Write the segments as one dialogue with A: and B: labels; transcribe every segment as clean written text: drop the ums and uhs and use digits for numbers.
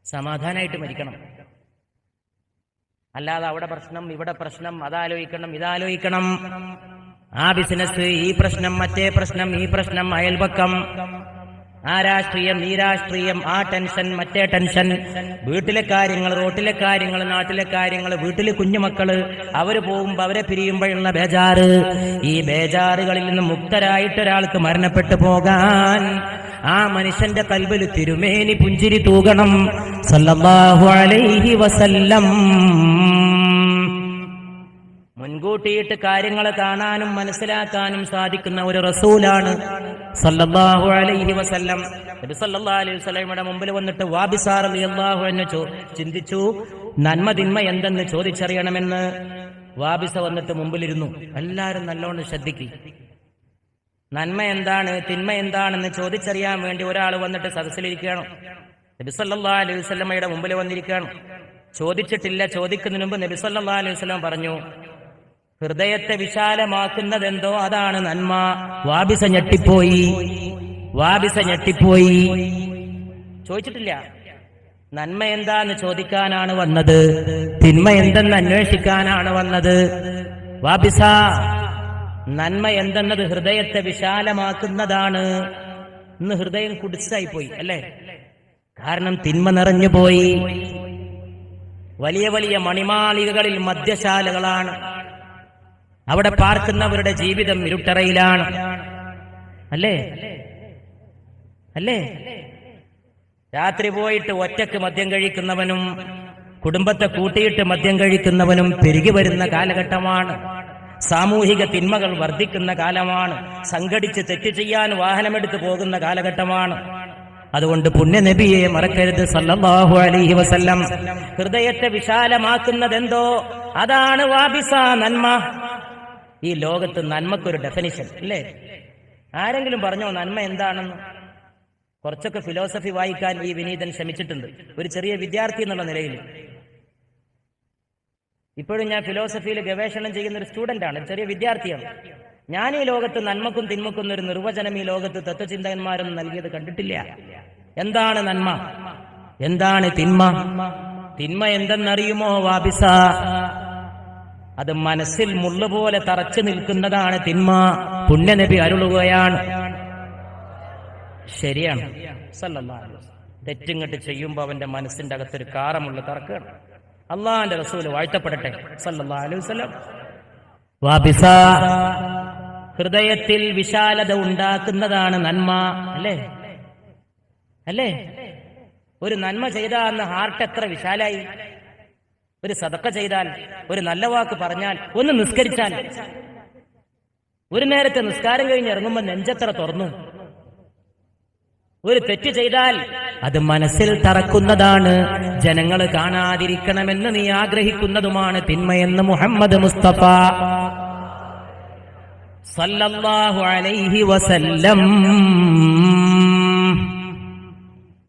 A: സമാധാനമായിട്ട് മരിക്കണം. അല്ലാതെ അവിടെ പ്രശ്നം, ഇവിടെ പ്രശ്നം, അതാലോചിക്കണം, ഇതാലോചിക്കണം, ആ ബിസിനസ്, ഈ പ്രശ്നം, മറ്റേ പ്രശ്നം, ഈ പ്രശ്നം, അയൽപക്കം, ആ രാഷ്ട്രീയം, ഈ രാഷ്ട്രീയം, ആ ടെൻഷൻ, മറ്റേ ടെൻഷൻ, വീട്ടിലെ കാര്യങ്ങൾ, റോട്ടിലെ കാര്യങ്ങൾ, നാട്ടിലെ കാര്യങ്ങൾ, വീട്ടിലെ കുഞ്ഞുമക്കള് അവര് പോകുമ്പോ അവരെ പിരിയുമ്പോഴുള്ള ബേജാറ്. ഈ ബേജാറുകളിൽ നിന്ന് മുക്തരായിട്ട് ഒരാൾക്ക് മരണപ്പെട്ടു പോകാൻ ആ മനുഷ്യന്റെ കൽബിൽ തിരുമേനി പുഞ്ചിരി തൂകണം സല്ലല്ലാഹു അലൈഹി വസല്ലം. മുൻകൂട്ടിയിട്ട് കാര്യങ്ങൾ കാണാനും മനസ്സിലാക്കാനും സാധിക്കുന്ന ഒരു റസൂലാണ് സല്ലല്ലാഹു അലൈഹി വസല്ലം. നബി സല്ലല്ലാഹു അലൈഹി വസല്ലമയുടെ മുമ്പിൽ വന്നിട്ട് വാബിസ റളിയല്ലാഹു അൻഹു ചിന്തിച്ചു, നന്മ തിന്മ എന്തെന്ന് ചോദിച്ചറിയണമെന്ന്. വാബിസ വന്നിട്ട് മുമ്പിലിരുന്നു. എല്ലാവരും നല്ലോണം ശ്രദ്ധിക്കും. നന്മ എന്താണ്, തിന്മ എന്താണെന്ന് ചോദിച്ചറിയാൻ വേണ്ടി ഒരാൾ വന്നിട്ട് സദസ്സിലിരിക്കുകയാണ്. നബി സല്ലല്ലാഹു അലൈഹി വസല്ലമയുടെ മുമ്പിൽ വന്നിരിക്കുകയാണ്. ചോദിച്ചിട്ടില്ല. ചോദിക്കുന്നതിന് മുമ്പ് നബി സല്ലല്ലാഹു അലൈഹി വസല്ലം പറഞ്ഞു, ഹൃദയത്തെ വിശാലമാക്കുന്നതെന്തോ അതാണ് നന്മ. വാബിസ ഞെട്ടിപ്പോയി. ചോദിച്ചിട്ടില്ല. നന്മ എന്താന്ന് ചോദിക്കാനാണ് വന്നത്, തിന്മ എന്തെന്ന് അന്വേഷിക്കാനാണ് വന്നത്. വാബിസ, നന്മ എന്തെന്നത് ഹൃദയത്തെ വിശാലമാക്കുന്നതാണ്. ഇന്ന് ഹൃദയം കുടിച്ചായി പോയി അല്ലേ? കാരണം തിന്മ നിറഞ്ഞു പോയി. വലിയ വലിയ മണിമാളികകളിൽ മദ്യശാലകളാണ്. അവിടെ പാർക്കുന്നവരുടെ ജീവിതം ഇരുട്ടറയിലാണ്. അല്ലേ? രാത്രി പോയിട്ട് ഒറ്റക്ക് മദ്യം കഴിക്കുന്നവനും കുടുംബത്തെ കൂട്ടിയിട്ട് മദ്യം കഴിക്കുന്നവനും പെരുകി വരുന്ന കാലഘട്ടമാണ്. സാമൂഹിക തിന്മകൾ വർദ്ധിക്കുന്ന കാലമാണ്. സംഘടിച്ച് തെറ്റ് ചെയ്യാൻ വാഹനമെടുത്ത് പോകുന്ന കാലഘട്ടമാണ്. അതുകൊണ്ട് പുണ്യ നബിയെ മറക്കരുത് സല്ലല്ലാഹു അലൈഹി വസല്ലം. ഹൃദയത്തെ വിശാലമാക്കുന്നതെന്തോ അതാണ് വാബിസ, നന്മ. ഈ ലോകത്ത് നന്മക്കൊരു ഡെഫിനിഷൻ അല്ലേ? ആരെങ്കിലും പറഞ്ഞോ നന്മ എന്താണെന്ന്? കുറച്ചൊക്കെ ഫിലോസഫി വായിക്കാൻ ഈ വിനീതൻ ശ്രമിച്ചിട്ടുണ്ട്, ഒരു ചെറിയ വിദ്യാർത്ഥി എന്നുള്ള നിലയിൽ. ഇപ്പോഴും ഞാൻ ഫിലോസഫിയിൽ ഗവേഷണം ചെയ്യുന്ന ഒരു സ്റ്റുഡന്റ് ആണ്, ചെറിയ വിദ്യാർത്ഥിയാണ്. ഞാൻ ഈ ലോകത്ത് നന്മക്കും തിന്മക്കും ഒരു നിർവചനം ഈ ലോകത്ത് തത്വചിന്തകന്മാരൊന്നും നൽകിയത് കണ്ടിട്ടില്ല. എന്താണ് നന്മ, എന്താണ് തിന്മ? തിന്മ എന്തെന്നറിയുമോ വാബിസ? അത് മനസ്സിൽ മുള്ളുപോലെ തറച്ചു നിൽക്കുന്നതാണ് തിന്മ. പുണ്യനബി അരുളുകയാണ്. ശരിയാണ് സല്ലല്ലാഹു അലൈഹി വസല്ലം. തെറ്റിങ്ങട്ട് ചെയ്യുമ്പോ അവന്റെ മനസ്സിന്റെ അകത്തൊരു കാറമുള്ള തറക്കാണ്. അള്ളാന്റെ റസൂൽ വാഴ്ത്തപ്പെടട്ടെ സല്ലല്ലാഹു അലൈഹി വസല്ലം. വാബിസ, ഹൃദയത്തിൽ വിശാലത ഉണ്ടാക്കുന്നതാണ് നന്മ. അല്ലേ? ഒരു നന്മ ചെയ്താൽ അന്ന് ഹാർട്ട് എത്ര വിശാലായി. ഒരു സദഖ ചെയ്താൽ, ഒരു നല്ല വാക്ക് പറഞ്ഞാൽ, ഒന്ന് നിസ്കരിച്ചാൽ, ഒരു നേരത്തെ നിസ്കാരം കഴിഞ്ഞ് ഇറങ്ങുമ്പോൾ നെഞ്ചെത്ര തുറന്നു. ഒരു തെറ്റ് ചെയ്താൽ അത് മനസ്സിൽ തറക്കുന്നതാണ്. ജനങ്ങൾ കാണാതിരിക്കണമെന്ന് നീ ആഗ്രഹിക്കുന്നതുമാണ് തിന്മയെന്ന് മുഹമ്മദ് മുസ്തഫ സല്ലല്ലാഹു അലൈഹി വസല്ലം.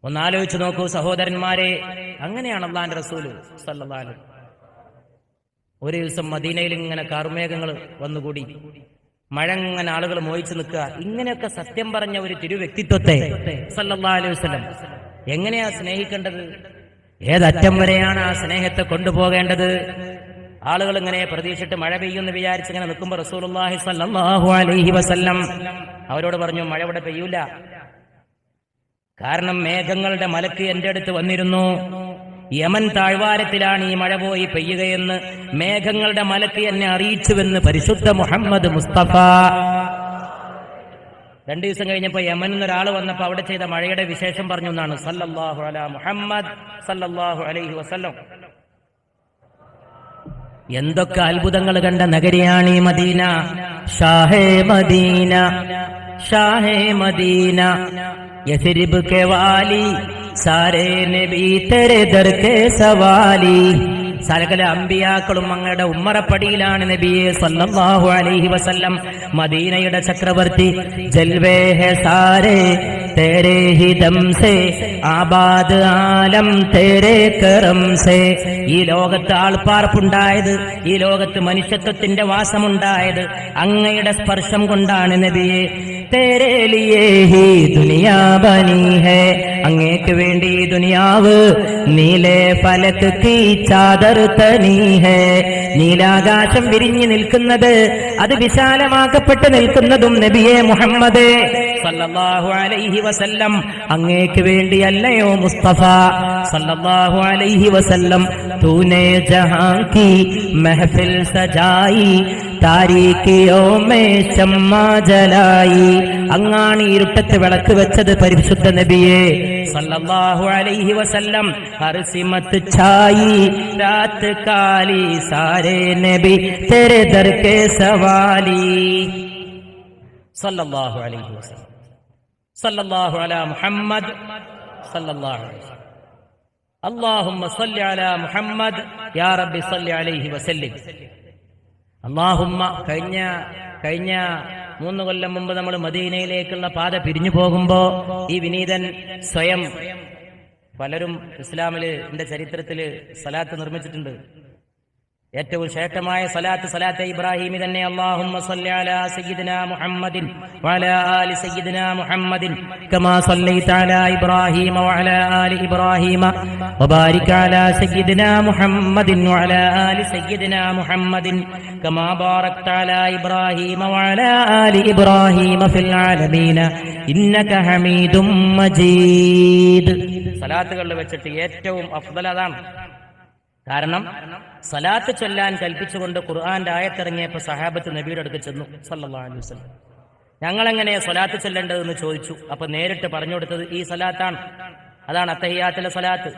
A: ഒന്നാലോചിച്ചു നോക്കൂ സഹോദരന്മാരെ, അങ്ങനെയാണ് അല്ലാഹുവിന്റെ റസൂൽ സല്ലല്ലാഹു അലൈഹി വസല്ലം. ഒരു ദിവസം മദീനയിൽ ഇങ്ങനെ കാർമേഘങ്ങൾ വന്നുകൂടി, മഴ ഇങ്ങനെ ആളുകൾ മോഹിച്ചു നിൽക്കുക. ഇങ്ങനെയൊക്കെ സത്യം പറഞ്ഞ ഒരു തിരുവ്യക്തിത്വത്തെ സല്ലല്ലാഹു അലൈഹി വസല്ലം എങ്ങനെയാ സ്നേഹിക്കേണ്ടത്? ഏതറ്റം വരെയാണ് ആ സ്നേഹത്തെ കൊണ്ടുപോകേണ്ടത്? ആളുകൾ ഇങ്ങനെ പ്രതീക്ഷിച്ചിട്ട് മഴ പെയ്യുമെന്ന് വിചാരിച്ച് ഇങ്ങനെ നിൽക്കുമ്പോൾ റസൂലുള്ളാഹി സ്വല്ലല്ലാഹു അലൈഹി വസല്ലം അവരോട് പറഞ്ഞു, മഴ ഇവിടെ പെയ്യൂല. കാരണം മേഘങ്ങളുടെ മലക്ക് എന്റെ അടുത്ത് വന്നിരുന്നു. യമൻ താഴ്വാരത്തിലാണ് ഈ മഴ പോയി പെയ്യുകയെന്ന് മേഘങ്ങളുടെ മലക്ക് എന്നെ അറിയിച്ചുവെന്ന് പരിശുദ്ധ മുഹമ്മദ് മുസ്തഫ. 2 ദിവസം കഴിഞ്ഞപ്പോ യമനിൽ നിന്ന് ഒരാൾ വന്നപ്പോ അവിടെ ചെയ്ത മഴയുടെ വിശേഷം പറഞ്ഞു എന്നാണ് സല്ലല്ലാഹു അലാ മുഹമ്മദ് സല്ലല്ലാഹു അലൈഹി വസല്ലം. എന്തൊക്കെ അത്ഭുതങ്ങൾ കണ്ട നഗരിയാണ് ഈ മദീന. ഷാഹേ മദീന, ഷാഹേ മദീന, യസ്രിബ് കെ വാലി, സാരേ നബി തെരെ ദർ കെ സവാലി. സകല അമ്പിയാക്കളും അങ്ങയുടെ ഉമ്മറപ്പടിയിലാണ് നബിയെ സല്ലല്ലാഹു അലൈഹി വസല്ലം. മദീനയുടെ ചക്രവർത്തി ജൽവേ ഹെ സാരേ തേരേ ഹി ദം സേ, ആബാദ് ആലം തേരേ കറം സേ. ഈ ലോകത്ത് ആൾപ്പാർപ്പുണ്ടായത്, ഈ ലോകത്ത് മനുഷ്യത്വത്തിന്റെ വാസമുണ്ടായത് അങ്ങയുടെ സ്പർശം കൊണ്ടാണ് നബിയെ. തേരെ ലിയേ ഹി ദുനിയാ ബനി ഹേ, അങ്ങേക്ക് വേണ്ടി ദുനിയാവ് നീലേ ഫലക് കീ ചാദർ തനി ഹേ, നീലാകാശം വിരിഞ്ഞു നിൽക്കുന്നത്, അത് വിശാലമാക്കപ്പെട്ട് നിൽക്കുന്നതും നബിയെ മുഹമ്മദേ സല്ലല്ലാഹു അലൈഹി വസല്ലം അങ്ങേക്ക് വേണ്ടിയല്ലയോ മുസ്തഫ സല്ലല്ലാഹു അലൈഹി വസല്ലം. തൂനെ ജഹാൻ കി മെഹഫിൽ സജായി താരീഖിയോ മേ ശമ്മാ ജലായി, അങ്ങാണ് ഇരുട്ടത്ത് വിളക്ക് വെച്ചത് പരിശുദ്ധ നബിയെ സല്ലല്ലാഹു അലൈഹി വസല്ലം. ഹർ സിമത്ത് ഛായി രാത് കാലി സാരേ നബി തെരെ ദർ കെ സവാലി സല്ലല്ലാഹു അലൈഹി വസല്ലം. സല്ലല്ലാഹു അലാ മുഹമ്മദ് സല്ലല്ലാഹു അലൈഹി വസല്ലം. അല്ലാഹുമ്മ സല്ലി അലാ മുഹമ്മദ് യാ റബ്ബി സല്ലി അലൈഹി വസല്ലം. അല്ലാഹുമ്മ കഴിഞ്ഞ 3 കൊല്ലം മുമ്പ് നമ്മൾ മദീനയിലേക്കുള്ള പാത പിരിഞ്ഞു പോകുമ്പോ ഈ വിനീതൻ സ്വയം, പലരും ഇസ്ലാമില് ചരിത്രത്തില് സലാത്ത് നിർമ്മിച്ചിട്ടുണ്ട്. ഏറ്റവും ശ്രേഷ്ഠമായ സലാത്ത് ഇബ്രാഹിമി തന്നെ. അല്ലാഹുമ്മ സല്ലി അലാ സയ്യിദിനാ മുഹമ്മദിൻ വഅലാ ആലി സയ്യിദിനാ മുഹമ്മദിൻ കമാ സല്ലൈത അലാ ഇബ്രാഹീമ വഅലാ ആലി ഇബ്രാഹീമ വബാരിക് അലാ സയ്യിദിനാ മുഹമ്മദിൻ വഅലാ ആലി സയ്യിദിനാ മുഹമ്മദിൻ കമാ ബാറക്ത അലാ ഇബ്രാഹീമ വഅലാ ആലി ഇബ്രാഹീമ ഫിൽ ആലമീന ഇന്നക ഹമീദും മജീദ്. സലാത്തുകളിൽ വെച്ചിട്ട് ഏറ്റവും അഫ്ദൽ അതാണ്. കാരണം സലാത്ത് ചൊല്ലാൻ കൽപ്പിച്ചുകൊണ്ട് ഖുർആന്റെ ആയത്തിറങ്ങിയപ്പോൾ സഹാബത്ത് നബിയുടെ അടുത്ത് ചെന്നു സല്ലല്ലാഹു അലൈഹി വസല്ലം. ഞങ്ങളെങ്ങനെ സ്വലാത്ത് ചൊല്ലേണ്ടതെന്ന് ചോദിച്ചു. അപ്പൊ നേരിട്ട് പറഞ്ഞു കൊടുത്തത് ഈ സലാത്താണ്. അതാണ് അത്തഹിയാത്തിലെ സലാത്ത്,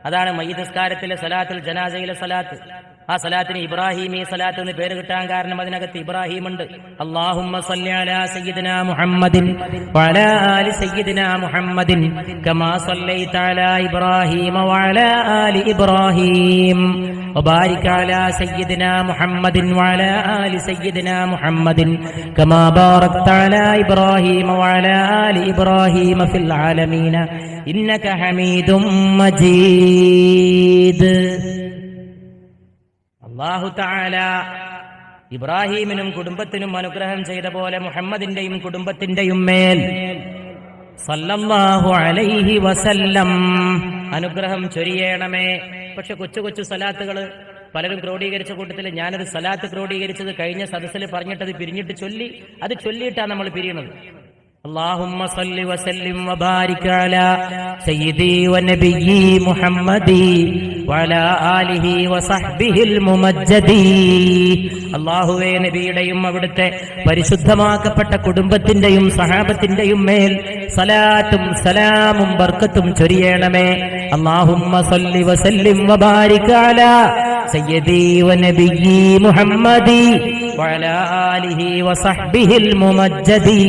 A: അതാണ് മയ്യിത്ത് നിസ്കാരത്തിലെ സലാത്തുൽ ജനാസയിലെ സലാത്ത്. ആ സലാത്തിന് ഇബ്രാഹിമി സലാത്ത് എന്ന് പേര് കിട്ടാൻ കാരണം അതിനകത്ത് ഇബ്രാഹിം ഉണ്ട്. അല്ലാഹുമ്മ സല്ലി അലാ സയ്യിദിനാ മുഹമ്മദിൻ വഅലാ ആലി സയ്യിദിനാ മുഹമ്മദിൻ കമാ സല്ലൈത അലാ ഇബ്രാഹീമ വഅലാ ആലി ഇബ്രാഹീം വബാരിക് അലാ സയ്യിദിനാ മുഹമ്മദിൻ വഅലാ ആലി സയ്യിദിനാ മുഹമ്മദിൻ കമാ ബാറക്ത അലാ ഇബ്രാഹീമ വഅലാ ആലി ഇബ്രാഹീമ ഫിൽ ആലമീന ഇന്നക ഹമീദും മജീദ്. അല്ലാഹു തആല ഇബ്രാഹീമിനും കുടുംബത്തിനും അനുഗ്രഹം ചെയ്ത പോലെ മുഹമ്മദിന്റെയും കുടുംബത്തിന്റെയും മേൽ സല്ലല്ലാഹു അലൈഹി വസല്ലം അനുഗ്രഹം ചൊരിയണമേ. പക്ഷെ കൊച്ചു സലാത്തുകൾ പലരും ക്രോഡീകരിച്ച കൂട്ടത്തിൽ ഞാനൊരു സലാത്ത് ക്രോഡീകരിച്ചത് കഴിഞ്ഞ സദസ്സിൽ പറഞ്ഞിട്ടത് പിരിഞ്ഞിട്ട് അത് ചൊല്ലിയിട്ടാണ് നമ്മൾ പിരിയണത്. اللهم صل وسلم وبارك على سيدي ونبيي محمدي وعلى آله وصحبه الممجدي. അല്ലാഹുവേ, നബിയുടെയും അവിടുത്തെ പരിശുദ്ധമാക്കപ്പെട്ട കുടുംബത്തിന്റെയും സഹാബത്തിന്റെയും മേൽ സലാത്തും സലാമും ബർക്കത്തും ചൊരിയണമേ. അല്ലാഹുമ്മ സല്ലി വസല്ലിം വബാരിക് അലാ സയ്യിദി വനബിയ്യി മുഹമ്മദി വഅലാ ആലിഹി വസഹ്ബിഹിൽ മുമജ്ജദി.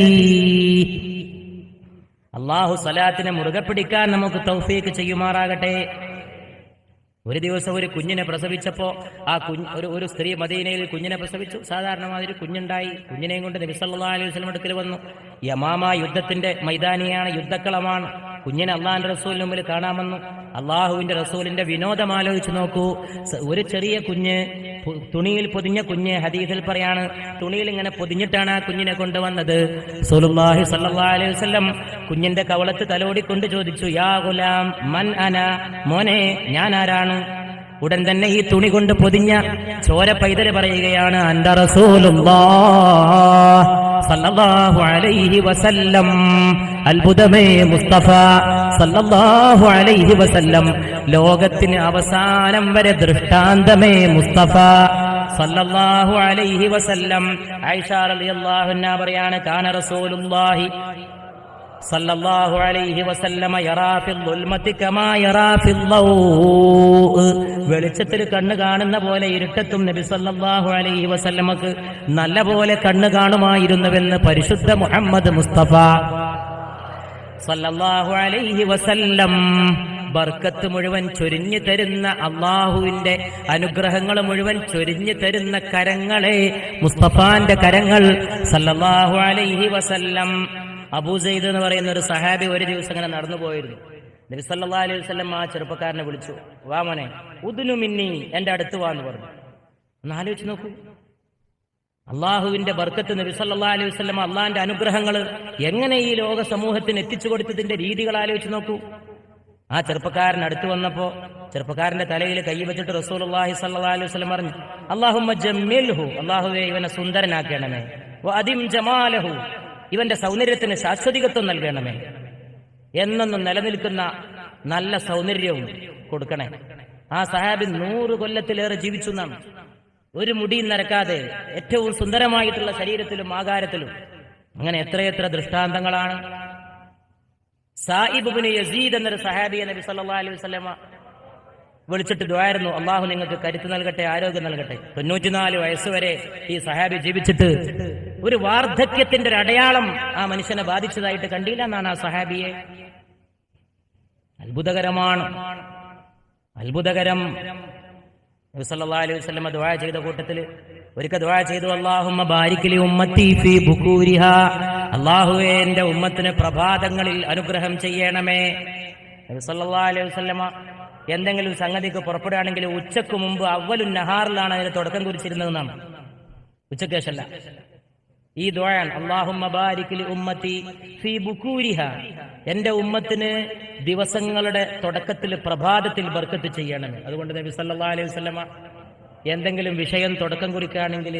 A: അല്ലാഹു സലാത്തിനെ മുറുകെ പിടിക്കാൻ നമുക്ക് തൗഫീഖ് ചെയ്യുമാറാകട്ടെ. ഒരു ദിവസം ഒരു കുഞ്ഞിനെ പ്രസവിച്ചപ്പോ ഒരു സ്ത്രീ മദീനയിൽ കുഞ്ഞിനെ പ്രസവിച്ചു. സാധാരണ മാതിരി കുഞ്ഞുണ്ടായി. കുഞ്ഞിനെയും കൊണ്ട് നബി സല്ലല്ലാഹു അലൈഹി വസല്ലം അടുക്കൽ വന്നു. യമാമ യുദ്ധത്തിന്റെ മൈതാനിയാണ്, യുദ്ധക്കളമാണ്. കുഞ്ഞിനെ അള്ളാഹിന്റെ റസൂലിന് മുമ്പിൽ കാണാമെന്നു. അള്ളാഹുവിന്റെ റസൂലിന്റെ വിനോദം ആലോചിച്ച് നോക്കൂ. ഒരു ചെറിയ കുഞ്ഞ്, തുണിയിൽ പൊതിഞ്ഞ കുഞ്ഞ്, ഹദീസിൽ പറയാണ് തുണിയിൽ ഇങ്ങനെ പൊതിഞ്ഞിട്ടാണ് ആ കുഞ്ഞിനെ കൊണ്ടുവന്നത്. റസൂലുള്ളാഹി സ്വല്ലല്ലാഹു അലൈഹി വസല്ലം കുഞ്ഞിന്റെ കവളത്ത് തലോടിക്കൊണ്ട് ചോദിച്ചു, യാ ഗുലാം മൻ അന, മോനെ ഞാൻ ആരാണ്? ഉടൻ തന്നെ ഈ തുണി കൊണ്ട് പൊതിഞ്ഞ ചോര പൈതല് പറയുകയാണ്, അൻത റസൂലുള്ളാഹ് സല്ലല്ലാഹു അലൈഹി വസല്ലം. അത്ഭുതമേ മുസ്തഫ സല്ലല്ലാഹു അലൈഹി വസല്ലം, ലോകത്തിന് അവസാനം വരെ ദൃഷ്ടാന്തമേ മുസ്തഫ സല്ലല്ലാഹു അലൈഹി വസല്ലം. ആയിഷ റളിയല്ലാഹു അൻഹാ പറയാണ്, കാന റസൂലുള്ളാഹി സല്ലല്ലാഹു അലൈഹി വസല്ലമ യറാ ഫിൽ ദുൽമതി കമാ യറാ ഫിൽ ലൗ. വെളിച്ചത്തിൽ കണ്ണ് കാണുന്ന പോലെ ഇരുട്ടത്തും നബി സല്ലല്ലാഹു അലൈഹി വസല്ലമക്ക് നല്ല പോലെ കണ്ണ് കാണുമായിരുന്നുവെന്ന് പരിശുദ്ധ മുഹമ്മദ് മുസ്തഫ സല്ലല്ലാഹു അലൈഹി വസല്ലം. ബർക്കത്ത് മുഴുവൻ ചൊരിഞ്ഞു തരുന്ന അള്ളാഹുവിന്റെ അനുഗ്രഹങ്ങൾ മുഴുവൻ ചൊരിഞ്ഞു തരുന്ന കരങ്ങളെ മുസ്തഫാന്റെ കരങ്ങൾ സല്ലല്ലാഹു അലൈഹി വസല്ലം. അബൂ സയ്യിദ് എന്ന് പറയുന്ന ഒരു സഹാബി ഒരു ദിവസം അങ്ങനെ നടന്നു പോയിരുന്നു. നബി സല്ലല്ലാഹു അലൈഹി വസല്ലം ആ ചെറുപ്പക്കാരനെ വിളിച്ചു, വാ മോനെ, ഉദ്നു മിന്നി, എന്റെ അടുത്ത് വാ എന്ന് പറഞ്ഞു. ഒന്ന് ആലോചിച്ച് നോക്കൂ, അള്ളാഹുവിന്റെ ബർക്കത്ത് നബി സല്ലല്ലാഹു അലൈഹി വസല്ലം അള്ളാഹിന്റെ അനുഗ്രഹങ്ങൾ എങ്ങനെ ഈ ലോക സമൂഹത്തിന് എത്തിച്ചു കൊടുത്തതിന്റെ രീതികൾ ആലോചിച്ച് നോക്കൂ. ആ ചെറുപ്പക്കാരൻ അടുത്ത് വന്നപ്പോ ചെറുപ്പക്കാരന്റെ തലയിൽ കൈ വെച്ചിട്ട് റസൂലുള്ളാഹി സ്വല്ലല്ലാഹു അലൈഹി വസല്ലം പറഞ്ഞു, അല്ലാഹുമ്മ ജമ്മിൽഹു, അല്ലാഹുവേ ഇവനെ സുന്ദരനാക്കണമേ, വഅദിം ജമാലഹു, ഇവന്റെ സൗന്ദര്യത്തിന് ശാശ്വതികത്വം നൽകണമേ, എന്നെന്നും നിലനിൽക്കുന്ന നല്ല സൗന്ദര്യവും കൊടുക്കണേ. ആ സഹാബി 100 കൊല്ലത്തിലേറെ ജീവിച്ചു എന്നാണ്. ഒരു മുടിയും നരക്കാതെ ഏറ്റവും സുന്ദരമായിട്ടുള്ള ശരീരത്തിലും ആകാരത്തിലും. അങ്ങനെ എത്രയെത്ര ദൃഷ്ടാന്തങ്ങളാണ്. സായിബ് ഇബ്നു യസീദ് എന്നൊരു സഹാബിയെ നബി സല്ലല്ലാഹു അലൈഹി വസല്ലമ വിളിച്ചിട്ട് ദുആയിരുന്നു, അള്ളാഹു നിങ്ങൾക്ക് കരുത്ത് നൽകട്ടെ, ആരോഗ്യം നൽകട്ടെ. 94 വയസ്സുവരെ ഈ സഹാബി ജീവിച്ചിട്ട് ഒരു വാർദ്ധക്യത്തിന്റെ ഒരു അടയാളം ആ മനുഷ്യനെ ബാധിച്ചതായിട്ട് കണ്ടില്ല എന്നാണ് ആ സഹാബിയെ. അത്ഭുതകരമാണ്, അത്ഭുതകരം. നബി സല്ലല്ലാഹു അലൈഹി വസല്ലമ ദുആ ചെയ്ത കൂട്ടത്തിൽ ഒരിക്കൽ ദുആ ചെയ്തു, അല്ലാഹുമ്മ ബാരിക് ലി ഉമ്മത്തി ഫീ ബുകൂരിഹാ, അല്ലാഹുവേ എന്റെ ഉമ്മത്തിന് പ്രഭാതങ്ങളിൽ അനുഗ്രഹം ചെയ്യണമേ. നബി സല്ലല്ലാഹു അലൈഹി വസല്ലമ എന്തെങ്കിലും സംഗതിക്ക് പുറപ്പെടുകയാണെങ്കിൽ ഉച്ചക്ക് മുമ്പ് അവ്വലുൻ നഹാറിലാണ് അതിന് തുടക്കം കുറിച്ചിരുന്നതെന്നാണ്, ഉച്ചക്ക് ശേഷമല്ല. ഈ ദുആയാണ് അല്ലാഹുമ്മ ബാരിക് ലി ഉമ്മത്തി ഫീ ബുകൂരിഹാ, എന്റെ ഉമ്മത്തിന് ദിവസങ്ങളുടെ തുടക്കത്തിൽ പ്രഭാതത്തിൽ ബർക്കത്ത് ചെയ്യണമേ. അതുകൊണ്ട് നബി സല്ലല്ലാഹു അലൈഹി വസല്ലമ എന്തെങ്കിലും വിഷയം തുടക്കം കുറിക്കുകയാണെങ്കിൽ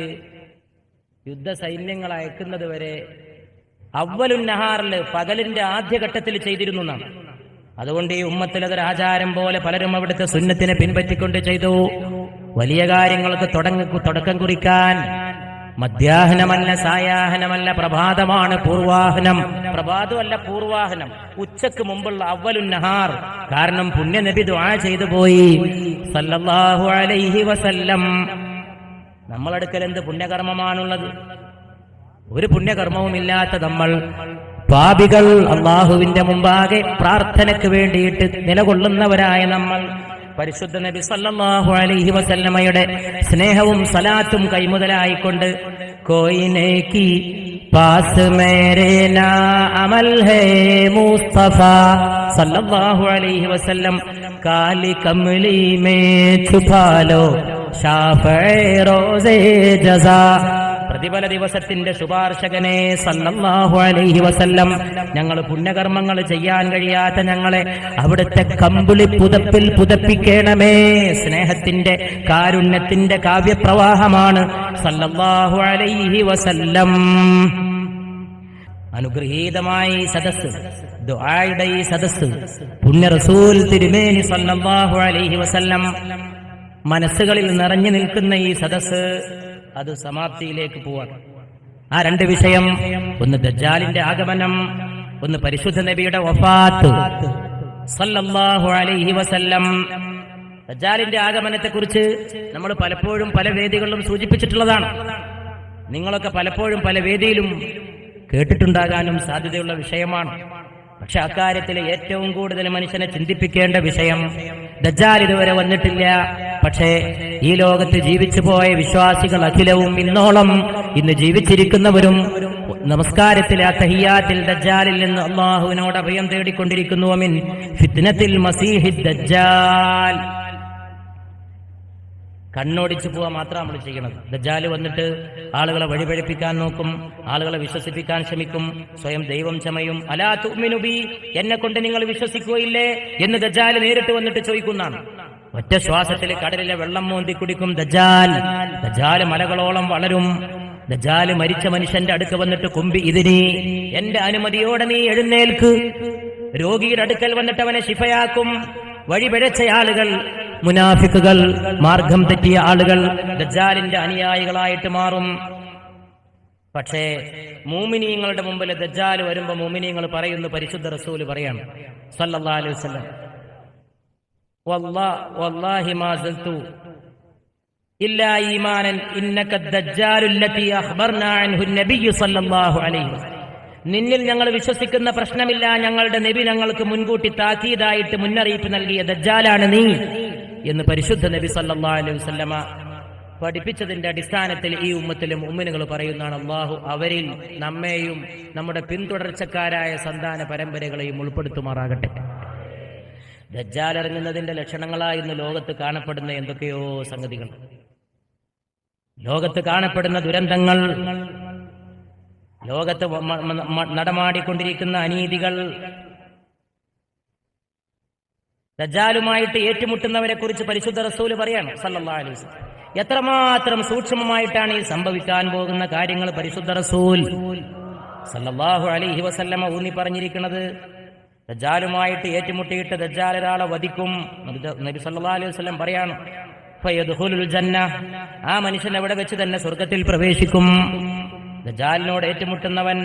A: യുദ്ധ സൈന്യങ്ങൾ അയക്കുന്നത് വരെ അവ്വലുൻ നഹാറിൽ പകലിന്റെ ആദ്യഘട്ടത്തിൽ ചെയ്തിരുന്നു എന്നാണ്. അതുകൊണ്ട് ഈ ഉമ്മത്തിൽ അതൊരു ആചാരം പോലെ പലരും അവിടുത്തെ സുന്നത്തിനെ പിൻപറ്റിക്കൊണ്ട് ചെയ്തു. വലിയ കാര്യങ്ങൾക്ക് തുടക്കം കുറിക്കാൻ മധ്യാഹ്നമല്ല, സായാഹ്നമല്ല, പ്രഭാതമാണ് പൂർവാഹനം. പ്രഭാതമല്ല പൂർവാഹനം, ഉച്ചക്ക് മുമ്പുള്ള അവ്വലുൻ നഹാർ. കാരണം പുണ്യനബി ദുആ ചെയ്തു പോയി സല്ലല്ലാഹു അലൈഹി വസല്ലം. നമ്മളടുക്കൽ എന്ത് പുണ്യകർമ്മമാണുള്ളത്? ഒരു പുണ്യകർമ്മവുമില്ലാത്ത നമ്മൾ പാപികൾ, അള്ളാഹുവിന്റെ മുമ്പാകെ പ്രാർത്ഥനയ്ക്ക് വേണ്ടിയിട്ട് നിലകൊള്ളുന്നവരായ നമ്മൾ പരിശുദ്ധ നബി സല്ലല്ലാഹു അലൈഹി വസല്ലമയുടെ സ്നേഹവും സലാത്തും കൈമുതലായിക്കൊണ്ട് കോയിനെ കി പാസ് മേരേ നാ അമൽ ഹേ മുസ്തഫ സല്ലല്ലാഹു അലൈഹി വസല്ലം കാലി കമലി മേ ഛുപാലോ ഷാഫഈ റോസേ ജസാ. പ്രതിഫല ദിവസത്തിന്റെ ശുപാർശകനെ സല്ലല്ലാഹു അലൈഹി വസല്ലം, ഞങ്ങൾ പുണ്യകർമ്മങ്ങൾ ചെയ്യാൻ കഴിയാത്ത ഞങ്ങളെ അവിടുത്തെ കമ്പിളി പുതപ്പിൽ പുതപ്പിക്കണമേ. സ്നേഹത്തിന്റെ കാരുണ്യത്തിന്റെ കാവ്യപ്രവാഹമാണ് സല്ലല്ലാഹു അലൈഹി വസല്ലം. അനുഗ്രഹീതമായ ഈ സദസ്സ്, ദുആയുടെ ഈ സദസ്സ്, പുണ്യ റസൂൽ തിരുമേനി സല്ലല്ലാഹു അലൈഹി വസല്ലം മനസ്സുകളിൽ നിറഞ്ഞു നിൽക്കുന്ന ഈ സദസ്സ്, അത് സമാപ്തിയിലേക്ക് പോവാണ്. ആ 2 വിഷയം, ഒന്ന് ദജ്ജാലിന്റെ ആഗമനം, ഒന്ന് പരിശുദ്ധ നബിയുടെ വഫാത്ത് സല്ലല്ലാഹു അലൈഹി വസല്ലം. ദജ്ജാലിന്റെ ആഗമനത്തെക്കുറിച്ച് നമ്മൾ പലപ്പോഴും പല വേദികളിലും സൂചിപ്പിച്ചിട്ടുള്ളതാണ്. നിങ്ങളൊക്കെ പലപ്പോഴും പല വേദിയിലും കേട്ടിട്ടുണ്ടാകാനും സാധ്യതയുള്ള വിഷയമാണ്. പക്ഷെ അക്കാര്യത്തിൽ ഏറ്റവും കൂടുതൽ മനുഷ്യനെ ചിന്തിപ്പിക്കേണ്ട വിഷയം, ദജ്ജാൽ ഇതുവരെ വന്നിട്ടില്ല. പക്ഷേ ഈ ലോകത്ത് ജീവിച്ചു പോയ വിശ്വാസികൾ അഖിലവും ഇന്ന് ജീവിച്ചിരിക്കുന്നവരും നമസ്കാരത്തിലെ തഹിയ്യാത്തിൽ ദജ്ജാലിൽ നിന്ന് അല്ലാഹുവിനോട് അഭയം തേടിക്കൊണ്ടിരിക്കുന്നു. മിൻ ഫിത്നത്തിൽ മസീഹിദ് ദജ്ജാൽ. കണ്ണോടിച്ചു പോവാ മാത്രം നമ്മൾ ചെയ്യണത്. ദജ്ജാൽ വന്നിട്ട് ആളുകളെ വഴിപഴിപ്പിക്കാൻ നോക്കും, ആളുകളെ വിശ്വസിപ്പിക്കാൻ ശ്രമിക്കും, സ്വയം ദൈവം ചമയും. അലാ തുഅ്മിനു ബി, എന്നെ കൊണ്ട് നിങ്ങൾ വിശ്വസിക്കുകയില്ലേ എന്ന് ദജ്ജാൽ നേരിട്ട് വന്നിട്ട് ചോദിക്കുന്നതാണ്. ഒറ്റ ശ്വാസത്തിൽ കടലിലെ വെള്ളം മോന്തി കുടിക്കും ദജ്ജാൽ. ദജ്ജാൽ മലകളോളം വളരും. ദജ്ജാൽ മരിച്ച മനുഷ്യന്റെ അടുക്ക് വന്നിട്ട് കുമ്പി ഇതിനി, എന്റെ അനുമതിയോടെ നീ എഴുന്നേൽക്ക്. രോഗിയുടെ അടുക്കൽ വന്നിട്ട് അവനെ ശിഫയാക്കും. വഴിപിഴച്ച ആളുകൾ, മുനാഫിക്കുകൾ, മാർഗം തെറ്റിയ ആളുകൾ ദജ്ജാലിന്റെ അനുയായികളായിട്ട് മാറും. പക്ഷേ മുഅ്മിനീങ്ങളുടെ മുമ്പിൽ ദജ്ജാൽ വരുമ്പോ മുഅ്മിനീങ്ങൾ പറയുന്നു, പരിശുദ്ധ റസൂൽ പറയാണ് സല്ലല്ലാഹു അലൈഹി വസല്ലം, വല്ലാഹി മാ സൽതു ഇല്ലാ ഈമാനൻ ഇന്നക ദജ്ജാലുൽ ലതി അഖ്ബർനാ അൻഹു നബിയ്യു സല്ലല്ലാഹു അലൈഹി വസല്ലം. നിന്നിൽ ഞങ്ങൾ വിശ്വസിക്കുന്ന പ്രശ്നമില്ല, ഞങ്ങളുടെ നബി ഞങ്ങൾക്ക് മുൻകൂട്ടി താക്കീതായിട്ട് മുന്നറിയിപ്പ് നൽകിയ ദജ്ജാലാണ് നീ എന്ന് പരിശുദ്ധ നബി സല്ലല്ലാഹു അലൈഹി വസല്ലമ പഠിപ്പിച്ചതിന്റെ അടിസ്ഥാനത്തിൽ ഈ ഉമ്മത്തിലെ മുഅ്മിനുകൾ പറയുന്നതാണ്, അല്ലാഹു അവരിൽ നമ്മെയും നമ്മുടെ പിന്തുടർച്ചക്കാരായ സന്താന പരമ്പരകളെയും ഉൾപ്പെടുത്തുമാറാകട്ടെ. ദജ്ജാൽ ഇറങ്ങുന്നതിന്റെ ലക്ഷണങ്ങളായി ഇന്ന് ലോകത്ത് കാണപ്പെടുന്ന എന്തൊക്കെയോ സംഗതികൾ. ലോകത്ത് കാണപ്പെടുന്ന ദുരന്തങ്ങൾ, ലോകത്ത് നടമാടിക്കൊണ്ടിരിക്കുന്ന അനീതികൾ, ദജ്ജാലുമായിട്ട് ഏറ്റുമുട്ടുന്നവരെ കുറിച്ച് പരിശുദ്ധ റസൂൽ പറയാണ് സല്ലല്ലാഹു അലൈഹി വസല്ലം. എത്രമാത്രം സൂക്ഷ്മമായിട്ടാണ് ഈ സംഭവിക്കാൻ പോകുന്ന കാര്യങ്ങൾ പരിശുദ്ധ റസൂൽ സല്ലല്ലാഹു അലൈഹി വസല്ലമ ഊന്നി പറഞ്ഞിരിക്കുന്നത്. ദജ്ജാലുമായിട്ട് ഏറ്റുമുട്ടിയിട്ട് ദജ്ജാൽ ഒരാളെ വധിക്കും. നബി സല്ലല്ലാഹു അലൈഹി വസല്ലം പറയാണ്, ഫയദ്ഖുലുൽ ജന്ന, ആ മനുഷ്യൻ അവിടെ വെച്ച് തന്നെ സ്വർഗ്ഗത്തിൽ പ്രവേശിക്കും. ദജ്ജാലിനോട് ഏറ്റുമുട്ടുന്നവൻ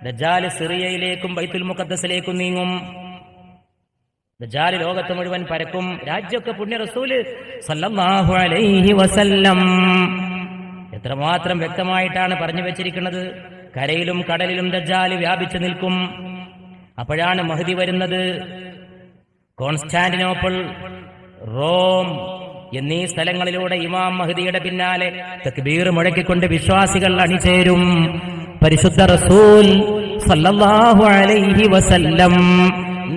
A: ദജ്ജാൽ സിറിയയിലേക്കും ബൈത്തുൽ മുഖദ്ദസിലേക്കും നീങ്ങും. ദജ്ജാൽ ലോകത്ത് മുഴുവൻ പരക്കും. രാജ്യമൊക്കെ പുണ്യ റസൂല് സല്ലല്ലാഹു അലൈഹി വസല്ലം എത്രമാത്രം വ്യക്തമായിട്ടാണ് പറഞ്ഞു വെച്ചിരിക്കുന്നത്. കരയിലും കടലിലും ദജ്ജാൽ വ്യാപിച്ചു നിൽക്കും. അപ്പോഴാണ് മഹ്ദി വരുന്നത്. കോൺസ്റ്റാന്റിനോപ്പിൾ, റോം എന്നീ സ്ഥലങ്ങളിലൂടെ ഇമാം മഹ്ദിയുടെ പിന്നാലെ തക്ബീർ മുഴക്കിക്കൊണ്ട് വിശ്വാസികൾ അണിചേരും. പരിശുദ്ധ റസൂൽ സല്ലല്ലാഹു അലൈഹി വസല്ലം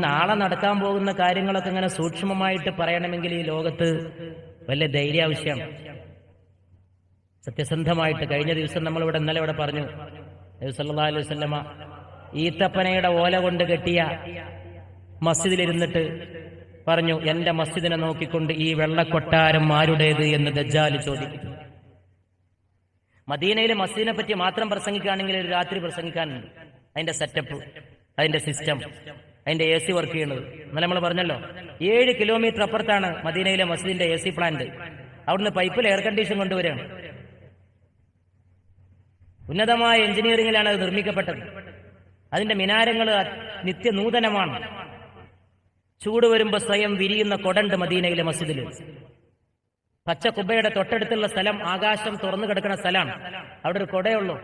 A: നാളെ നടക്കാൻ പോകുന്ന കാര്യങ്ങളൊക്കെ ഇങ്ങനെ സൂക്ഷ്മമായിട്ട് പറയണമെങ്കിൽ ഈ ലോകത്ത് വലിയ ധൈര്യ ആവശ്യമാണ്. സത്യസന്ധമായിട്ട് കഴിഞ്ഞ ദിവസം നമ്മളിവിടെ ഇന്നലെ ഇവിടെ പറഞ്ഞു, നബി സല്ലല്ലാഹു അലൈഹി വസല്ലമ ഈത്തപ്പനയുടെ ഓല കൊണ്ട് കെട്ടിയ മസ്ജിദിലിരുന്നിട്ട് പറഞ്ഞു, എന്റെ മസ്ജിദിനെ നോക്കിക്കൊണ്ട് ഈ വെള്ളക്കൊട്ടാരം ആരുടേത് എന്ന് ദജ്ജാൽ ചോദിക്കും. മദീനയിലെ മസ്ജിദിനെ പറ്റി മാത്രം പ്രസംഗിക്കുകയാണെങ്കിൽ ഒരു രാത്രി പ്രസംഗിക്കാനുണ്ട്. അതിന്റെ സെറ്റപ്പ്, അതിന്റെ സിസ്റ്റം, അതിന്റെ AC വർക്ക് ചെയ്യുന്നത്. ഇന്നലെ നമ്മൾ പറഞ്ഞല്ലോ, 7 കിലോമീറ്റർ അപ്പുറത്താണ് മദീനയിലെ മസ്ജിദിന്റെ AC പ്ലാന്റ്. അവിടുന്ന് പൈപ്പിൽ എയർ കണ്ടീഷൻ കൊണ്ടുവരികയാണ്. ഉന്നതമായ എഞ്ചിനീയറിംഗിലാണ് അത് നിർമ്മിക്കപ്പെട്ടത്. അതിന്റെ മിനാരങ്ങൾ നിത്യനൂതനമാണ്. ചൂട് വരുമ്പോൾ സ്വയം വിരിയുന്ന കൊടണ്ട് മദീനയിലെ മസ്ജിദിൽ. പച്ച കുബയുടെ തൊട്ടടുത്തുള്ള സ്ഥലം ആകാശം തുറന്നു കിടക്കുന്ന സ്ഥലമാണ്. അവിടെ ഒരു കൊടയുള്ളൂ.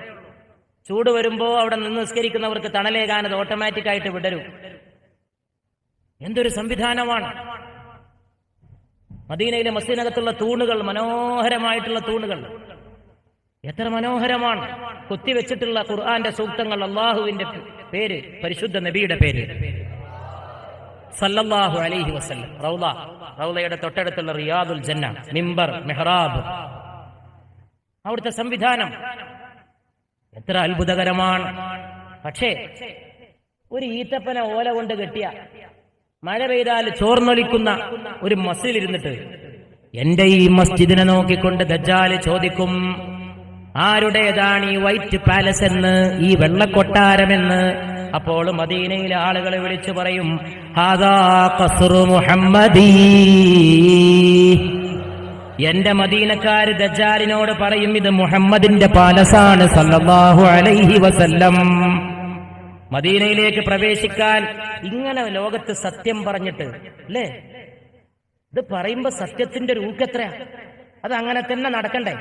A: ചൂട് വരുമ്പോ അവിടെ നിന്ന് നിസ്കരിക്കുന്നവർക്ക് തണലേകാൻ അത് ഓട്ടോമാറ്റിക് ആയിട്ട് വിടരും. എന്തൊരു സംവിധാനമാണ്! മദീനയിലെ മസ്ജിദിനകത്തുള്ള തൂണുകൾ, മനോഹരമായിട്ടുള്ള തൂണുകൾ, എത്ര മനോഹരമാണ്! കൊത്തിവെച്ചിട്ടുള്ള ഖുർആന്റെ സൂക്തങ്ങൾ, അള്ളാഹുവിന്റെ പേര്, പരിശുദ്ധ നബിയുടെ പേര് സല്ലല്ലാഹു അലൈഹി വസല്ലം. റൗളയുടെ തൊട്ടടുത്തുള്ള റിയാദുൽ ജന്ന, മിമ്പർ, മെഹ്റാബ്, അവിടുത്തെ സംവിധാനം എത്ര അത്ഭുതകരമാണ്! പക്ഷേ ഒരു ഈത്തപ്പന ഓല കൊണ്ട് കെട്ടിയ, മഴ പെയ്താൽ ചോർന്നൊലിക്കുന്ന ഒരു മസ്ജിദിലിരുന്നിട്ട് എന്റെ ഈ മസ്ജിദിനെ നോക്കിക്കൊണ്ട് ദജ്ജാൽ ചോദിക്കും, ആരുടേതാണ് ഈ വൈറ്റ് പാലസ് എന്ന്, ഈ വെള്ളക്കൊട്ടാരമെന്ന്. അപ്പോൾ മദീനയിലെ ആളുകളെ വിളിച്ചു പറയും, ഹാദാ ഖസ്റു മുഹമ്മദി. എന്റെ മദീനക്കാര് ദജ്ജാലിനോട് പറയും, ഇത് മുഹമ്മദിന്റെ പാലസാണ് സല്ലല്ലാഹു അലൈഹി വസല്ലം. മദീനയിലേക്ക് പ്രവേശിക്കാൻ ഇങ്ങനെ ലോകത്ത് സത്യം പറഞ്ഞിട്ട്, അല്ലേ? ഇത് പറയുമ്പോ സത്യത്തിന്റെ ഒരു ഊക്കെത്രയാ! അത് അങ്ങനെ തന്നെ നടക്കണ്ടേ?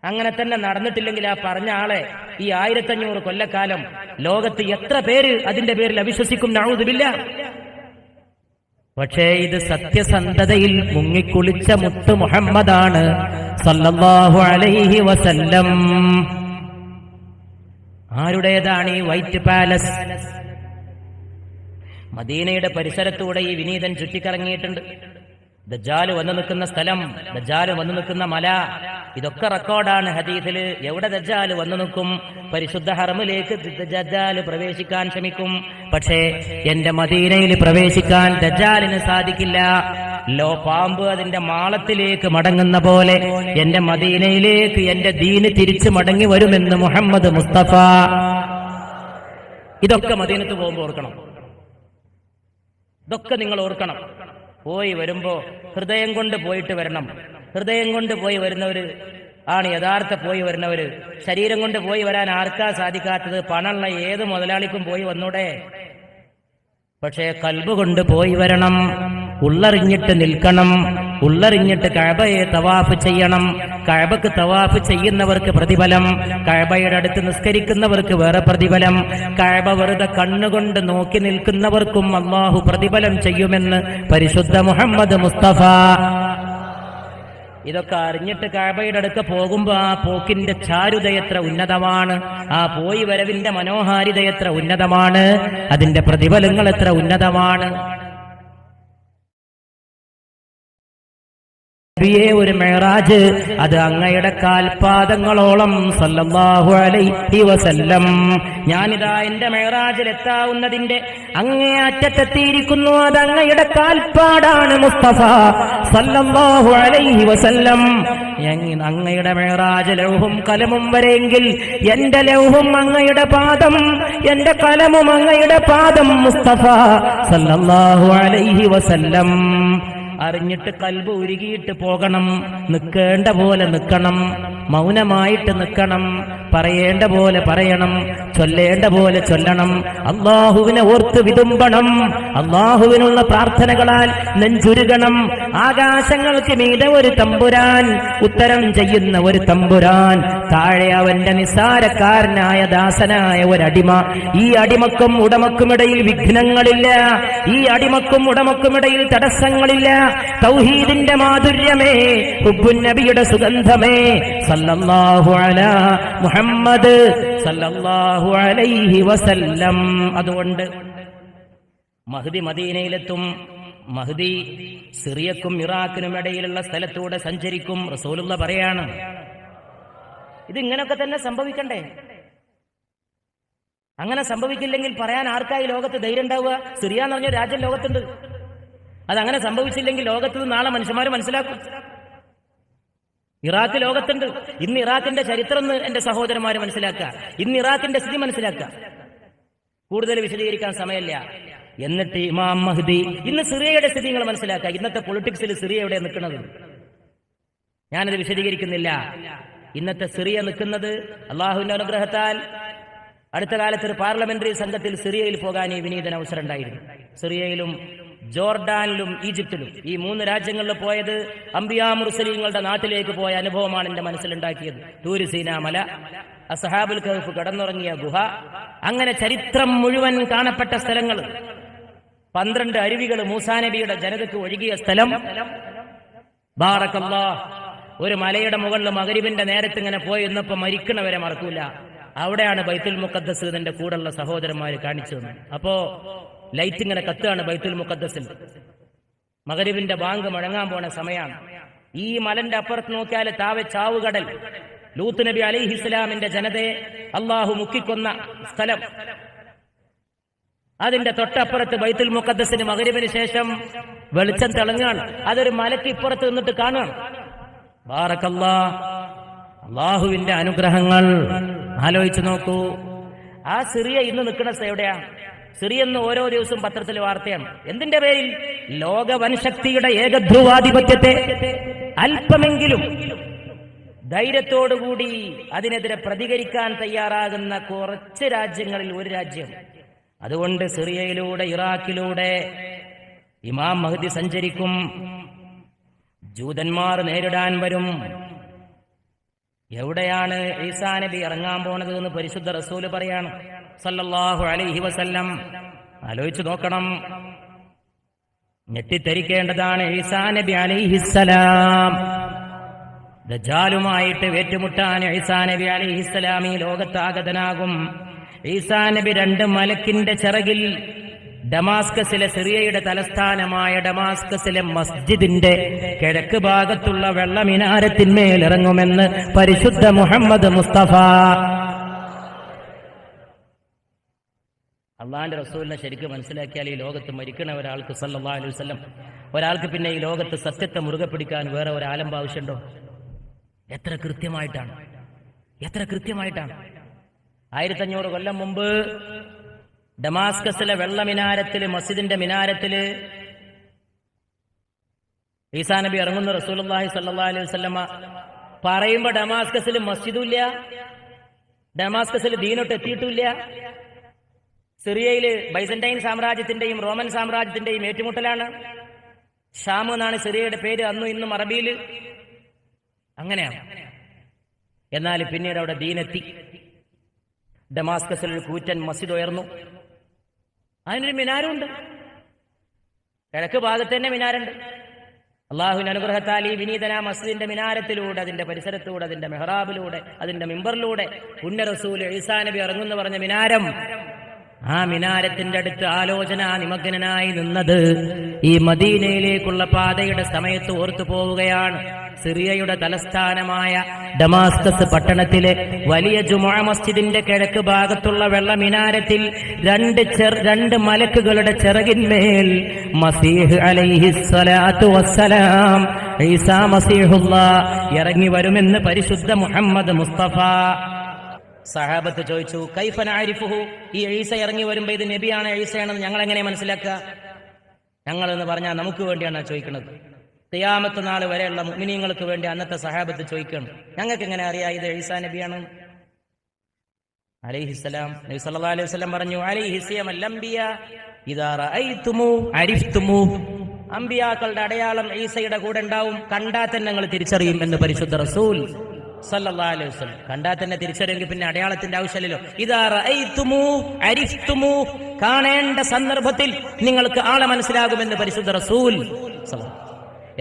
A: അങ്ങനെ തന്നെ നടന്നിട്ടില്ലെങ്കിൽ ആ പറഞ്ഞ ആളെ ഈ 1500 കൊല്ലക്കാലം ലോകത്ത് എത്ര പേര് അതിന്റെ പേരിൽ അവിശ്വസിക്കും? നഊദു ബില്ലാഹ്. പക്ഷേ ഇത് സത്യസന്ധതയിൽ മുങ്ങിക്കുളിച്ച മുത്ത് മുഹമ്മദാണ് സല്ലല്ലാഹു അലൈഹി വസല്ലം. ആരുടേതാണ് ഈ വൈറ്റ് പാലസ്? മദീനയുടെ പരിസരത്തൂടെ ഈ വിനീതൻ ചുറ്റിക്കറങ്ങിയിട്ടുണ്ട്. ദജ്ജാല് വന്നു നിൽക്കുന്ന സ്ഥലം, ദജ്ജാല് വന്നു നിൽക്കുന്ന മല, ഇതൊക്കെ റെക്കോർഡാണ് ഹദീസില്. എവിടെ ദജ്ജാല് വന്നു നിൽക്കും? പരിശുദ്ധ ഹറമിലേക്ക് ദജ്ജാല് പ്രവേശിക്കാൻ ശ്രമിക്കും. പക്ഷേ എന്റെ മദീനയിൽ പ്രവേശിക്കാൻ ദജ്ജാലിന് സാധിക്കില്ല. പാമ്പ് അതിന്റെ മാളത്തിലേക്ക് മടങ്ങുന്ന പോലെ എന്റെ മദീനയിലേക്ക് എന്റെ ദീന് തിരിച്ചു മടങ്ങി വരുമെന്ന് മുഹമ്മദ് മുസ്തഫ. ഇതൊക്കെ മദീനത്ത് പോകുമ്പോൾ ഓർക്കണം. ഇതൊക്കെ നിങ്ങൾ ഓർക്കണം. പോയി വരുമ്പോ ഹൃദയം കൊണ്ട് പോയിട്ട് വരണം. ഹൃദയം കൊണ്ട് പോയി വരുന്നവര് ആണ് യഥാർത്ഥ പോയി വരുന്നവര്. ശരീരം കൊണ്ട് പോയി വരാൻ ആർക്കാ സാധിക്കാത്തത്? പണമുള്ള ഏത് മുതലാളിക്കും പോയി വന്നൂടെ? പക്ഷേ കൽബ് കൊണ്ട് പോയി വരണം. ഉള്ളറിഞ്ഞിട്ട് നിൽക്കണം. ഉള്ളറിഞ്ഞിട്ട് കഅബയെ തവാഫ് ചെയ്യണം. കഅബക്ക് തവാഫ് ചെയ്യുന്നവർക്ക് പ്രതിഫലം, കഅബയുടെ അടുത്ത് നിസ്കരിക്കുന്നവർക്ക് വേറെ പ്രതിഫലം, കഅബ വെറുതെ കണ്ണുകൊണ്ട് നോക്കി നിൽക്കുന്നവർക്കും അല്ലാഹു പ്രതിഫലം ചെയ്യുമെന്ന് പരിശുദ്ധ മുഹമ്മദ് മുസ്തഫ. ഇതൊക്കെ അറിഞ്ഞിട്ട് കഅബയുടെ അടുത്ത് പോകുമ്പോ ആ പോക്കിന്റെ ചാരുതയത്ര ഉന്നതമാണ്, ആ പോയി വരവിന്റെ മനോഹാരിതയത്ര ഉന്നതമാണ്, അതിന്റെ പ്രതിഫലങ്ങൾ എത്ര ഉന്നതമാണ്. നബിയെ ഒരു മെഹറാജ്, അത് അങ്ങയുടെ കാൽപാദങ്ങളോളം സല്ലല്ലാഹു അലൈഹി വസല്ലം. ഞാനിതാ എന്റെ മെഹറാജിൽ എത്താവുന്നതിന്റെ അങ്ങേ അറ്റത്തെത്തിയിരിക്കുന്നു. അത് അങ്ങയുടെ കാൽപ്പാടാണ് മുസ്തഫ സല്ലല്ലാഹു അലൈഹി വസല്ലം. അങ്ങയുടെ മെഹറാജ് ലൗഹും കലമും വരെയെങ്കിൽ എന്റെ ലൗഹും അങ്ങയുടെ പാദം, എന്റെ കലമും അങ്ങയുടെ പാദം മുസ്തഫ സല്ലല്ലാഹു അലൈഹി വസല്ലം. അറിഞ്ഞിട്ട് കൽബ് ഉരുകിയിട്ട് പോകണം. നിൽക്കേണ്ട പോലെ നിൽക്കണം, മൗനമായിട്ട് നിൽക്കണം, പറയേണ്ട പോലെ പറയണം, ചൊല്ലേണ്ട പോലെ ചൊല്ലണം. അള്ളാഹുവിനെ ഓർത്ത് വിതുമ്പണം, അള്ളാഹുവിനുള്ള പ്രാർത്ഥനകളാൽ നെഞ്ചുരുകണം. ആകാശങ്ങൾക്ക് മീതെ ഒരു തമ്പുരാൻ, ഉത്തരം ചെയ്യുന്ന ഒരു തമ്പുരാൻ, താഴെ അവന്റെ നിസ്സാരക്കാരനായ ദാസനായ ഒരടിമ. ഈ അടിമക്കും ഉടമക്കുമിടയിൽ വിഘ്നങ്ങളില്ല, ഈ അടിമക്കും ഉടമക്കുമിടയിൽ തടസ്സങ്ങളില്ല. തൗഹീദിന്റെ മാധുര്യമേ, ഹുബ്ബുൻ നബിയുടെ സുഗന്ധമേ, സല്ലല്ലാഹു അലാ മുഹമ്മദ് സല്ലല്ലാഹു അലൈഹി വസല്ലം. അതുകൊണ്ട് മഹ്ദി മദീനയിലെത്തും. മഹ്ദി സിറിയക്കും ഇറാഖിനും ഇടയിലുള്ള സ്ഥലത്തൂടെ സഞ്ചരിക്കും. റസൂലുള്ള പറയാണ്, ഇതിങ്ങനൊക്കെ തന്നെ സംഭവിക്കണ്ടേ? അങ്ങനെ സംഭവിക്കില്ലെങ്കിൽ പറയാൻ ആർക്കായി ലോകത്ത് ധൈര്യം ഉണ്ടാവുക? സിറിയ എന്ന് പറഞ്ഞ രാജ്യം ലോകത്തുണ്ട്. അതങ്ങനെ സംഭവിച്ചില്ലെങ്കിൽ ലോകത്ത് നാളെ മനുഷ്യന്മാർ മനസ്സിലാക്കും. ഇറാഖ് ലോകത്തുണ്ട്. ഇന്ന് ഇറാഖിന്റെ ചരിത്രം എന്റെ സഹോദരന്മാര് മനസ്സിലാക്കുക. ഇന്ന് ഇറാഖിന്റെ സ്ഥിതി മനസ്സിലാക്കുക. കൂടുതൽ വിശദീകരിക്കാൻ സമയമില്ല. എന്നിട്ട് ഇമാം മഹ്ദി, ഇന്ന് സിറിയയുടെ സ്ഥിതി നിങ്ങൾ മനസ്സിലാക്കുക. ഇന്നത്തെ പൊളിറ്റിക്സിൽ സിറിയ എവിടെ നിൽക്കുന്നത്? ഞാനത് വിശദീകരിക്കുന്നില്ല. ഇന്നത്തെ സിറിയ നിൽക്കുന്നത് അള്ളാഹുവിന്റെ അനുഗ്രഹത്താൽ അടുത്ത കാലത്ത് ഒരു പാർലമെന്ററി സംഘത്തിൽ സിറിയയിൽ പോകാൻ ഈ വിനീതന് അവസരം ഉണ്ടായിരുന്നു. സിറിയയിലും ജോർഡാനിലും ഈജിപ്തിലും, ഈ 3 രാജ്യങ്ങളിൽ പോയത് അംബിയാ മുർസലീങ്ങളുടെ നാട്ടിലേക്ക് പോയ അനുഭവമാണ് എന്റെ മനസ്സിലുണ്ടാക്കിയത്. തൂര് സീനാ മല, അസ്ഹാബുൽ കഹ്ഫ് കടന്നുറങ്ങിയ ഗുഹ, അങ്ങനെ ചരിത്രം മുഴുവൻ കാണപ്പെട്ട സ്ഥലങ്ങൾ, 12 അരുവികൾ മൂസാ നബിയുടെ ജനതയ്ക്ക് ഒഴുകിയ സ്ഥലം. ബാറക്കല്ലാഹ്. ഒരു മലയുടെ മുകളിൽ മഗ്രിബിന്റെ നേരത്ത് ഇങ്ങനെ പോയി ഇന്നിപ്പോ മരിക്കണവരെ മറക്കൂല. അവിടെയാണ് ബൈത്തുൽ മുഖദ്ദസ് എന്റെ കൂടെയുള്ള സഹോദരന്മാര് കാണിച്ചു തന്നു. അപ്പോ ലൈറ്റ് ഇങ്ങനെ കത്തുകയാണ് ബൈത്തുൽ മുഖദ്ദസിൽ. മഗ്രിബിന്റെ ബാങ്ക് മുഴങ്ങാൻ പോണ സമയമാണ്. ഈ മലന്റെ അപ്പുറത്ത് നോക്കിയാൽ താവെ ചാവുകടൽ, ലൂത്ത് നബി അലൈഹിസ്സലാമിന്റെ ജനതയെ അള്ളാഹു മുക്കിക്കൊന്ന സ്ഥലം. അതിന്റെ തൊട്ടപ്പുറത്ത് ബൈത്തുൽ മുഖദ്ദസിന് മഗ്രിബിന് ശേഷം വെളിച്ചം തിളങ്ങാണ്. അതൊരു മലക്ക് ഇപ്പുറത്ത് നിന്നിട്ട് കാണുകയാണ്. ബാറക്കല്ലാഹ്. അള്ളാഹുവിന്റെ അനുഗ്രഹങ്ങൾ ആലോചിച്ചു നോക്കൂ. ആ സിറിയ ഇന്ന് നിൽക്കുന്ന എവിടെയാ? സിറിയ എന്ന് ഓരോ ദിവസവും പത്രത്തിൽ വാർത്തയാണ്. എന്തിന്റെ പേരിൽ? ലോക വൻശക്തിയുടെ ഏകധ്രുവാധിപത്യത്തെ അല്പമെങ്കിലും ധൈര്യത്തോടുകൂടി അതിനെതിരെ പ്രതികരിക്കാൻ തയ്യാറാകുന്ന കുറച്ച് രാജ്യങ്ങളിൽ ഒരു രാജ്യം. അതുകൊണ്ട് സിറിയയിലൂടെ ഇറാഖിലൂടെ ഇമാം മഹ്ദി സഞ്ചരിക്കും. ജൂതന്മാർ നേരിടാൻ വരും. എവിടെയാണ് ഈസാ നബി ഇറങ്ങാൻ പോണത് എന്ന് പരിശുദ്ധ റസൂല് പറയാണ് സല്ലല്ലാഹു അലൈഹി വസല്ലം. ആലോചിച്ചു നോക്കണം, ഞെട്ടിത്തെരിക്കേണ്ടതാണ്. ഈസാ നബി അലൈഹിസ്സലാം ദജ്ജാലുമായിട്ട് ഏറ്റുമുട്ടാൻ ഈസാ നബി അലൈഹിസ്സലാം ഈ ലോകത്താഗതനാകും. ഈസാ നബി 2 മലക്കിന്റെ ചിറകിൽ ഡമാസ്കസിലെ, സിറിയയുടെ തലസ്ഥാനമായ ഡമാസ്കസിലെ മസ്ജിദിന്റെ കിഴക്ക് ഭാഗത്തുള്ള വെള്ളമിനാരത്തിന്മേൽ ഇറങ്ങുമെന്ന് പരിശുദ്ധ മുഹമ്മദ് മുസ്തഫ. അള്ളാന്റെ റസൂലിനെ ശരിക്കും മനസ്സിലാക്കിയാൽ ഈ ലോകത്ത് മരിക്കണ ഒരാൾക്ക് സല്ലല്ലാഹു അലൈഹി വസല്ലം, ഒരാൾക്ക് പിന്നെ ഈ ലോകത്ത് സത്യത്തെ മുറുകെ പിടിക്കാൻ വേറെ ഒരു ആലംബ ആവശ്യമുണ്ടോ? എത്ര കൃത്യമായിട്ടാണ്, എത്ര കൃത്യമായിട്ടാണ്. 1500 കൊല്ലം മുമ്പ് ഡമാസ്കസിലെ വെള്ളമിനാരത്തില്, മസ്ജിദിന്റെ മിനാരത്തില് ഈസാ നബി ഇറങ്ങുന്ന റസൂലുള്ളാഹി സ്വല്ലല്ലാഹു അലൈഹി വസല്ലമ പറയുമ്പോ ഡമാസ്കസിൽ മസ്ജിദുമില്ല, ഡമാസ്കസിൽ ദീനൊട്ട് എത്തിയിട്ടില്ല. സിറിയയില് ബൈസന്റൈൻ സാമ്രാജ്യത്തിന്റെയും റോമൻ സാമ്രാജ്യത്തിന്റെയും ഏറ്റുമുട്ടലാണ്. ഷാം എന്നാണ് സിറിയയുടെ പേര് അന്നും ഇന്നും അറബിയില്. അങ്ങനെയാണ്. എന്നാൽ പിന്നീട് അവിടെ ദീനെത്തി. ഡമാസ്കസിൽ ഒരു കൂറ്റൻ മസ്ജിദ് ഉയർന്നു. അതിനൊരു മിനാരുണ്ട്. കിഴക്ക് ഭാഗത്ത് തന്നെ മിനാരുണ്ട്. അള്ളാഹുവിന്റെ അനുഗ്രഹത്താൽ ഈ വിനീതന മസ്ജിദിന്റെ മിനാരത്തിലൂടെ, അതിന്റെ പരിസരത്തൂടെ, അതിന്റെ മെഹ്റാബിലൂടെ, അതിന്റെ മിമ്പറിലൂടെ പുണ്യ റസൂൽ ഈസാ നബി ഇറങ്ങുന്നു പറഞ്ഞ മിനാരം, ആ മിനാരത്തിന്റെ അടുത്ത് ആലോചന നിമഗ്നനായി നിന്നത് ഈ മദീനയിലേക്കുള്ള പാതയുടെ സമയത്ത് ഓർത്തു പോവുകയാണ്. സിറിയയുടെ തലസ്ഥാനമായ ഡമാസ്കസ് പട്ടണത്തിലെ വലിയ ജുമുഅ മസ്ജിദിന്റെ കിഴക്ക് ഭാഗത്തുള്ള വെള്ള മിനാരത്തിൽ രണ്ട് മലക്കുകളുടെ ചിറകിന്മേൽ മസീഹ് അലൈഹിസ്സലാത്തു വസ്സലാം, ഈസാ മസീഹുല്ലാഹ് ഇറങ്ങി വരുമെന്ന് പരിശുദ്ധ മുഹമ്മദ് മുസ്തഫ. സഹാബത്ത് ചോദിച്ചു, കൈഫ നഅരിഫുഹു, ഈ ഈസ ഇറങ്ങി വരുമ്പോ ഇത് നബിയാണ് ഈസയാണെന്ന് ഞങ്ങൾ എങ്ങനെ മനസ്സിലാക്കുക? ഞങ്ങളെന്ന് പറഞ്ഞാൽ നമുക്ക് വേണ്ടിയാണ് ചോദിക്കുന്നത്. ഖിയാമത്ത് നാൾ വരെയുള്ള മുഅ്മിനീങ്ങൾക്ക് വേണ്ടി അന്നത്തെ സഹാബത്ത് ചോദിക്കണം, ഞങ്ങൾക്ക് എങ്ങനെ അറിയാം ഇത് ഈസാ നബിയാണ്? അലൈഹിസ്സലാം നബി സല്ലല്ലാഹു അലൈഹി വസല്ലം പറഞ്ഞു, അലൈഹിസ്സിയമൽ അംബിയാ ഇദാ റഅയ്തുമു അരിഫ്തുമു, അംബിയാക്കളുടെ അടയാളം ഈസയുടെ കൂടെ ഉണ്ടാവും, കണ്ടാൽ തന്നെ നിങ്ങൾ തിരിച്ചറിയും എന്ന് പരിശുദ്ധ റസൂൽ സല്ലല്ലാഹു അലൈഹി വസല്ലം. കണ്ടാൽ തന്നെ തിരിച്ചറിയെങ്കിൽ പിന്നെ അടയാളത്തിന്റെ ആവശ്യമില്ലല്ലോ. ഇദാ റഅയ്തുമു അരിഫ്തുമു, കാണേണ്ട സന്ദർഭത്തിൽ നിങ്ങൾക്ക് ആളെ മനസ്സിലാകുമെന്ന് പരിശുദ്ധ റസൂൽ.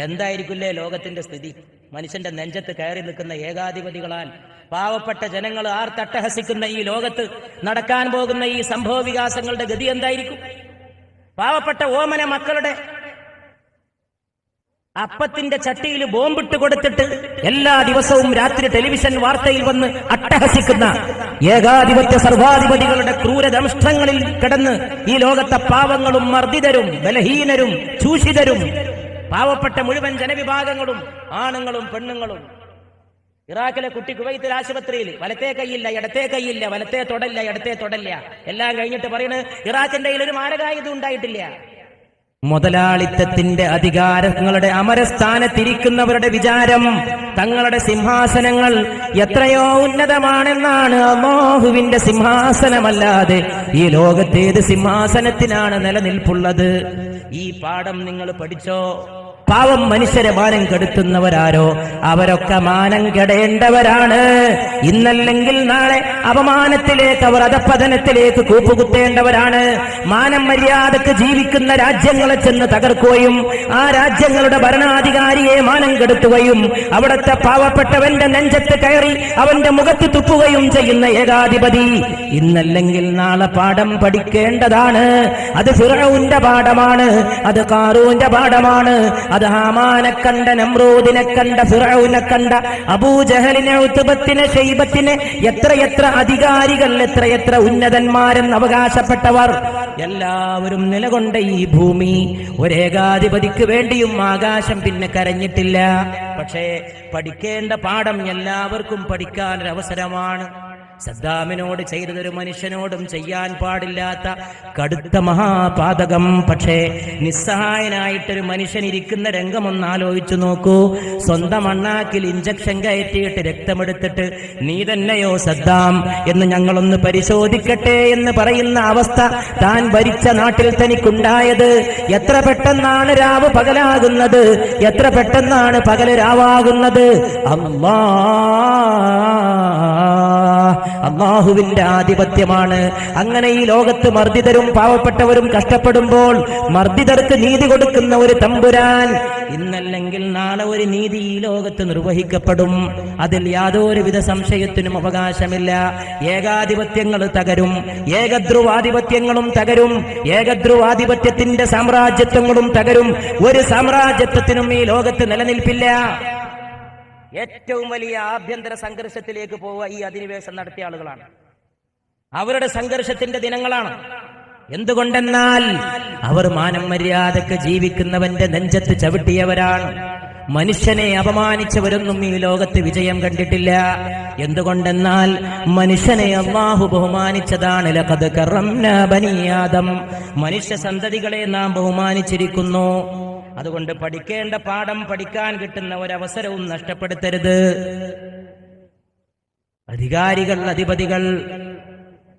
A: എന്തായിരിക്കില്ലേ ലോകത്തിന്റെ സ്ഥിതി? മനുഷ്യന്റെ നെഞ്ചത്ത് കയറി നിൽക്കുന്ന ഏകാധിപതികളാൽ പാവപ്പെട്ട ജനങ്ങൾ ആർത്തട്ടഹസിക്കുന്ന ഈ ലോകത്ത് നടക്കാൻ പോകുന്ന ഈ സംഭവ വികാസങ്ങളുടെ ഗതി എന്തായിരിക്കും? പാവപ്പെട്ട ഓമന മക്കളുടെ അപ്പത്തിന്റെ ചട്ടിയിൽ ബോംബിട്ട് കൊടുത്തിട്ട് എല്ലാ ദിവസവും രാത്രി ടെലിവിഷൻ വാർത്തയിൽ വന്ന് അട്ടഹസിക്കുന്ന ഏകാധിപത്യ സർവാധിപതികളുടെ ക്രൂരദംഷ്ട്രങ്ങളിൽ കിടന്ന് ഈ ലോകത്തെ പാവങ്ങളും മർദ്ദിതരും ബലഹീനരും ചൂഷിതരും പാവപ്പെട്ട മുഴുവൻ ജനവിഭാഗങ്ങളും ആണുങ്ങളും പെണ്ണുങ്ങളും. ഇറാഖിലെ കുട്ടി കുവൈത്തിൽ ആശുപത്രിയിൽ വലത്തേ കൈയില്ല ഇടത്തേ കൈയില്ല, വലത്തേ തൊടല്ല ഇടത്തേ തൊടല്ല, എല്ലാം കഴിഞ്ഞിട്ട് പറയുന്നത് ഇറാഖിന്റെ കയ്യിൽ ഒരു മാരകായുധം ഉണ്ടായിട്ടില്ല. മുതലാളിത്തത്തിന്റെ അധികാരങ്ങളുടെ അമരസ്ഥാനത്തിരിക്കുന്നവരുടെ വിചാരം തങ്ങളുടെ സിംഹാസനങ്ങൾ എത്രയോ ഉന്നതമാണെന്നാണ്. അല്ലാഹുവിന്റെ സിംഹാസനമല്ലാതെ ഈ ലോകത്തേത് സിംഹാസനത്തിനാണ് നിലനിൽപ്പുള്ളത്? ഈ പാഠം നിങ്ങൾ പഠിച്ചോ? പാവം മനുഷ്യരെ മാനം കെടുത്തുന്നവരാരോ അവരൊക്കെ മാനം കെടേണ്ടവരാണ്. ഇന്നല്ലെങ്കിൽ നാളെ അപമാനത്തിലേക്ക്, അവർ അധപ്പതനത്തിലേക്ക് കൂപ്പുകുത്തേണ്ടവരാണ്. മാനം മര്യാദക്ക് ജീവിക്കുന്ന രാജ്യങ്ങളെ ചെന്ന് തകർക്കുകയും ആ രാജ്യങ്ങളുടെ ഭരണാധികാരിയെ മാനം കെടുത്തുകയും അവിടുത്തെ പാവപ്പെട്ടവന്റെ നെഞ്ചത്ത് കയറി അവന്റെ മുഖത്ത് തുപ്പുകയും ചെയ്യുന്ന ഏകാധിപതി ഇന്നല്ലെങ്കിൽ നാളെ പാഠം പഠിക്കേണ്ടതാണ്. അത് ഫിർഔന്റെ പാഠമാണ്, അത് ഖാറൂന്റെ പാഠമാണ്, അത് ഹാമാനെ കണ്ട, നമ്രൂദിനെ കണ്ട, ഫിർഔനെ കണ്ട, അബൂജഹലിനെ, ഉത്ബത്തിനെ, ശൈബത്തിനെ, എത്രയെത്ര അധികാരികൾ, എത്രയെത്ര ഉന്നതന്മാരെന്ന് അവകാശപ്പെട്ടവർ എല്ലാവരും നിലകൊണ്ട ഈ ഭൂമി ഒരേകാധിപതിക്ക് വേണ്ടിയും ആകാശം പിന്നെ കരഞ്ഞിട്ടില്ല. പക്ഷേ പഠിക്കേണ്ട പാഠം എല്ലാവർക്കും പഠിക്കാനൊരവസരമാണ്. സദ്ദാമിനോട് ചെയ്തതൊരു മനുഷ്യനോടും ചെയ്യാൻ പാടില്ലാത്ത കടുത്ത മഹാപാതകം. പക്ഷേ നിസ്സഹായനായിട്ടൊരു മനുഷ്യൻ ഇരിക്കുന്ന രംഗമൊന്ന് ആലോചിച്ചു നോക്കൂ. സ്വന്തം അണ്ണാക്കിൽ ഇഞ്ചക്ഷൻ കയറ്റിയിട്ട് രക്തമെടുത്തിട്ട് നീ തന്നെയോ സദ്ദാം എന്ന് ഞങ്ങളൊന്ന് പരിശോധിക്കട്ടെ എന്ന് പറയുന്ന അവസ്ഥ താൻ ഭരിച്ച നാട്ടിൽ തനിക്കുണ്ടായത്. എത്ര പെട്ടെന്നാണ് രാവ് പകലാകുന്നത്, എത്ര പെട്ടെന്നാണ് പകല് രാവാകുന്നത്. അല്ലാഹുവിന്റെ ആധിപത്യമാണ്. അങ്ങനെ ഈ ലോകത്ത് മർദ്ദിതരും പാവപ്പെട്ടവരും കഷ്ടപ്പെടുമ്പോൾ മർദ്ദിതർക്ക് നീതി കൊടുക്കുന്ന ഒരു തമ്പുരാൻ ഇന്നല്ലെങ്കിൽ നാളെ ഒരു നീതി ഈ ലോകത്ത് നിർവഹിക്കപ്പെടും. അതിൽ യാതൊരുവിധ സംശയത്തിനും അവകാശമില്ല. ഏകാധിപത്യങ്ങൾ തകരും, ഏകധ്രുവാധിപത്യങ്ങളും തകരും, ഏകധ്രുവാധിപത്യത്തിന്റെ സാമ്രാജ്യത്വങ്ങളും തകരും. ഒരു സാമ്രാജ്യത്വത്തിനും ഈ ലോകത്ത് നിലനിൽപ്പില്ല. ഏറ്റവും വലിയ ആഭ്യന്തര സംഘർഷത്തിലേക്ക് പോവുക ഈ അധിനിവേശം നടത്തിയ ആളുകളാണ്. അവരുടെ സംഘർഷത്തിന്റെ ദിനങ്ങളാണ്. എന്തുകൊണ്ടെന്നാൽ അവർ മാനം മര്യാദക്ക് ജീവിക്കുന്നവന്റെ നെഞ്ചത്ത് ചവിട്ടിയവരാണ്. മനുഷ്യനെ അപമാനിച്ചവരൊന്നും ഈ ലോകത്ത് വിജയം കണ്ടിട്ടില്ല. എന്തുകൊണ്ടെന്നാൽ മനുഷ്യനെ അല്ലാഹു ബഹുമാനിച്ചതാണ്. ലഖദ് കറംനാ ബനീ ആദം, മനുഷ്യ സന്തതികളെ നാം ബഹുമാനിച്ചിരിക്കുന്നു. അതുകൊണ്ട് പഠിക്കേണ്ട പാഠം പഠിക്കാൻ കിട്ടുന്ന ഒരവസരവും നഷ്ടപ്പെടുത്തരുത്. അധികാരികൾ,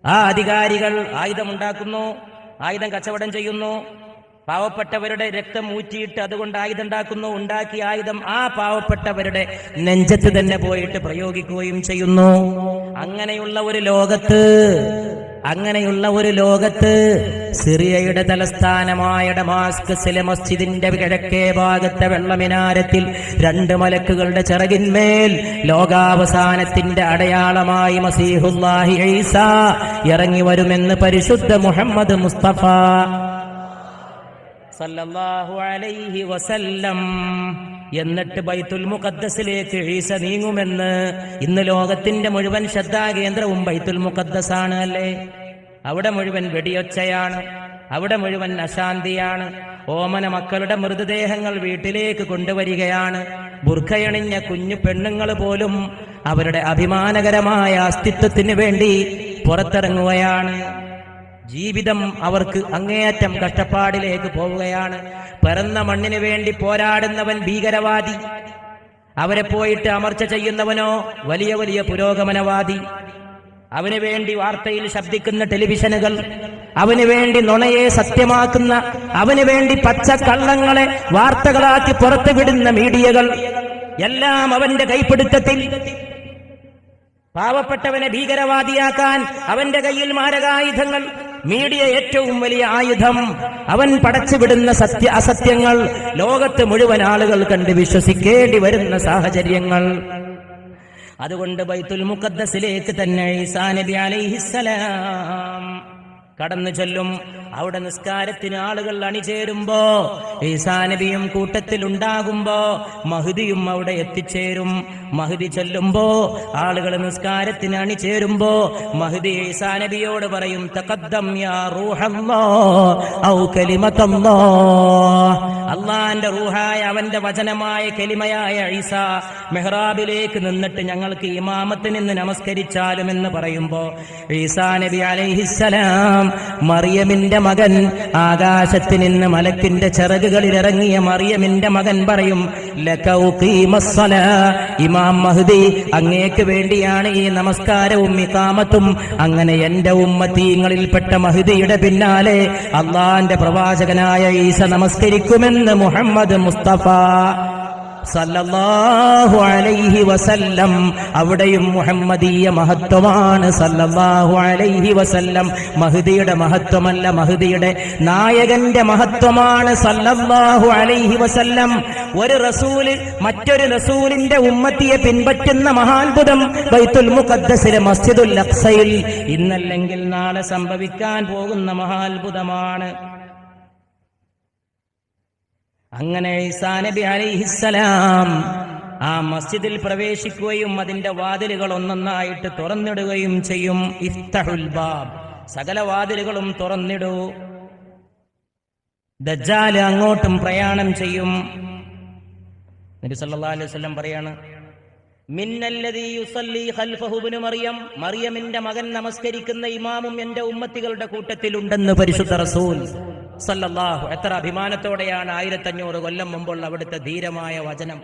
A: ആ അധികാരികൾ ആയുധമുണ്ടാക്കുന്നു, ആയുധം കച്ചവടം ചെയ്യുന്നു, പാവപ്പെട്ടവരുടെ രക്തം ൂറ്റിയിട്ട് അതുകൊണ്ട് ആയുധം ഉണ്ടാക്കുന്നു. ഉണ്ടാക്കിയ ആയുധം ആ പാവപ്പെട്ടവരുടെ നെഞ്ചത്ത് തന്നെ പോയിട്ട് പ്രയോഗിക്കുകയും ചെയ്യുന്നു. അങ്ങനെയുള്ള ഒരു ലോകത്ത് സിറിയയുടെ തലസ്ഥാനമായ ഡമാസ്കസിലെ മസ്ജിദിന്റെ കിഴക്കേ ഭാഗത്തെ വെള്ളമിനാരത്തിൽ രണ്ട് മലക്കുകളുടെ ചിറകിന്മേൽ ലോകാവസാനത്തിന്റെ അടയാളമായി മസീഹുല്ലാഹി ഈസാ ഇറങ്ങി വരുമെന്ന് പരിശുദ്ധ മുഹമ്മദ് മുസ്തഫ സല്ലല്ലാഹു അലൈഹി വസല്ലം. എന്നിട്ട് ബൈത്തുൽ മുഖദ്ദസിലേക്ക് ഈസ നീങ്ങുമെന്ന്. ഇന്ന് ലോകത്തിന്റെ മുഴുവൻ ശ്രദ്ധാകേന്ദ്രവും ബൈത്തുൽ മുഖദ്ദസാണ് അല്ലേ? അവിടെ മുഴുവൻ വെടിയൊച്ചയാണ്, അവിടെ മുഴുവൻ അശാന്തിയാണ്. ഓമന മക്കളുടെ മൃതദേഹങ്ങൾ വീട്ടിലേക്ക് കൊണ്ടുവരികയാണ്. ബുർഖയണിഞ്ഞ കുഞ്ഞു പെണ്ണുങ്ങൾ പോലും അവരുടെ അഭിമാനകരമായ അസ്തിത്വത്തിന് വേണ്ടി പുറത്തിറങ്ങുകയാണ്. ജീവിതം അവർക്ക് അങ്ങേയറ്റം കഷ്ടപ്പാടിലേക്ക് പോവുകയാണ്. പിറന്ന മണ്ണിന് വേണ്ടി പോരാടുന്നവൻ ഭീകരവാദി, അവരെ പോയിട്ട് അമർച്ച ചെയ്യുന്നവനോ വലിയ വലിയ പുരോഗമനവാദി. അവന് വേണ്ടി വാർത്തയിൽ ശബ്ദിക്കുന്ന ടെലിവിഷനുകൾ, അവന് വേണ്ടി നുണയെ സത്യമാക്കുന്ന, അവന് വേണ്ടി പച്ചക്കള്ളങ്ങളെ വാർത്തകളാക്കി പുറത്തുവിടുന്ന മീഡിയകൾ എല്ലാം അവന്റെ കൈപ്പിടുത്തത്തിൽ. പാവപ്പെട്ടവനെ ഭീകരവാദിയാക്കാൻ അവന്റെ കയ്യിൽ മാരകായുധങ്ങൾ. മീഡിയ ഏറ്റവും വലിയ ആയുധം. അവൻ പടച്ചുവിടുന്ന അസത്യങ്ങൾ ലോകത്ത് മുഴുവൻ ആളുകൾ കണ്ട് വിശ്വസിക്കേണ്ടി വരുന്ന സാഹചര്യങ്ങൾ. അതുകൊണ്ട് ബൈത്തുൽ മുഖദ്ദസിലേക്ക് തന്നെ ഈസാ നബി അലൈഹിസ്സലാം കടന്നു ചെല്ലും. അവിടെ നിസ്കാരത്തിന് ആളുകൾ അണിചേരുമ്പോ, ഈസാ നബിയും കൂട്ടത്തിൽ ഉണ്ടാകുമ്പോ മഹ്ദിയും അവിടെ എത്തിച്ചേരും. മഹ്ദി ചെല്ലുമ്പോ, ആളുകൾ നിസ്കാരത്തിന് അണിചേരുമ്പോ മഹ്ദി ഈസാ നബിയോട് പറയും, തഖദ്ദം യാ റൂഹല്ലാഹ് ഔ കലിമത്തല്ലാഹ്. അള്ളാന്റെ റൂഹായ അവന്റെ വചനമായ കലിമയായ ഈസാ മെഹ്റാബിലേക്ക് നിന്നിട്ട് ഞങ്ങൾക്ക് ഇമാമത്തിന് നിന്ന് നമസ്കരിച്ചാലും എന്ന് പറയുമ്പോ ഈസാ നബി അലൈഹിസ്സലാം, മറിയമിന്റെ മകൻ, ആകാശത്ത് നിന്ന് മലക്കിന്റെ ചിറകുകളിൽ ഇറങ്ങിയ മറിയമിന്റെ മകൻ പറയും, ഇമാം മഹ്ദി അങ്ങേക്ക് വേണ്ടിയാണ് ഈ നമസ്കാരവും ഇഖാമത്തും. അങ്ങനെ എന്റെ ഉമ്മത്തീങ്ങളിൽപ്പെട്ട മഹ്ദിയുടെ പിന്നാലെ അള്ളാന്റെ പ്രവാചകനായ ഈസ നമസ്കരിക്കുമെന്ന് മുഹമ്മദ് മുസ്തഫ സല്ലല്ലാഹു അലൈഹി വസല്ലം. അവിടെയും മുഹമ്മദീയ മഹത്വമാണ്. സല്ലല്ലാഹു അലൈഹി വസല്ലം മഹ്ദിയുടെ മഹത്വമല്ല, മഹ്ദിയുടെ നായകന്റെ മഹത്വമാണ് സല്ലല്ലാഹു അലൈഹി വസല്ലം. ഒരു റസൂല് മറ്റൊരു റസൂലിന്റെ ഉമ്മത്തിയെ പിൻപറ്റുന്ന മഹാത്ഭുതം ബൈത്തുൽ മുഖദ്ദസിലെ മസ്ജിദുൽ അഖ്സയിൽ ഇന്നല്ലെങ്കിൽ നാളെ സംഭവിക്കാൻ പോകുന്ന മഹാത്ഭുതമാണ്. അങ്ങനെ ഈസാ നബി അലൈഹിസ്സലാം ആ മസ്ജിദിൽ പ്രവേശിക്കുകയും അതിന്റെ വാതിലുകൾ ഒന്നൊന്നായിട്ട് തുറന്നിടുകയും ചെയ്യും. ഇഫ്തഹുൽ ബാബ്, സകല വാതിലുകളും തുറന്നിടൂ. ദജ്ജാൽ അങ്ങോട്ടും പ്രയാണം ചെയ്യും. നബി സല്ലല്ലാഹു അലൈഹി വസല്ലം പറയാണ്, മിന്നല്ലദീ യുസല്ലി ഖൽഫഹു ഇബ്നു മറിയം, മറിയമിന്റെ മകൻ നമസ്കരിക്കുന്ന ഇമാമും എന്റെ ഉമ്മത്തികളുടെ കൂട്ടത്തിലുണ്ടെന്ന് പരിശുദ്ധ റസൂൽ സല്ലല്ലാഹു. എത്ര അഭിമാനത്തോടെയാണ് 1500 കൊല്ലം മുമ്പുള്ള അവിടുത്തെ ധീരമായ വചനം.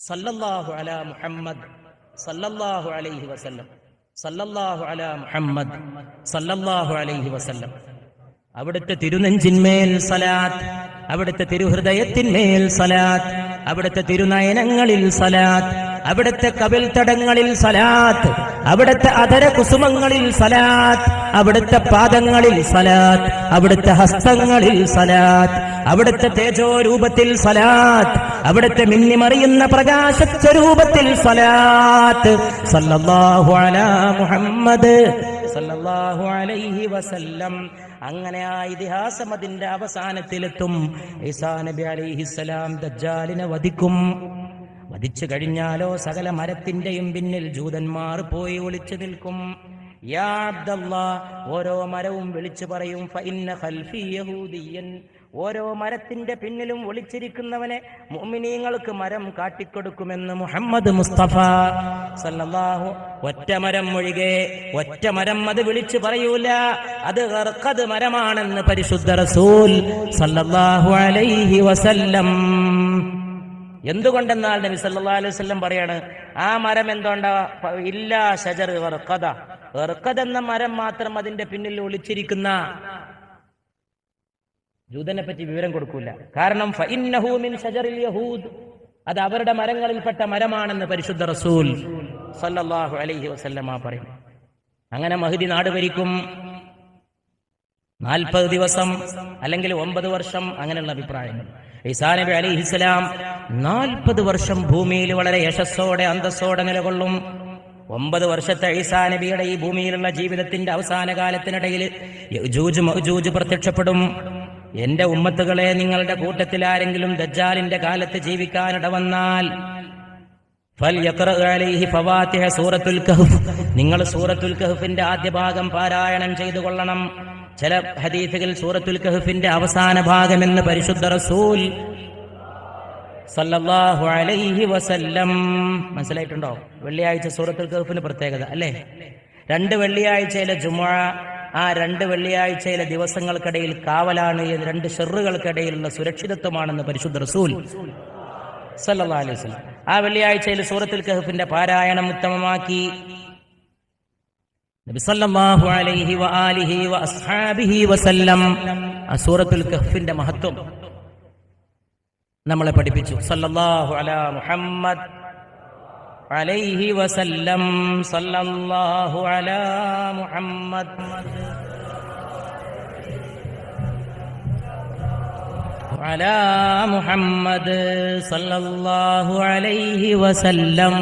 A: സല്ലല്ലാഹു അലാ മുഹമ്മദ് സല്ലല്ലാഹു അലൈഹി വസല്ലം, സല്ലല്ലാഹു അലാ മുഹമ്മദ് സല്ലല്ലാഹു അലൈഹി വസല്ലം. അവിടുത്തെ തിരുനെഞ്ചിന്മേൽ സലാത്ത്, അവിടുത്തെ തിരുഹൃദയത്തിന്മേൽ സലാത്ത്, അവിടുത്തെ തിരുനയനങ്ങളിൽ സലാത്ത്, അവിടുത്തെ കവിൽ തടങ്ങളിൽ സലാത്ത്, അവിടുത്തെ അധര കുസുമങ്ങളിൽ സലാത്ത്, അവിടുത്തെ പാദങ്ങളിൽ സലാത്ത്, അവിടുത്തെ ഹസ്തങ്ങളിൽ സലാത്ത്, അവിടുത്തെ തേജോരൂപത്തിൽ സലാത്ത്, അവിടുത്തെ മിന്നിമറിയുന്ന പ്രകാശസ്വരൂപത്തിൽ സലാത്ത്. സല്ലല്ലാഹു അലാ മുഹമ്മദ് സല്ലല്ലാഹു അലൈഹി വസല്ലം. അങ്ങനെ ആ ഇതിഹാസം അതിന്റെ അവസാനത്തിലെത്തും. ഈസാ നബി അലൈഹിസ്സലാം ദജ്ജാലിനെ വധിക്കും. വധിച്ചു കഴിഞ്ഞാലോ സകല മരത്തിന്റെയും പിന്നിൽ ജൂതന്മാർ പോയി ഒളിച്ചു നിൽക്കും. യാ അബ്ദല്ലാഹ്, ഓരോ മരവും വിളിച്ചു പറയും, ഫഇന്ന ഖൽഫി യഹൂദിയൻ. ഓരോ മരത്തിന്റെ പിന്നിലും ഒളിച്ചിരിക്കുന്നവനെ മുഅ്മിനീങ്ങൾക്ക് മരം കാട്ടിക്കൊടുക്കുമെന്ന് മുഹമ്മദ് മുസ്തഫ സല്ലല്ലാഹു. ഒറ്റ മരം ഒഴികെ ഒറ്റ മരം അത് വിളിച്ചു പറയൂല. അത് ഗർഖദ് മരമാണെന്ന് പരിശുദ്ധ റസൂൽ സല്ലല്ലാഹു അലൈഹി വസല്ലം. എന്തുകൊണ്ടെന്നാൽ നബി സല്ലല്ലാഹു അലൈഹി വസല്ലം പറയാണ്, ആ മരം എന്തുകൊണ്ടാ? ഇല്ലാ ഷജർ ഗർഖദ, ഗർഖദ് എന്ന മരം മാത്രം അതിന്റെ പിന്നിൽ ഒളിച്ചിരിക്കുന്ന ജൂതനെ പറ്റി വിവരം കൊടുക്കൂല. കാരണം ഫഇന്നഹു മിൻ ഷജറിൽ യഹൂദ്, അത് അവരുടെ മരങ്ങളിൽപ്പെട്ട മരമാണെന്ന് പരിശുദ്ധ റസൂൽ സല്ലല്ലാഹു അലൈഹി വസല്ലമ പറയും. അങ്ങനെ മഹ്ദി നാട് ഭരിക്കും. 40 ദിവസം അല്ലെങ്കിൽ 9 വർഷം, അങ്ങനെയുള്ള അഭിപ്രായങ്ങൾ. ഈസാ നബി അലൈഹിസ്സലാം 40 വർഷം ഭൂമിയിൽ വളരെ യശസ്സോടെ അന്തസ്സോടെ നിലകൊള്ളും. 9 വർഷത്തെ ഈസാ നബിയുടെ ഈ ഭൂമിയിലുള്ള ജീവിതത്തിന്റെ അവസാന കാലത്തിനിടയിൽ യജൂജ് മഅജൂജ് പ്രത്യക്ഷപ്പെടും. എന്റെ ഉമ്മത്തുകളെ, നിങ്ങളുടെ കൂട്ടത്തിൽ ആരെങ്കിലും ദജ്ജാലിന്റെ കാലത്ത് ജീവിക്കാനിട വന്നാൽ സൂറത്തുൽ കഹ്ഫ്, നിങ്ങൾ സൂറത്തുൽ കഹ്ഫിന്റെ ആദ്യ ഭാഗം പാരായണം ചെയ്തു കൊള്ളണം. ചില ഹദീസുകൾ സൂറത്തുൽ കഹ്ഫിന്റെ അവസാന ഭാഗമെന്ന് പരിശുദ്ധ റസൂൽ സല്ലല്ലാഹു അലൈഹി വസല്ലം. മനസ്സിലായിട്ടുണ്ടോ? വെള്ളിയാഴ്ച സൂറത്തുൽ കഹ്ഫിന് പ്രത്യേകത അല്ലേ? 2 വെള്ളിയാഴ്ചയിലെ ജുമുഅ, ആ 2 വെള്ളിയാഴ്ചയിലെ ദിവസങ്ങൾക്കിടയിൽ കാവലാണ്, 2 ഷെറുകൾക്കിടയിലുള്ള സുരക്ഷിതത്വമാണെന്ന് പരിശുദ്ധ റസൂൽ സല്ലല്ലാഹു അലൈഹി വസല്ലം. ആ വെള്ളിയാഴ്ചയിൽ സൂറത്തുൽ കഹ്ഫിന്റെ പാരായണം ഉത്തമമാക്കി നബി സല്ലല്ലാഹു അലൈഹി വആലിഹി വഅസ്ഹാബിഹി വസല്ലം ആ സൂറത്തുൽ കഹ്ഫിന്റെ മഹത്വം നമ്മളെ പഠിപ്പിച്ചു. സല്ലല്ലാഹു അലാ മുഹമ്മദ് അലൈഹി വസല്ലം. സല്ലല്ലാഹു അലാ മുഹമ്മദ് അലാ മുഹമ്മദ് സല്ലല്ലാഹു അലൈഹി വസല്ലം.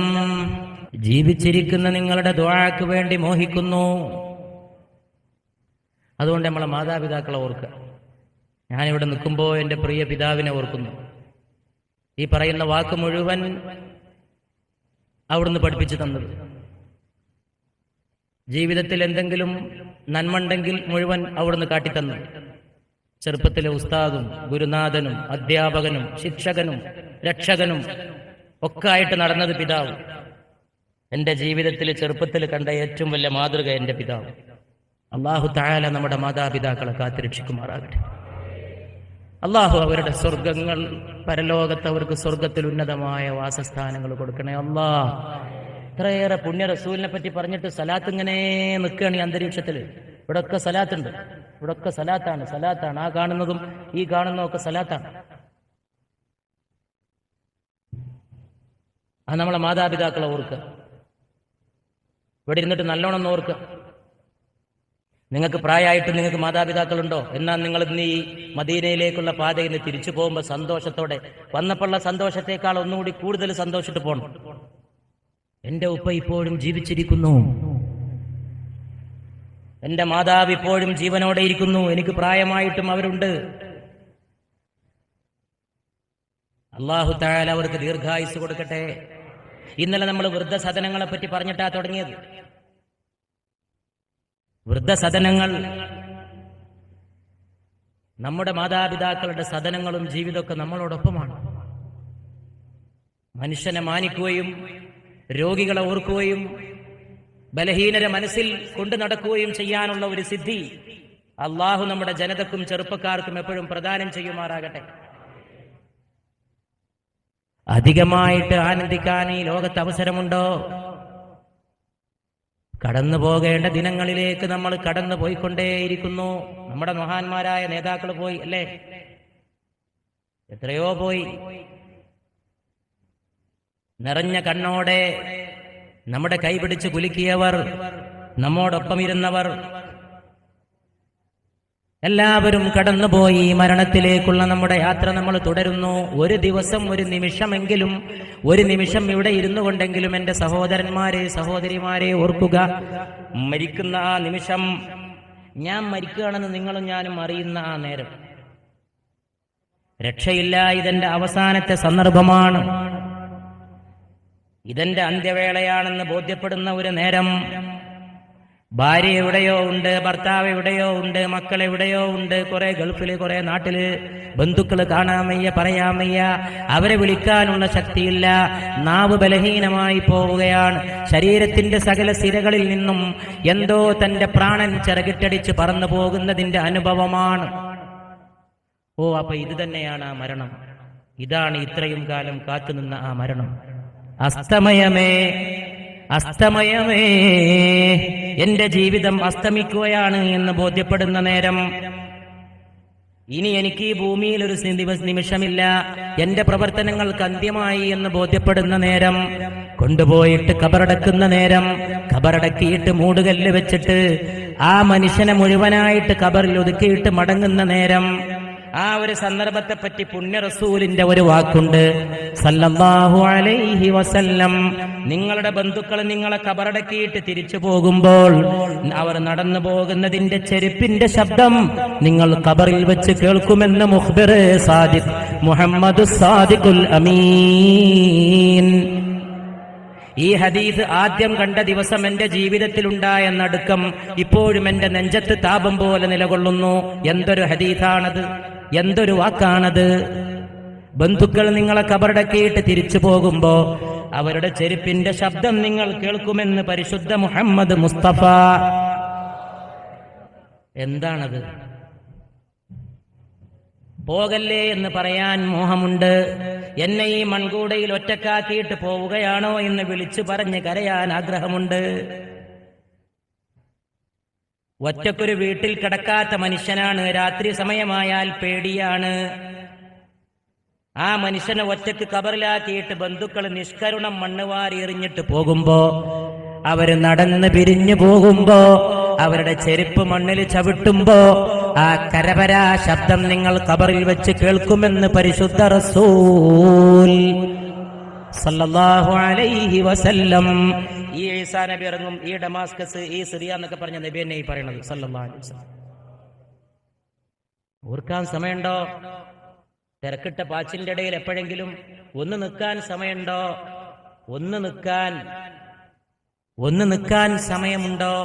A: ജീവിച്ചിരിക്കുന്ന നിങ്ങളുടെ ദുആക്ക് വേണ്ടി മോഹിക്കുന്നു. അതുകൊണ്ട് നമ്മളെ മാതാപിതാക്കളെ ഓർക്കുക. ഞാനിവിടെ നിൽക്കുമ്പോൾ എൻ്റെ പ്രിയ പിതാവിനെ ഓർക്കുന്നു. ഈ പറയുന്ന വാക്ക് മുഴുവൻ അവിടുന്ന് പഠിപ്പിച്ചു തന്നത്. ജീവിതത്തിൽ എന്തെങ്കിലും നന്മണ്ടെങ്കിൽ മുഴുവൻ അവിടുന്ന് കാട്ടിത്തന്നു. ചെറുപ്പത്തിലെ ഉസ്താദും ഗുരുനാഥനും അധ്യാപകനും ശിക്ഷകനും രക്ഷകനും ഒക്കെ ആയിട്ട് നടന്നത് പിതാവ്. എൻ്റെ ജീവിതത്തിൽ ചെറുപ്പത്തിൽ കണ്ട ഏറ്റവും വലിയ മാതൃക എൻ്റെ പിതാവ്. അല്ലാഹു തആല നമ്മുടെ മാതാപിതാക്കളെ കാത്തുരക്ഷിക്കുമാറാകട്ടെ. അല്ലാഹു അവരുടെ സ്വർഗങ്ങൾ, പരലോകത്ത് അവർക്ക് സ്വർഗത്തിൽ ഉന്നതമായ വാസസ്ഥാനങ്ങൾ കൊടുക്കണേ അല്ലാഹ്. ഇത്രയേറെ പുണ്യ റസൂലിനെ പറ്റി പറഞ്ഞിട്ട് സലാത്ത് ഇങ്ങനെ നിൽക്കുകയാണ് ഈ അന്തരീക്ഷത്തിൽ. ഇവിടൊക്കെ സലാത്തുണ്ട്, ഇവിടൊക്കെ സലാത്താണ്. ആ കാണുന്നതും ഈ കാണുന്നതൊക്കെ സലാത്താണ്. അത് നമ്മളെ മാതാപിതാക്കളെ ഓർക്കുക. ഇവിടെ ഇരുന്നിട്ട് നല്ലോണം ഓർക്കുക. നിങ്ങൾക്ക് പ്രായമായിട്ട് നിങ്ങൾക്ക് മാതാപിതാക്കളുണ്ടോ? എന്നാൽ നിങ്ങൾ ഇന്ന് ഈ മദീനയിലേക്കുള്ള പാതയിൽ നിന്ന് തിരിച്ചു പോകുമ്പോൾ സന്തോഷത്തോടെ, വന്നപ്പോഴുള്ള സന്തോഷത്തെക്കാൾ ഒന്നുകൂടി കൂടുതൽ സന്തോഷിട്ട് പോകണം. എൻ്റെ ഉപ്പ ഇപ്പോഴും ജീവിച്ചിരിക്കുന്നു, എൻ്റെ മാതാവ് ഇപ്പോഴും ജീവനോടെ ഇരിക്കുന്നു, എനിക്ക് പ്രായമായിട്ടും അവരുണ്ട്. അല്ലാഹു തആല അവർക്ക് ദീർഘായുസ് കൊടുക്കട്ടെ. ഇന്നലെ നമ്മൾ വൃദ്ധസദനങ്ങളെ പറ്റി പറഞ്ഞിട്ടാ തുടങ്ങിയത്. വൃദ്ധസദനങ്ങൾ നമ്മുടെ മാതാപിതാക്കളുടെ സദനങ്ങളും ജീവിതമൊക്കെ നമ്മളോടൊപ്പമാണ്. മനുഷ്യനെ മാനിക്കുകയും രോഗികളെ ഓർക്കുകയും ബലഹീനരെ മനസ്സിൽ കൊണ്ടു നടക്കുകയും ചെയ്യാനുള്ള ഒരു സിദ്ധി അള്ളാഹു നമ്മുടെ ജനതക്കും ചെറുപ്പക്കാർക്കും എപ്പോഴും പ്രദാനം ചെയ്യുമാറാകട്ടെ. അധികമായിട്ട് ആനന്ദിക്കാൻ ഈ ലോകത്ത് അവസരമുണ്ടോ? കടന്നു പോകേണ്ട ദിനങ്ങളിലേക്ക് നമ്മൾ കടന്നു പോയിക്കൊണ്ടേയിരിക്കുന്നു. നമ്മുടെ മഹാന്മാരായ നേതാക്കൾ പോയി അല്ലേ? എത്രയോ പോയി. നിറഞ്ഞ കണ്ണോടെ നമ്മുടെ കൈപിടിച്ച് കുലുക്കിയവർ, നമ്മോടൊപ്പം ഇരുന്നവർ എല്ലാവരും കടന്നുപോയി. മരണത്തിലേക്കുള്ള നമ്മുടെ യാത്ര നമ്മൾ തുടരുന്നു. ഒരു ദിവസം, ഒരു നിമിഷമെങ്കിലും, ഒരു നിമിഷം ഇവിടെ ഇരുന്നു കൊണ്ടെങ്കിലും എൻ്റെ സഹോദരന്മാരെ സഹോദരിമാരെ ഓർക്കുക. മരിക്കുന്ന ആ നിമിഷം, ഞാൻ മരിക്കുകയാണെന്ന് നിങ്ങളും ഞാനും അറിയുന്ന ആ നേരം, രക്ഷയില്ല. ഇതെന്റെ അവസാനത്തെ സന്ദർഭമാണ്, ഇതെന്റെ അന്ത്യവേളയാണെന്ന് ബോധ്യപ്പെടുന്ന ഒരു നേരം. ഭാര്യ എവിടെയോ ഉണ്ട്, ഭർത്താവ് എവിടെയോ ഉണ്ട്, മക്കൾ എവിടെയോ ഉണ്ട്, കുറെ ഗൾഫില്, കുറെ നാട്ടില്, ബന്ധുക്കള് കാണാൻ വയ്യ, പറയാൻ വയ്യ, അവരെ വിളിക്കാനുള്ള ശക്തിയില്ല, നാവ് ബലഹീനമായി പോവുകയാണ്. ശരീരത്തിന്റെ സകല സിരകളിൽ നിന്നും എന്തോ തന്റെ പ്രാണൻ ചിറകിട്ടടിച്ച് പറന്നു പോകുന്നതിന്റെ അനുഭവമാണ്. അപ്പൊ ഇത് തന്നെയാണ് ആ മരണം. ഇതാണ് ഇത്രയും കാലം കാത്തുനിന്ന ആ മരണം. അസ്തമയമേ, അസ്തമയമേ, എന്റെ ജീവിതം അസ്തമിക്കുകയാണ് എന്ന് ബോധ്യപ്പെടുന്ന നേരം, ഇനി എനിക്ക് ഈ ഭൂമിയിൽ ഒരു നിമിഷമില്ല, എന്റെ പ്രവർത്തനങ്ങൾക്ക് അന്ത്യമായി എന്ന് ബോധ്യപ്പെടുന്ന നേരം, കൊണ്ടുപോയിട്ട് ഖബറടക്കുന്ന നേരം, ഖബറടക്കിയിട്ട് മൂടുകല്ല് വെച്ചിട്ട് ആ മനുഷ്യനെ മുഴുവനായിട്ട് ഖബറിൽ ഒതുക്കിയിട്ട് മടങ്ങുന്ന നേരം, ആ ഒരു സന്ദർഭത്തെപ്പറ്റി പുണ്യ റസൂലിന്റെ ഒരു വാക്കുണ്ട്, സല്ലല്ലാഹു അലൈഹി വസല്ലം, നിങ്ങളുടെ ബന്ധുക്കൾ നിങ്ങളെ കബറടക്കിയിട്ട് തിരിച്ചു പോകുമ്പോൾ അവർ നടന്നു പോകുന്നതിന്റെ ചെരുപ്പിന്റെ ശബ്ദം നിങ്ങൾ ഖബറിൽ വെച്ച് കേൾക്കുമെന്ന് മുഖ്ബിർ സാദിഖ് മുഹമ്മദ് സാദിഖുൽ അമീൻ. ഈ ഹദീസ് ആദ്യം കണ്ട ദിവസം എന്റെ ജീവിതത്തിലുണ്ടായ നടുക്കം ഇപ്പോഴും എന്റെ നെഞ്ചത്ത് താപം പോലെ നിലകൊള്ളുന്നു. എന്തൊരു ഹദീസാണത്, എന്തൊരു വാക്കാണത്! ബന്ധുക്കൾ നിങ്ങളെ കബറടക്കിയിട്ട് തിരിച്ചു പോകുമ്പോ അവരുടെ ചെരുപ്പിന്റെ ശബ്ദം നിങ്ങൾ കേൾക്കുമെന്ന് പരിശുദ്ധ മുഹമ്മദ് മുസ്തഫ. എന്താണത്? പോകല്ലേ എന്ന് പറയാൻ മോഹമുണ്ട്. എന്നെ ഈ മൺകൂടയിൽ ഒറ്റക്കാക്കിയിട്ട് പോവുകയാണോ എന്ന് വിളിച്ചു പറഞ്ഞ് കരയാൻ ആഗ്രഹമുണ്ട്. ഒറ്റക്കൊരു വീട്ടിൽ കിടക്കാത്ത മനുഷ്യനാണ്. രാത്രി സമയമായാൽ പേടിയാണ്. ആ മനുഷ്യനെ ഒറ്റക്ക് കബറിലാക്കിയിട്ട് ബന്ധുക്കൾ നിഷ്കരുണം മണ്ണുവാരി എറിഞ്ഞിട്ട് പോകുമ്പോ, അവര് നടന്ന് പിരിഞ്ഞു പോകുമ്പോ, അവരുടെ ചെരുപ്പ് മണ്ണിൽ ചവിട്ടുമ്പോ ആ കരപരാ ശബ്ദം നിങ്ങൾ ഖബറിൽ വെച്ച് കേൾക്കുമെന്ന് പരിശുദ്ധ റസൂൽ സല്ലല്ലാഹു അലൈഹി വസല്ലം. ഈ ഈസാ നബി ഇറങ്ങും, ഈ ഡമാസ്കസ്, ഈ സിറിയ എന്നൊക്കെ പറഞ്ഞ നബി എന്നെ ഈ പറയണത് സല്ലല്ലാഹു അലൈഹി വസല്ലം. ഓർക്കാൻ സമയമുണ്ടോ? തിരക്കിട്ട പാച്ചിലിന്റെ ഇടയിൽ എപ്പോഴെങ്കിലും ഒന്ന് നിൽക്കാൻ സമയമുണ്ടോ? ഒന്ന് നിൽക്കാൻ സമയമുണ്ടോ?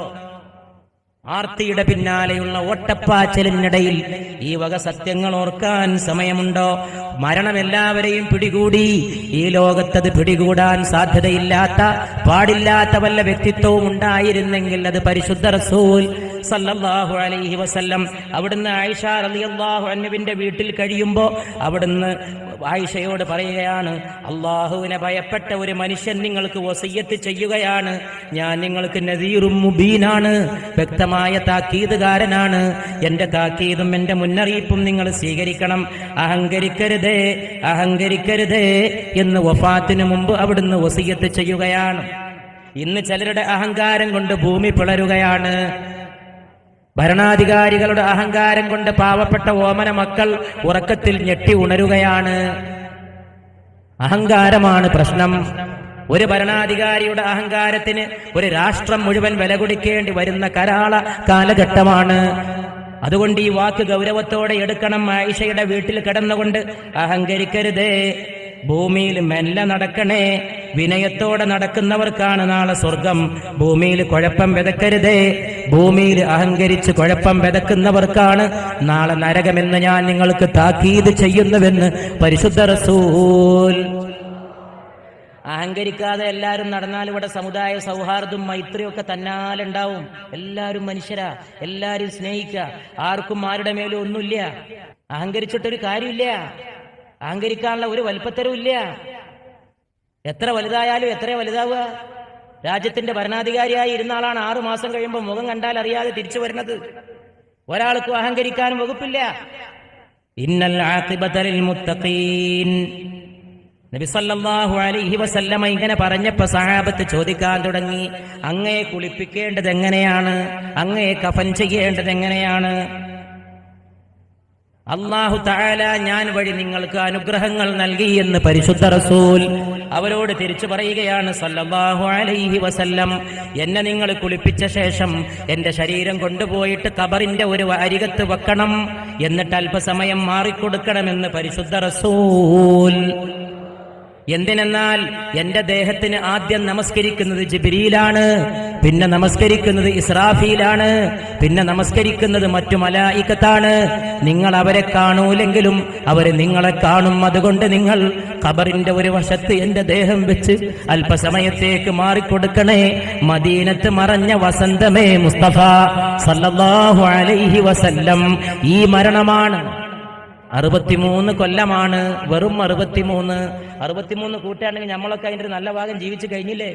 A: ആർത്തിയുടെ പിന്നാലെയുള്ള ഓട്ടപ്പാച്ചലിനിടയിൽ ഈ വക സത്യങ്ങൾ ഓർക്കാൻ സമയമുണ്ടോ? മരണം എല്ലാവരെയും പിടികൂടി. ഈ ലോകത്തത് പിടികൂടാൻ സാധ്യതയില്ലാത്ത, പാടില്ലാത്ത വല്ല വ്യക്തിത്വവും ഉണ്ടായിരുന്നെങ്കിൽ അത് പരിശുദ്ധ റസൂൽ സല്ലല്ലാഹു അലൈഹി വസല്ലം. അവിടുന്ന് ആയിഷ റളിയല്ലാഹു അൻഹുവിന്റെ വീട്ടിൽ കഴിയുമ്പോ അവിടുന്ന് ആയിഷയോട് പറയുകയാണ്, അള്ളാഹുവിനെ ഭയപ്പെട്ട ഒരു മനുഷ്യൻ നിങ്ങൾക്ക് വസിയ്യത്ത് ചെയ്യുകയാണ്. ഞാൻ നിങ്ങൾക്ക് നദീറും മുബീനാണ്, വ്യക്തമായ താക്കീതുകാരനാണ്. എന്റെ താക്കീതും എന്റെ മുന്നറിയിപ്പും നിങ്ങൾ സ്വീകരിക്കണം. അഹങ്കരിക്കരുതേ, അഹങ്കരിക്കരുതേ എന്ന് വഫാത്തിന് മുമ്പ് അവിടുന്ന് വസിയ്യത്ത് ചെയ്യുകയാണ്. ഇന്ന് ചിലരുടെ അഹങ്കാരം കൊണ്ട് ഭൂമി പിളരുകയാണ്. ഭരണാധികാരികളുടെ അഹങ്കാരം കൊണ്ട് പാവപ്പെട്ട ഓമന മക്കൾ ഉറക്കത്തിൽ ഞെട്ടി ഉണരുകയാണ്. അഹങ്കാരമാണ് പ്രശ്നം. ഒരു ഭരണാധികാരിയുടെ അഹങ്കാരത്തിന് ഒരു രാഷ്ട്രം മുഴുവൻ വില കൊടുക്കേണ്ടി വരുന്ന കരാള കാലഘട്ടമാണ്. അതുകൊണ്ട് ഈ വാക്ക് ഗൗരവത്തോടെ എടുക്കണം. ആയിഷയുടെ വീട്ടിൽ കിടന്നുകൊണ്ട് അഹങ്കരിക്കരുതേ, ഭൂമിയിൽ മെല്ലെ നടക്കണേ, വിനയത്തോടെ നടക്കുന്നവർക്കാണ് നാളെ സ്വർഗം. ഭൂമിയിൽ കുഴപ്പം വിതക്കരുതേ, ഭൂമിയിൽ അഹങ്കരിച്ച് കുഴപ്പം വിതക്കുന്നവർക്കാണ് നാളെ നരകമെന്ന് ഞാൻ നിങ്ങൾക്ക് താക്കീത് ചെയ്യുന്നുവെന്ന് പരിശുദ്ധ റസൂൽ. അഹങ്കരിക്കാതെ എല്ലാവരും നടന്നാൽ ഇവിടെ സമുദായ സൗഹാർദ്ദവും മൈത്രിയൊക്കെ തന്നാലുണ്ടാവും. എല്ലാവരും മനുഷ്യരാ, എല്ലാവരും സ്നേഹിക്കുക, ആർക്കും ആരുടെ മേലും ഒന്നുമില്ല. അഹങ്കരിച്ചിട്ടൊരു കാര്യമില്ല, അഹങ്കരിക്കാനുള്ള ഒരു വലിപ്പത്തരവും ഇല്ല. എത്ര വലുതായാലും എത്ര വലുതാവുക? രാജ്യത്തിന്റെ ഭരണാധികാരിയായി ഇരുന്ന ആളാണ് 6 മാസം കഴിയുമ്പോൾ മുഖം കണ്ടാൽ അറിയാതെ തിരിച്ചു വരുന്നത്. ഒരാൾക്കും അഹങ്കരിക്കാനും വകുപ്പില്ല. ഇന്നൽ ആഖിബത ലിൽ മുത്തഖീൻ. നബി സല്ലല്ലാഹു അലൈഹി വസല്ലമ ഇങ്ങനെ പറഞ്ഞപ്പോൾ സഹാബത്ത് ചോദിക്കാൻ തുടങ്ങി, അങ്ങയെ കുളിപ്പിക്കേണ്ടത് എങ്ങനെയാണ്? അങ്ങയെ കഫൻ ചെയ്യേണ്ടത് എങ്ങനെയാണ്? അല്ലാഹു തആല ഞാൻ വഴി നിങ്ങൾക്ക് അനുഗ്രഹങ്ങൾ നൽകി എന്ന് പരിശുദ്ധ റസൂൽ അവരോട് തിരിച്ചു പറയുകയാണ് സല്ലല്ലാഹു അലൈഹി വസല്ലം. എന്നെ നിങ്ങൾ കുളിപ്പിച്ച ശേഷം എന്റെ ശരീരം കൊണ്ടുപോയിട്ട് ഖബറിന്റെ ഒരു അരികത്ത് വെക്കണം, എന്നിട്ട് അല്പസമയം മാറിക്കൊടുക്കണമെന്ന് പരിശുദ്ധ റസൂൽ. എന്തിനെന്നാൽ എന്റെ ദേഹത്തിന് ആദ്യം നമസ്കരിക്കുന്നത് ജിബ്രീലാണ്, പിന്നെ നമസ്കരിക്കുന്നത് ഇസ്രാഫീലാണ്, പിന്നെ നമസ്കരിക്കുന്നത് മറ്റു മലായികത്താണ്. നിങ്ങൾ അവരെ കാണൂലെങ്കിലും അവര് നിങ്ങളെ കാണും. അതുകൊണ്ട് നിങ്ങൾ ഖബറിന്റെ ഒരു വശത്ത് എന്റെ ദേഹം വെച്ച് അല്പസമയത്തേക്ക് മാറിക്കൊടുക്കണേ. മദീനത്ത് മറഞ്ഞ വസന്തമേ മുസ്തഫ സല്ലല്ലാഹു അലൈഹി വസല്ലം. ഈ മരണമാണ് 63 കൊല്ലമാണ്. വെറും 63 കൂട്ടുകയാണെങ്കിൽ നമ്മളൊക്കെ അതിൻ്റെ ഒരു നല്ല ഭാഗം ജീവിച്ചു കഴിഞ്ഞില്ലേ?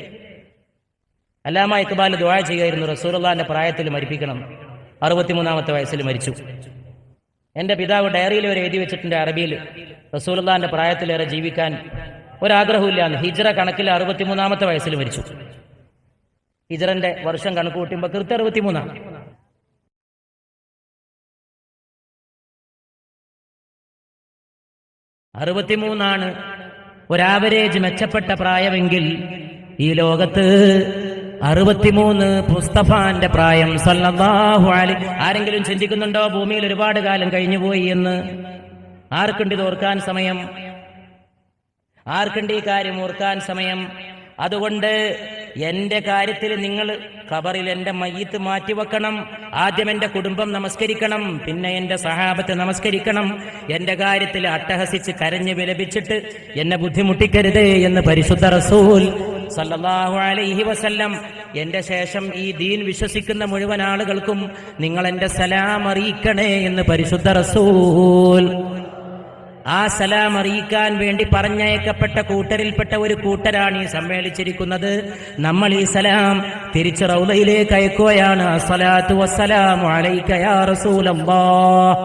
A: അല്ലാമ ഇഖ്ബാൽ ദുആ ചെയ്യുമായിരുന്നു, റസൂലുള്ളാഹിന്റെ പ്രായത്തിൽ മരിപ്പിക്കണം. 63-ാമത്തെ വയസ്സിൽ മരിച്ചു. എൻ്റെ പിതാവ് ഡയറിയിൽ വരെ എഴുതി വെച്ചിട്ടുണ്ട് അറബിയിൽ, റസൂലുള്ളാഹിന്റെ പ്രായത്തിലേറെ ജീവിക്കാൻ ഒരാഗ്രഹമില്ലാന്ന്. ഹിജ്റ കണക്കിൽ 63-ാമത്തെ വയസ്സിൽ മരിച്ചു. ഹിജ്റന്റെ വർഷം കണക്ക് കൂട്ടുമ്പോൾ കൃത്യം 63. 63 ഒരാവറേജ് മെച്ചപ്പെട്ട പ്രായമെങ്കിൽ ഈ ലോകത്ത് 63 മുസ്തഫാന്റെ പ്രായം സല്ലല്ലാഹു അലൈഹി. ആരെങ്കിലും ചിന്തിക്കുന്നുണ്ടോ ഭൂമിയിൽ ഒരുപാട് കാലം കഴിഞ്ഞുപോയി എന്ന്? ആർക്കുണ്ട് ഇത് ഓർക്കാൻ സമയം? ആർക്കുണ്ട് ഈ കാര്യം ഓർക്കാൻ സമയം? അതുകൊണ്ട് എന്റെ കാര്യത്തിൽ നിങ്ങൾ ഖബറിൽ എന്റെ മയ്യിത്ത് മാറ്റിവെക്കണം. ആദ്യം എന്റെ കുടുംബം നമസ്കരിക്കണം, പിന്നെ എന്റെ സഹാബത്ത് നമസ്കരിക്കണം. എന്റെ കാര്യത്തിൽ അട്ടഹസിച്ച് കരഞ്ഞ് വിലപിച്ചിട്ട് എന്നെ ബുദ്ധിമുട്ടിക്കരുതേ എന്ന് പരിശുദ്ധ റസൂൽ സല്ലല്ലാഹു അലൈഹി വസല്ലം. എന്റെ ശേഷം ഈ ദീൻ വിശ്വസിക്കുന്ന മുഴുവൻ ആളുകൾക്കും നിങ്ങൾ എന്റെ സലാം അറിയിക്കണേ എന്ന് പരിശുദ്ധ റസൂൽ. ആ സലാം അറിയിക്കാൻ വേണ്ടി പറഞ്ഞയക്കപ്പെട്ട കൂട്ടരിൽപ്പെട്ട ഒരു കൂട്ടരാണ് ഈ സമ്മേളിച്ചിരിക്കുന്നത്. നമ്മൾ ഈ സലാം തിരിച്ച് റൗളയിലേക്ക് അയക്കുകയാണ്. അസ്സലാത്തു വസ്സലാമു അലൈക യാ റസൂലല്ലാഹ്,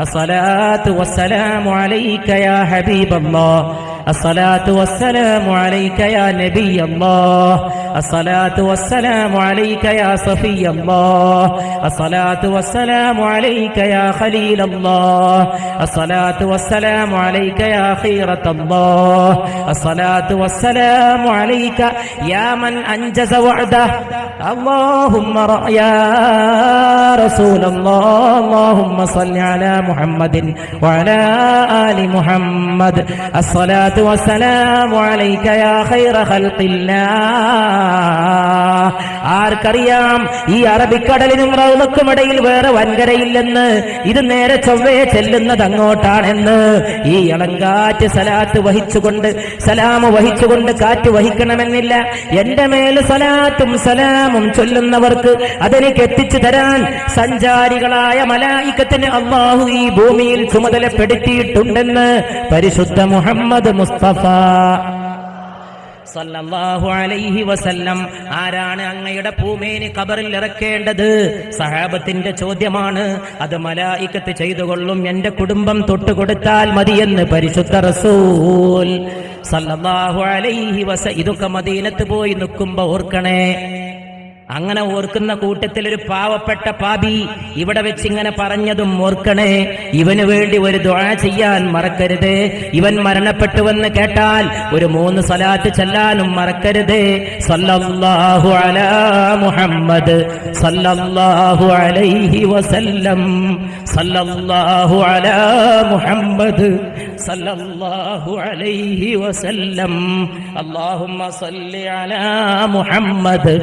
A: അസ്സലാത്തു വസ്സലാമു അലൈക യാ ഹബീബല്ലാഹ്, അസ്സലാത്തു വസ്സലാമു അലൈക യാ നബിയല്ലാഹ്, അസ്സലാത്തു വസ്സലാമു അലൈക യാ സഫിയല്ലാഹ്, അസ്സലാത്തു വസ്സലാമു അലൈക യാ ഖലീലല്ലാഹ്, അസ്സലാത്തു വസ്സലാമു അലൈക യാ ഖീറത്തല്ലാഹ്, അസ്സലാത്തു വസ്സലാമു അലൈക യാ മൻ അൻജസ വഅദഹ, അല്ലാഹുമ്മ യാ റസൂലല്ലാഹ്, അല്ലാഹുമ്മ സ്വല്ലി അലാ മുഹമ്മദിൻ വഅലാ ആലി മുഹമ്മദ്, അസ്സലാത്തു വസ്സലാമു അലൈക യാ ഖൈറ ഖൽഖില്ലാഹ്. ആർക്കറിയാം ഈ അറബിക്കടലിനും റൗളക്കുമിടയിൽ വേറെ വൻകരയില്ലെന്ന്? ഇത് നേരെ ചൊവ്വേ ചെല്ലുന്നത് അങ്ങോട്ടാണെന്ന്. ഈ ഇളങ്കാറ്റ് സലാത്ത് വഹിച്ചുകൊണ്ട്, സലാമ് വഹിച്ചുകൊണ്ട് കാറ്റ് വഹിക്കണമെന്നില്ല. എന്റെ മേൽ സലാത്തും സലാമും ചൊല്ലുന്നവർക്ക് അതെനിക്ക് എത്തിച്ചു തരാൻ സഞ്ചാരികളായ മലായികത്തിന് അല്ലാഹു ഈ ഭൂമിയിൽ ചുമതലപ്പെടുത്തിയിട്ടുണ്ടെന്ന് പരിശുദ്ധ മുഹമ്മദ് മുസ്തഫ സല്ലല്ലാഹു അലൈഹി വസല്ലം. ആരാണ് അങ്ങയുടെ പൂമേനി ഖബറിൽ ഇറക്കേണ്ടത്? സഹാബത്തിന്റെ ചോദ്യമാണ്. അത് മലായികത്ത് ചെയ്തുകൊള്ളും, എന്റെ കുടുംബം തൊട്ടുകൊടുത്താൽ മതിയെന്ന് പരിശുദ്ധ റസൂൽ സല്ലല്ലാഹു അലൈഹി വസല്ലം. ഇതൊക്കെ മദീനത്ത് പോയി നിൽക്കുമ്പോ ഓർക്കണേ. അങ്ങനെ ഓർക്കുന്ന കൂട്ടത്തിൽ ഒരു പാവപ്പെട്ട പാപി ഇവിടെ വെച്ച് ഇങ്ങനെ പറഞ്ഞതും ഓർക്കണേ. ഇവന് വേണ്ടി ഒരു ദുആ ചെയ്യാൻ മറക്കരുത്. ഇവൻ മരണപ്പെട്ടുവെന്ന് കേട്ടാൽ ഒരു 3 സലാത്ത് ചെല്ലാനും മറക്കരുത്. സല്ലല്ലാഹു അലാ മുഹമ്മദ് സല്ലല്ലാഹു അലൈഹി വസല്ലം, സല്ലല്ലാഹു അലാ മുഹമ്മദ് സല്ലല്ലാഹു അലൈഹി വസല്ലം, അല്ലാഹുമ്മ സല്ലി അലാ മുഹമ്മദ്.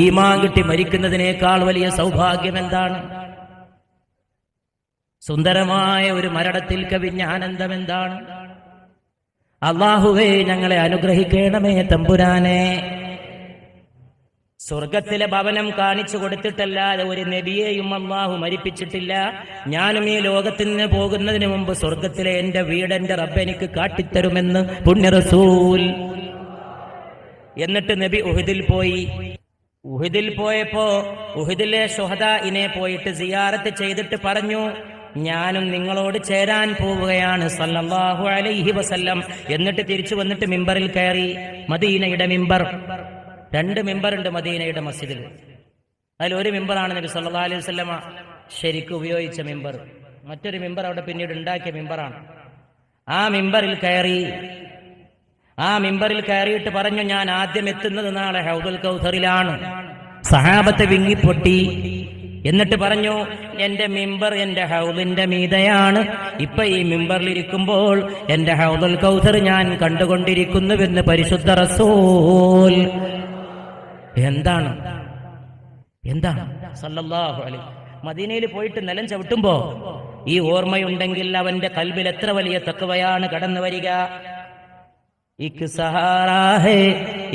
A: ഈമാൻ കിട്ടി മരിക്കുന്നതിനേക്കാൾ വലിയ സൗഭാഗ്യം എന്താണ്? സുന്ദരമായ ഒരു മരണത്തിൽ കവിഞ്ഞ ആനന്ദം എന്താണ്? അല്ലാഹുവേ ഞങ്ങളെ അനുഗ്രഹിക്കണമേ തമ്പുരാനെ. സ്വർഗത്തിലെ ഭവനം കാണിച്ചു കൊടുത്തിട്ടല്ലാതെ ഒരു നബിയെയും അല്ലാഹു മരിപ്പിച്ചിട്ടില്ല. ഞാനും ഈ ലോകത്തിൽ നിന്ന് പോകുന്നതിന് മുമ്പ് സ്വർഗത്തിലെ എന്റെ വീട് എന്റെ റബ്ബ് എനിക്ക് കാട്ടിത്തരുമെന്ന് പുണ്യ റസൂൽ. എന്നിട്ട് നബി ഉഹദിൽ പോയി. ഉഹദിൽ പോയപ്പോ ഉഹദിലെ ശുഹദാഇനെ പോയിട്ട് സിയാറത്ത് ചെയ്തിട്ട് പറഞ്ഞു, ഞാനും നിങ്ങളോട് ചേരാൻ പോവുകയാണ് സല്ലല്ലാഹു അലൈഹി വസല്ലം. എന്നിട്ട് തിരിച്ചു വന്നിട്ട് മിമ്പറിൽ കയറി. മദീനയുടെ മിമ്പർ, 2 മിമ്പറുണ്ട് മദീനയുടെ മസ്ജിദിൽ. അതിലൊരു മിമ്പറാണ് നബി സല്ലല്ലാഹു അലൈഹി വസല്ലമ ശരിക്കും ഉപയോഗിച്ച മിമ്പർ. മറ്റൊരു മിമ്പർ അവിടെ പിന്നീട് ഉണ്ടാക്കിയ മിമ്പറാണ്. ആ മിമ്പറിൽ കയറി. ആ മിമ്പറിൽ കയറിയിട്ട് പറഞ്ഞു, ഞാൻ ആദ്യം എത്തുന്നത് നാളെ ഹൗദുൽ കൗസറിലാണ്. സഹാബത്ത് വിങ്ങിപ്പൊട്ടി. എന്നിട്ട് പറഞ്ഞു, എന്റെ മിമ്പർ എന്റെ ഹൗദിന്റെ മീതയാണ്. ഇപ്പൊ ഈ മിമ്പറിലിരിക്കുമ്പോൾ എന്റെ ഹൗദുൽ കൗസർ ഞാൻ കണ്ടുകൊണ്ടിരിക്കുന്നുവെന്ന് പരിശുദ്ധ റസൂൽ. എന്താണ് സല്ലല്ലാഹു അലൈഹി. മദീനയിൽ പോയിട്ട് നിലം ചവിട്ടുമ്പോ ഈ ഓർമ്മയുണ്ടെങ്കിൽ അവന്റെ കൽബിൽ എത്ര വലിയ തഖ്വയാണ് കടന്നു വരിക. ഇക് സഹാറാ ഹേ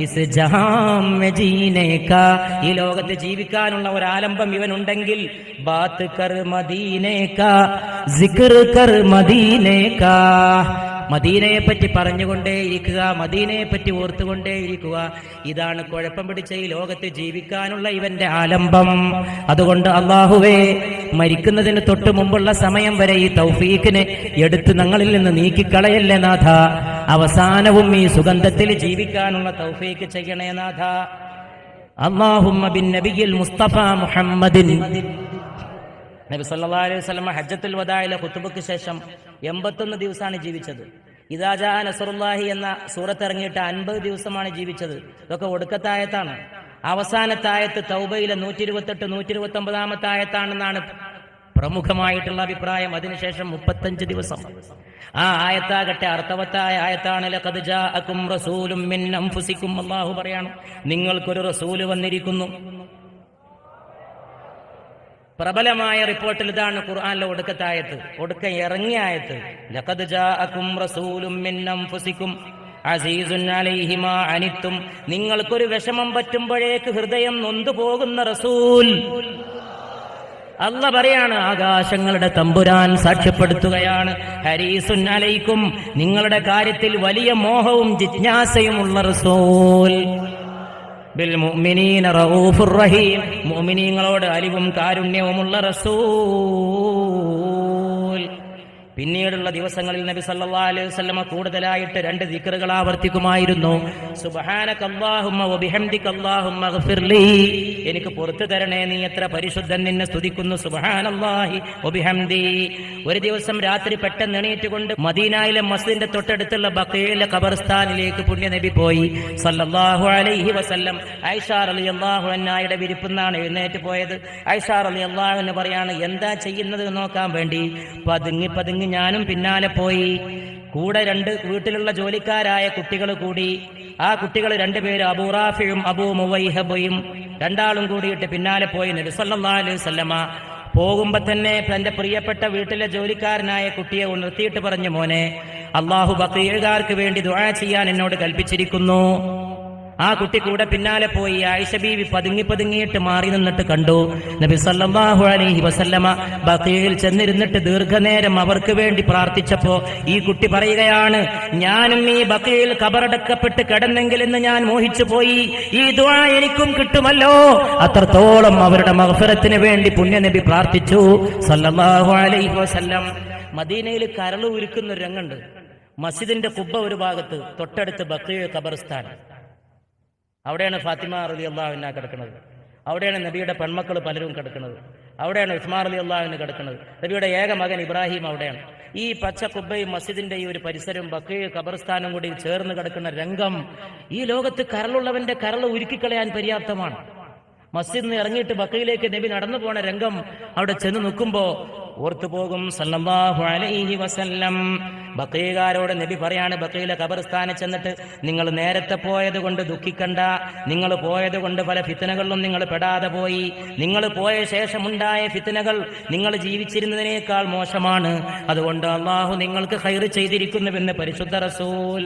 A: ഇസ് ജഹാം മേ ജീനെ കാ. ഈ ലോകത്ത് ജീവിക്കാനുള്ള ഒരു ആലംബം ഇവനുണ്ടെങ്കിൽ ബാത്ത് കർ മദീനെ കാ, സിക്ർ കർ മദീനെ കാ. മദീനയെ പറ്റി പറഞ്ഞുകൊണ്ടേയിരിക്കുക, മദീനയെ പറ്റി ഓർത്തുകൊണ്ടേയിരിക്കുക. ഇതാണ് കുഴപ്പം പിടിച്ച ഈ ലോകത്ത് ജീവിക്കാനുള്ള ഇവന്റെ ആലംബം. അതുകൊണ്ട് അല്ലാഹുവേ, മരിക്കുന്നതിന് തൊട്ട് മുമ്പുള്ള സമയം വരെ ഈ തൗഫീഖിനെ എടുത്ത് ഞങ്ങളിൽ നിന്ന് നീക്കിക്കളയല്ലേ നാഥ. അവസാനവും ഈ സുഗന്ധത്തിൽ ജീവിക്കാനുള്ള തൗഫീഖ് ചെയ്യണേ നാഥ. അല്ലാഹുമ്മ ബിൻ നബിയിൽ മുസ്തഫ മുഹമ്മദിൻ. നബി സല്ലല്ലാഹു അലൈഹി വസല്ലം ഹജ്ജത്തുൽ വദാഇലെ ഖുതുബക്ക് ശേഷം 81 ദിവസമാണ് ജീവിച്ചത്. ഇദാ ജാ നസ്റുല്ലാഹി എന്ന സൂറത്ത് ഇറങ്ങിയിട്ട് 50 ദിവസമാണ് ജീവിച്ചത്. ഇതൊക്കെ ഒടുക്കത്തെ ആയത്താണ്. അവസാനത്തെ ആയത്ത് തൗബയിലെ 128, 129 ആയത്താണെന്നാണ് പ്രമുഖമായിട്ടുള്ള അഭിപ്രായം. അതിനുശേഷം 35 ദിവസം. ആ ആയത്താകട്ടെ അർത്ഥവത്തായ ആയത്താണ്. ലഖദ് ജാഅകും റസൂലും മിൻ അൻഫുസികും. അല്ലാഹു പറയാണ്, നിങ്ങൾക്കൊരു റസൂല് വന്നിരിക്കുന്നു. പ്രബലമായ റിപ്പോർട്ടിൽ ഇതാണ് ഖുർആനിലെ ഒടുക്കത്തെ ആയത്ത്, ഒടുക്ക ഇറങ്ങിയ ആയത്ത്. ലഖദ് ജാഅകും റസൂലും മിൻ അൻഫുസികും അസീസുൻ അലൈഹി മാ അനിത്തും. നിങ്ങൾക്കൊരു വിഷമം പറ്റുമ്പോഴേക്ക് ഹൃദയം നൊന്തു പോകുന്ന റസൂൽ. അല്ലാഹ് പറയാണ്, ആകാശങ്ങളുടെ തമ്പുരാൻ സാക്ഷ്യപ്പെടുത്തുകയാണ്, ഹരീസുൻ അലൈക്കും, നിങ്ങളുടെ കാര്യത്തിൽ വലിയ മോഹവും ജിജ്ഞാസയുമുള്ള റസൂൽ. ബിൽ മുഅ്മിനീന റഊഫുർ റഹീം, മുഅ്മിനീങ്ങളോട് അലിവും കാരുണ്യവുമുള്ള റസൂൽ. പിന്നീടുള്ള ദിവസങ്ങളിൽ നബി സല്ലല്ലാഹു അലൈഹി വസല്ലമ കൂടുതലായിട്ട് 2 ദിക്റുകൾ ആവർത്തിക്കുമായിരുന്നു. സുബ്ഹാനക അല്ലാഹുമ്മ വബിഹംദിക അല്ലാഹുമ്മഗ്ഫിർലി. എനിക്ക് പുറത്തു തരണേ, നീ എത്ര പരിശുദ്ധൻ, നിന്നെ സ്തുതിക്കുന്നു. സുബ്ഹാനല്ലാഹി വബിഹംദി. ഒരു ദിവസം രാത്രി പെട്ടെന്ന് എണീറ്റുകൊണ്ട് മദീനയിലെ മസ്ജിദിന്റെ തൊട്ടടുത്തുള്ള ബഖീയിലെ ഖബർസ്ഥാനിലേക്ക് പുണ്യനബി പോയി സല്ലല്ലാഹു അലൈഹി വസല്ലം. ആയിഷ റളിയല്ലാഹു അൻഹയുടെ വിരിപ്പുന്നാണ് എഴുന്നേറ്റ് പോയത്. ആയിഷ റളിയല്ലാഹു അൻഹ പറയാണ്, എന്താ ചെയ്യുന്നത് നോക്കാൻ വേണ്ടി പതുങ്ങി പതുങ്ങി ഞാനും പിന്നാലെ പോയി. കൂടെ 2 വീട്ടിലുള്ള ജോലിക്കാരായ കുട്ടികൾ കൂടി. ആ കുട്ടികൾ 2 പേര് അബൂ റാഫിയും അബൂ മുവൈഹബയും, 2 ആളും കൂടിയിട്ട് പിന്നാലെ പോയി. നബി സല്ലല്ലാഹു അലൈഹി വസല്ലമ പോകുമ്പോ തന്നെ തന്റെ പ്രിയപ്പെട്ട വീട്ടിലെ ജോലിക്കാരനായ കുട്ടിയെ ഉണർത്തിയിട്ട് പറഞ്ഞു, മോനെ, അള്ളാഹു ബഖീഉകാർക്ക് വേണ്ടി ദുആ ചെയ്യാൻ എന്നോട് കൽപ്പിച്ചിരിക്കുന്നു. ആ കുട്ടി കൂടെ പിന്നാലെ പോയി. ആയിഷ ബീവി പതുങ്ങിയിട്ട് മാറി നിന്നിട്ട് കണ്ടു നബി സല്ലല്ലാഹു അലൈഹി വസല്ലമ ബഖീയിൽ ചെന്നിരുന്നിട്ട് ദീർഘനേരം അവർക്ക് വേണ്ടി പ്രാർത്ഥിച്ചപ്പോ ഈ കുട്ടി പറയുകയാണ്, ഞാനും ഈ ബഖീയിൽ ഖബറടക്കപ്പെട്ട് കിടന്നെങ്കിൽ എന്ന് ഞാൻ മോഹിച്ചു പോയി. ഈ ദുആ എനിക്കും കിട്ടുമല്ലോ. അത്രത്തോളം അവരുടെ മഗ്ഫിറത്തിന് വേണ്ടി പുണ്യനബി പ്രാർത്ഥിച്ചു സല്ലല്ലാഹു അലൈഹി വസല്ലം. മദീനയിൽ കരൾ ഉരുക്കുന്ന ഒരു രംഗുണ്ട്. മസ്ജിദിന്റെ കുബ്ബ ഒരു ഭാഗത്ത്, തൊട്ടടുത്ത് ബഖീ ഖബർസ്ഥാൻ. അവിടെയാണ് ഫാത്തിമ റളിയല്ലാഹു അൻഹ കിടക്കുന്നത്. അവിടെയാണ് നബിയുടെ പെൺമക്കൾ പലരും കിടക്കുന്നത്. അവിടെയാണ് ഉസ്മാൻ റളിയല്ലാഹു അൻഹു കിടക്കുന്നത്. നബിയുടെ ഏക മകൻ ഇബ്രാഹിം അവിടെയാണ്. ഈ പച്ച കുബ്ബയും മസ്ജിദിന്റെ ഈ ഒരു പരിസരവും ബഖീ ഖബർസ്ഥാനും കൂടി ചേർന്ന് കിടക്കുന്ന രംഗം ഈ ലോകത്ത് കരളുള്ളവന്റെ കരൾ ഉരുക്കിക്കളയാൻ പര്യാപ്തമാണ്. മസ്ജിദിൽ നിന്ന് ഇറങ്ങിയിട്ട് ബഖീയിലേക്ക് നബി നടന്നു പോണ രംഗം അവിടെ ചെന്ന് നിൽക്കുമ്പോ ഓർത്തുപോകും സല്ലല്ലാഹു അലൈഹി വസല്ലം. ബഖീകാരോട് നബി പറയാണ്, ബഖീയിലെ ഖബർസ്ഥാനിൽ ചെന്നിട്ട് നിങ്ങൾ നേരത്തെ പോയത് കൊണ്ട് ദുഃഖിക്കണ്ട. നിങ്ങൾ പോയത് കൊണ്ട് പല ഫിത്നകളിലും നിങ്ങൾ പെടാതെ പോയി. നിങ്ങൾ പോയ ശേഷമുണ്ടായ ഫിത്നകൾ നിങ്ങൾ ജീവിച്ചിരുന്നതിനേക്കാൾ മോശമാണ്. അതുകൊണ്ട് അള്ളാഹു നിങ്ങൾക്ക് ഖൈർ ചെയ്തിരിക്കുന്നുവെന്ന് പരിശുദ്ധ റസൂൽ.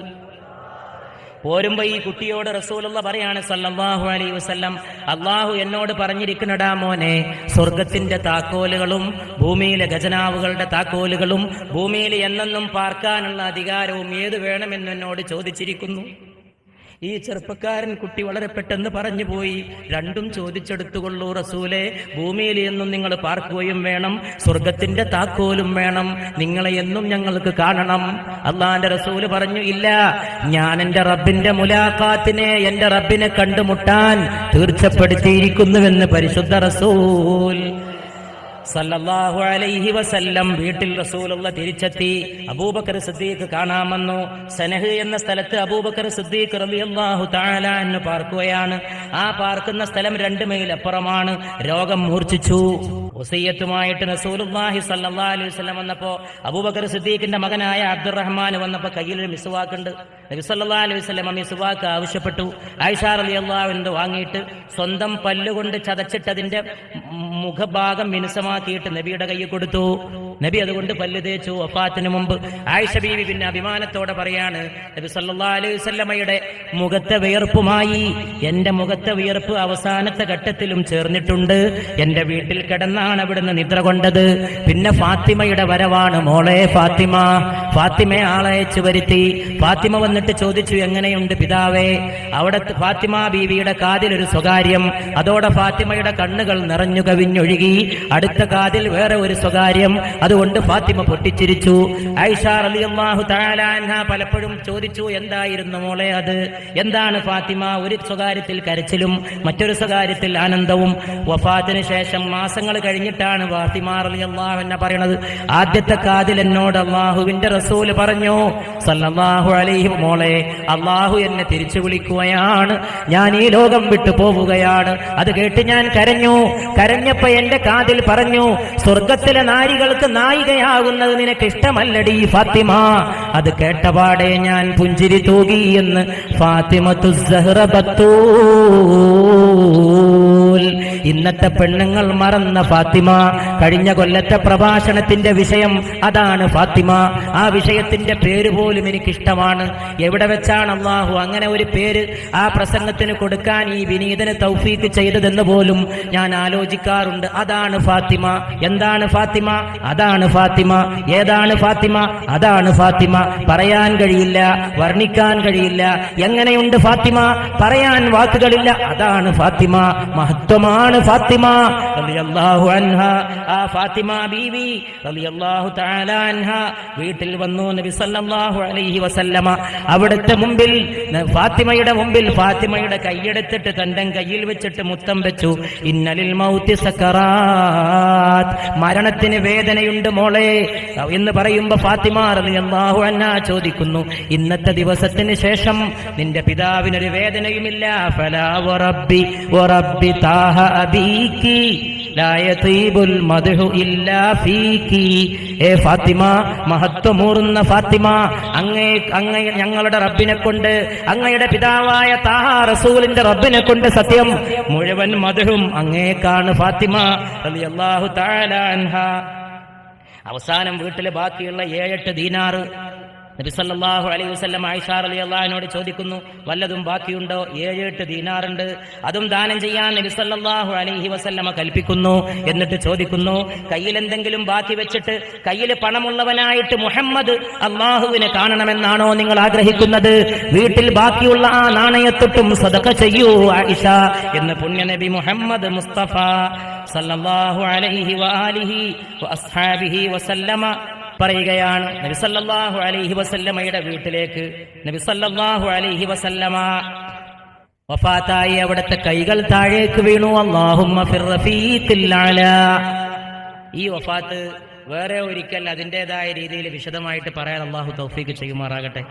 A: പോരുമ്പോ ഈ കുട്ടിയോട് റസൂലുള്ള പറയാണ് സല്ലല്ലാഹു അലൈഹി വസല്ലം, അള്ളാഹു എന്നോട് പറഞ്ഞിരിക്കുന്നടാ മോനെ, സ്വർഗത്തിന്റെ താക്കോലുകളും ഭൂമിയിലെ ഖജനാവുകളുടെ താക്കോലുകളും ഭൂമിയിൽ എന്നെന്നും പാർക്കാനുള്ള അധികാരവും ഏത് വേണമെന്ന് എന്നോട് ചോദിച്ചിരിക്കുന്നു. ഈ ചെറുപ്പക്കാരൻ കുട്ടി വളരെ പെട്ടെന്ന് പറഞ്ഞു പോയി, രണ്ടും ചോദിച്ചെടുത്തുകൊള്ളൂ റസൂലെ. ഭൂമിയിൽ എന്നും നിങ്ങൾ പാർക്കുകയും വേണം, സ്വർഗത്തിന്റെ താക്കോലും വേണം. നിങ്ങളെ എന്നും ഞങ്ങൾക്ക് കാണണം. അള്ളാന്റെ റസൂല് പറഞ്ഞു, ഇല്ല, ഞാൻ എന്റെ റബ്ബിന്റെ മുലാഖാത്തിനെ, എന്റെ റബ്ബിനെ കണ്ടുമുട്ടാൻ തീർച്ചപ്പെടുത്തിയിരിക്കുന്നുവെന്ന് പരിശുദ്ധ റസൂൽ സല്ലല്ലാഹു അലൈഹി വസല്ലം. വീട്ടിൽ റസൂലുള്ള തിരിച്ചെത്തി. അബൂബക്കർ സിദ്ദീഖ് കാണാമെന്നു. സനഹ് എന്ന സ്ഥലത്ത് അബൂബക്കർ സിദ്ദീഖ് റളിയല്ലാഹു തആല അൻഹു പാർക്കുകയാണ്. ആ പാർക്കുന്ന സ്ഥലം 2 മൈൽ അപ്പുറമാണ്. രോഗം മൂർച്ഛിച്ചു. വസിയത്തുമായിട്ട് റസൂലുള്ളാഹി സല്ലല്ലാഹു അലൈഹി വസല്ലം വന്നപ്പോ അബൂബക്കർ സിദ്ദീഖിന്റെ മകനായ അബ്ദുറഹ്മാൻ വന്നപ്പോ കയ്യിൽ ഒരു മിസ്വാക്കുണ്ട്. നബി സല്ലല്ലാഹു അലൈഹി വസല്ലം മിസ്വാക്ക് ആവശ്യപ്പെട്ടു. ആയിഷ റളിയല്ലാഹു അൻഹ വാങ്ങിയിട്ട് സ്വന്തം പല്ലുകൊണ്ട് ചതച്ചിട്ടതിന്റെ മുഖഭാഗം മിനുസമാക്കിയിട്ട് നബിയുടെ കയ്യിൽ കൊടുത്തു. നബി അതുകൊണ്ട് പല്ല് തേച്ചു. വഫാത്തിന് മുമ്പ് ആയിഷ ബീവി പിന്നെ അഭിമാനത്തോടെ പറയാണ്, നബി സല്ലല്ലാഹു അലൈഹി വസല്ലമയുടെ മുഖത്തെ വിയർപ്പുമായി എന്റെ മുഖത്തെ വിയർപ്പ് അവസാനത്തെ ഘട്ടത്തിലും ചേർന്നിട്ടുണ്ട്. എന്റെ വീട്ടിൽ കിടന്നാണ് അവിടുന്ന് നിദ്ര കൊണ്ടത്. പിന്നെ ഫാത്തിമയുടെ വരവാണ്. മോളെ ഫാത്തിമ. ഫാത്തിമയെ ആളയച്ചു വരുത്തി. ഫാത്തിമ വന്നിട്ട് ചോദിച്ചു, എങ്ങനെയുണ്ട് പിതാവേ? അവിടെ ഫാത്തിമ ബീവിയുടെ കാതിൽ ഒരു സ്വകാര്യം. അതോടെ ഫാത്തിമയുടെ കണ്ണുകൾ നിറഞ്ഞു കവിഞ്ഞൊഴുകി. അടുത്ത കാതിൽ വേറെ ഒരു സ്വകാര്യം. അതുകൊണ്ട് ഫാത്തിമ പൊട്ടിച്ചിരിച്ചു. ആയിഷ റളിയല്ലാഹു തആല അൻഹ പലപ്പോഴും ചോദിച്ചു, എന്തായിരുന്നു മോളെ അത്? എന്താണ് ഫാത്തിമ? ഒരു സ്വകാര്യത്തിൽ കരച്ചിലും മറ്റൊരു സ്വകാര്യത്തിൽ ആനന്ദവും. വഫാത്തിന് ശേഷം മാസങ്ങൾ കഴിഞ്ഞിട്ടാണ് ഫാത്തിമ റളിയല്ലാഹു അൻഹ പറയുന്നത്, ആദ്യത്തെ കാതിൽ എന്നോട് അള്ളാഹുവിന്റെ റസൂല് പറഞ്ഞു സല്ലല്ലാഹു അലൈഹി, മോളെ അള്ളാഹു എന്നെ തിരിച്ചു വിളിക്കുകയാണ്, ഞാൻ ഈ ലോകം വിട്ടു പോവുകയാണ്. അത് കേട്ട് ഞാൻ കരഞ്ഞു. കരഞ്ഞപ്പോ എന്റെ കാതിൽ പറഞ്ഞു, സ്വർഗത്തിലെ നാരികൾക്ക് നായികയാകുന്നത് നിനക്ക് ഇഷ്ടമല്ലടി ഫാത്തിമ. അത് കേട്ടപാടെ ഞാൻ പുഞ്ചിരി തൂകി എന്ന് ഫാത്തിമത്തു സഹ്റ ബത്തൂൽ. ഇന്നത്തെ പെണ്ണുങ്ങൾ മറന്ന ഫാത്തിമ. കഴിഞ്ഞ കൊല്ലത്തെ പ്രഭാഷണത്തിന്റെ വിഷയം അതാണ് ഫാത്തിമ. ആ വിഷയത്തിന്റെ പേര് പോലും എനിക്കിഷ്ടമാണ്. എവിടെ വെച്ചാണ് അള്ളാഹു അങ്ങനെ ഒരു പേര് ആ പ്രസംഗത്തിന് കൊടുക്കാൻ ഈ വിനീതന് തൗഫീക്ക് ചെയ്തതെന്ന് പോലും ഞാൻ ആലോചിക്കാറുണ്ട്. അതാണ് ഫാത്തിമ. എന്താണ് ഫാത്തിമ? അതാണ് ഫാത്തിമ. ഏതാണ് ഫാത്തിമ? അതാണ് ഫാത്തിമ. പറയാൻ കഴിയില്ല, വർണ്ണിക്കാൻ കഴിയില്ല. എങ്ങനെയുണ്ട് ഫാത്തിമ? പറയാൻ വാക്കുകളില്ല. അതാണ് ഫാത്തിമ. മഹത്വമാണ് ഫാത്തിമ റളിയല്ലാഹു അൻഹ. ആ ഫാത്തിമ ബീവി റളിയല്ലാഹു തആല അൻഹ വീട്ടിൽ വന്നു നബി സല്ലല്ലാഹു അലൈഹി വസല്ലമ. അവിടുത്തെ മുമ്പിൽ, ഫാത്തിമയുടെ മുമ്പിൽ ഫാത്തിമയുടെ കൈയെടുത്തിട്ട് തന്റെ കയ്യിൽ വെച്ചിട്ട് മുത്തം വെച്ചു. ഇന്നലിൽ മൗതി സക്കറാത്ത്, മരണത്തിന് വേദനയുണ്ട് മോളെ എന്ന് പറയുമ്പോ ഫാത്തിമ റളിയല്ലാഹു അൻഹ ചോദിക്കുന്നു, ഇന്നത്തെ ദിവസത്തിന് ശേഷം നിന്റെ പിതാവിനൊരു വേദനയുമില്ല? ഫലാ വറബ്ബി വറബ്ബി താഹ അബീകി ലാ യതീബുൽ മദ്ഹു ഇല്ലാ ഫീകി. ഏ ഫാത്തിമ, മഹത്വമൂറുന്ന ഫാത്തിമ, അങ്ങേ ഞങ്ങളുടെ റബ്ബിനെ കൊണ്ട്, അങ്ങയുടെ പിതാവായ താഹ റസൂലിന്റെ റബ്ബിനെ കൊണ്ട് സത്യം, മുഴുവൻ മദ്ഹും അങ്ങേക്കാണ് ഫാത്തിമ റളിയല്ലാഹു തആല അൻഹ. അവസാനം വീട്ടിലെ ബാക്കിയുള്ള 7-8 ദീനാർ നബി സല്ലല്ലാഹു അലൈഹി വസല്ലം ആയിഷ റളിയല്ലാഹു അൻഹയോട് ചോദിക്കുന്നു, വല്ലതും ബാക്കിയുണ്ടോ? 7-8 ദീനാറുണ്ട്, അതും ദാനം ചെയ്യാൻ നബി സല്ലല്ലാഹു അലൈഹി വസല്ലമ കൽപ്പിക്കുന്നു. എന്നിട്ട് ചോദിക്കുന്നു, കയ്യിൽ എന്തെങ്കിലും ബാക്കി വെച്ചിട്ട് കയ്യിൽ പണമുള്ളവനായിട്ട് മുഹമ്മദ് അള്ളാഹുവിനെ കാണണമെന്നാണോ നിങ്ങൾ ആഗ്രഹിക്കുന്നത്? വീട്ടിൽ ബാക്കിയുള്ള ആ നാണയത്തൊട്ടും സദഖ ചെയ്യൂ ആയിഷ എന്ന് പുണ്യനബി മുഹമ്മദ് മുസ്തഫ സല്ലല്ലാഹു അലൈഹി വആലിഹി വഅസ്ഹാബിഹി വസല്ലമ പറയുകയാണ്. നബി സല്ലല്ലാഹു അലൈഹി വസല്ലമയുടെ വീട്ടിലേക്ക് നബി സല്ലല്ലാഹു അലൈഹി വസല്ലമ വഫാത്തായി. അവിടുത്തെ കൈകൾ താഴേക്ക് വീണു. അല്ലാഹുമ്മ ഫിർ റഫീഖിൽ അലാ. ഈ വഫാത്ത് വേറെ ഒരിക്കൽ അതിൻ്റെതായ രീതിയിൽ വിശദമായിട്ട് പറയാൻ അള്ളാഹു തൗഫീഖ് ചെയ്യുമാറാകട്ടെ.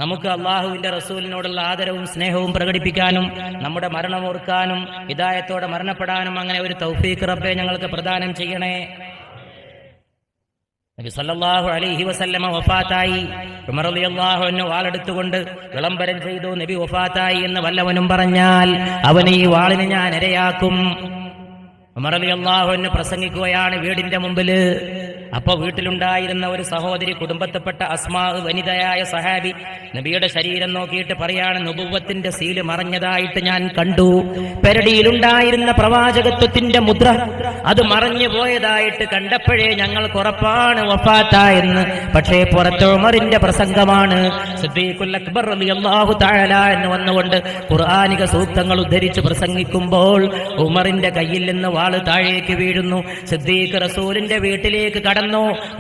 A: നമുക്ക് അള്ളാഹുവിന്റെ റസൂലിനോടുള്ള ആദരവും സ്നേഹവും പ്രകടിപ്പിക്കാനും നമ്മുടെ മരണം ഓർക്കാനും ഹിദായത്തോടെ മരണപ്പെടാനും അങ്ങനെ ഒരു തൗഫീഖ് റബ്ബേ ഞങ്ങൾക്ക് പ്രദാനം ചെയ്യണേ. നബി സല്ലല്ലാഹു അലൈഹി വസല്ലമ വഫാത്തായി. ഉമർ റളിയല്ലാഹു അൻഹു വാളെടുത്തുകൊണ്ട് വിളംബരം ചെയ്തു, നബി വഫാത്തായി എന്ന് വല്ലവനും പറഞ്ഞാൽ അവനെ ഈ വാളിന് ഞാൻ ഇരയാക്കും. ഉമർ റളിയല്ലാഹു അൻഹു പ്രസംഗിക്കുകയാണ് വീടിന്റെ മുമ്പില്. അപ്പൊ വീട്ടിലുണ്ടായിരുന്ന ഒരു സഹോദരി, കുടുംബത്തിൽപ്പെട്ട അസ്മാ, വനിതയായ സഹാബി, നബിയുടെ ശരീരം നോക്കിയിട്ട് പറയാണ്, നുബുവ്വത്തിന്റെ സീല് മറഞ്ഞതായിട്ട് ഞാൻ കണ്ടു. പെരടിയിലുണ്ടായിരുന്ന പ്രവാചകത്വത്തിന്റെ മുദ്ര അത് മറഞ്ഞു പോയതായിട്ട് കണ്ടപ്പോഴേ ഞങ്ങൾക്ക് ഉറപ്പാണ് വഫാത്തായെന്ന്. പക്ഷേ പുറത്ത് ഉമറിന്റെ പ്രസംഗമാണ്. സിദ്ദീഖുൽ അക്ബർ റളിയല്ലാഹു തആല എന്ന് വന്നുകൊണ്ട് ഖുർആനിക സൂക്തങ്ങൾ ഉദ്ധരിച്ച് പ്രസംഗിക്കുമ്പോൾ ഉമറിന്റെ കയ്യിൽ നിന്ന് വാള് താഴേക്ക് വീഴുന്നു. സിദ്ദീഖ് റസൂലിന്റെ വീട്ടിലേക്ക് കടന്നു.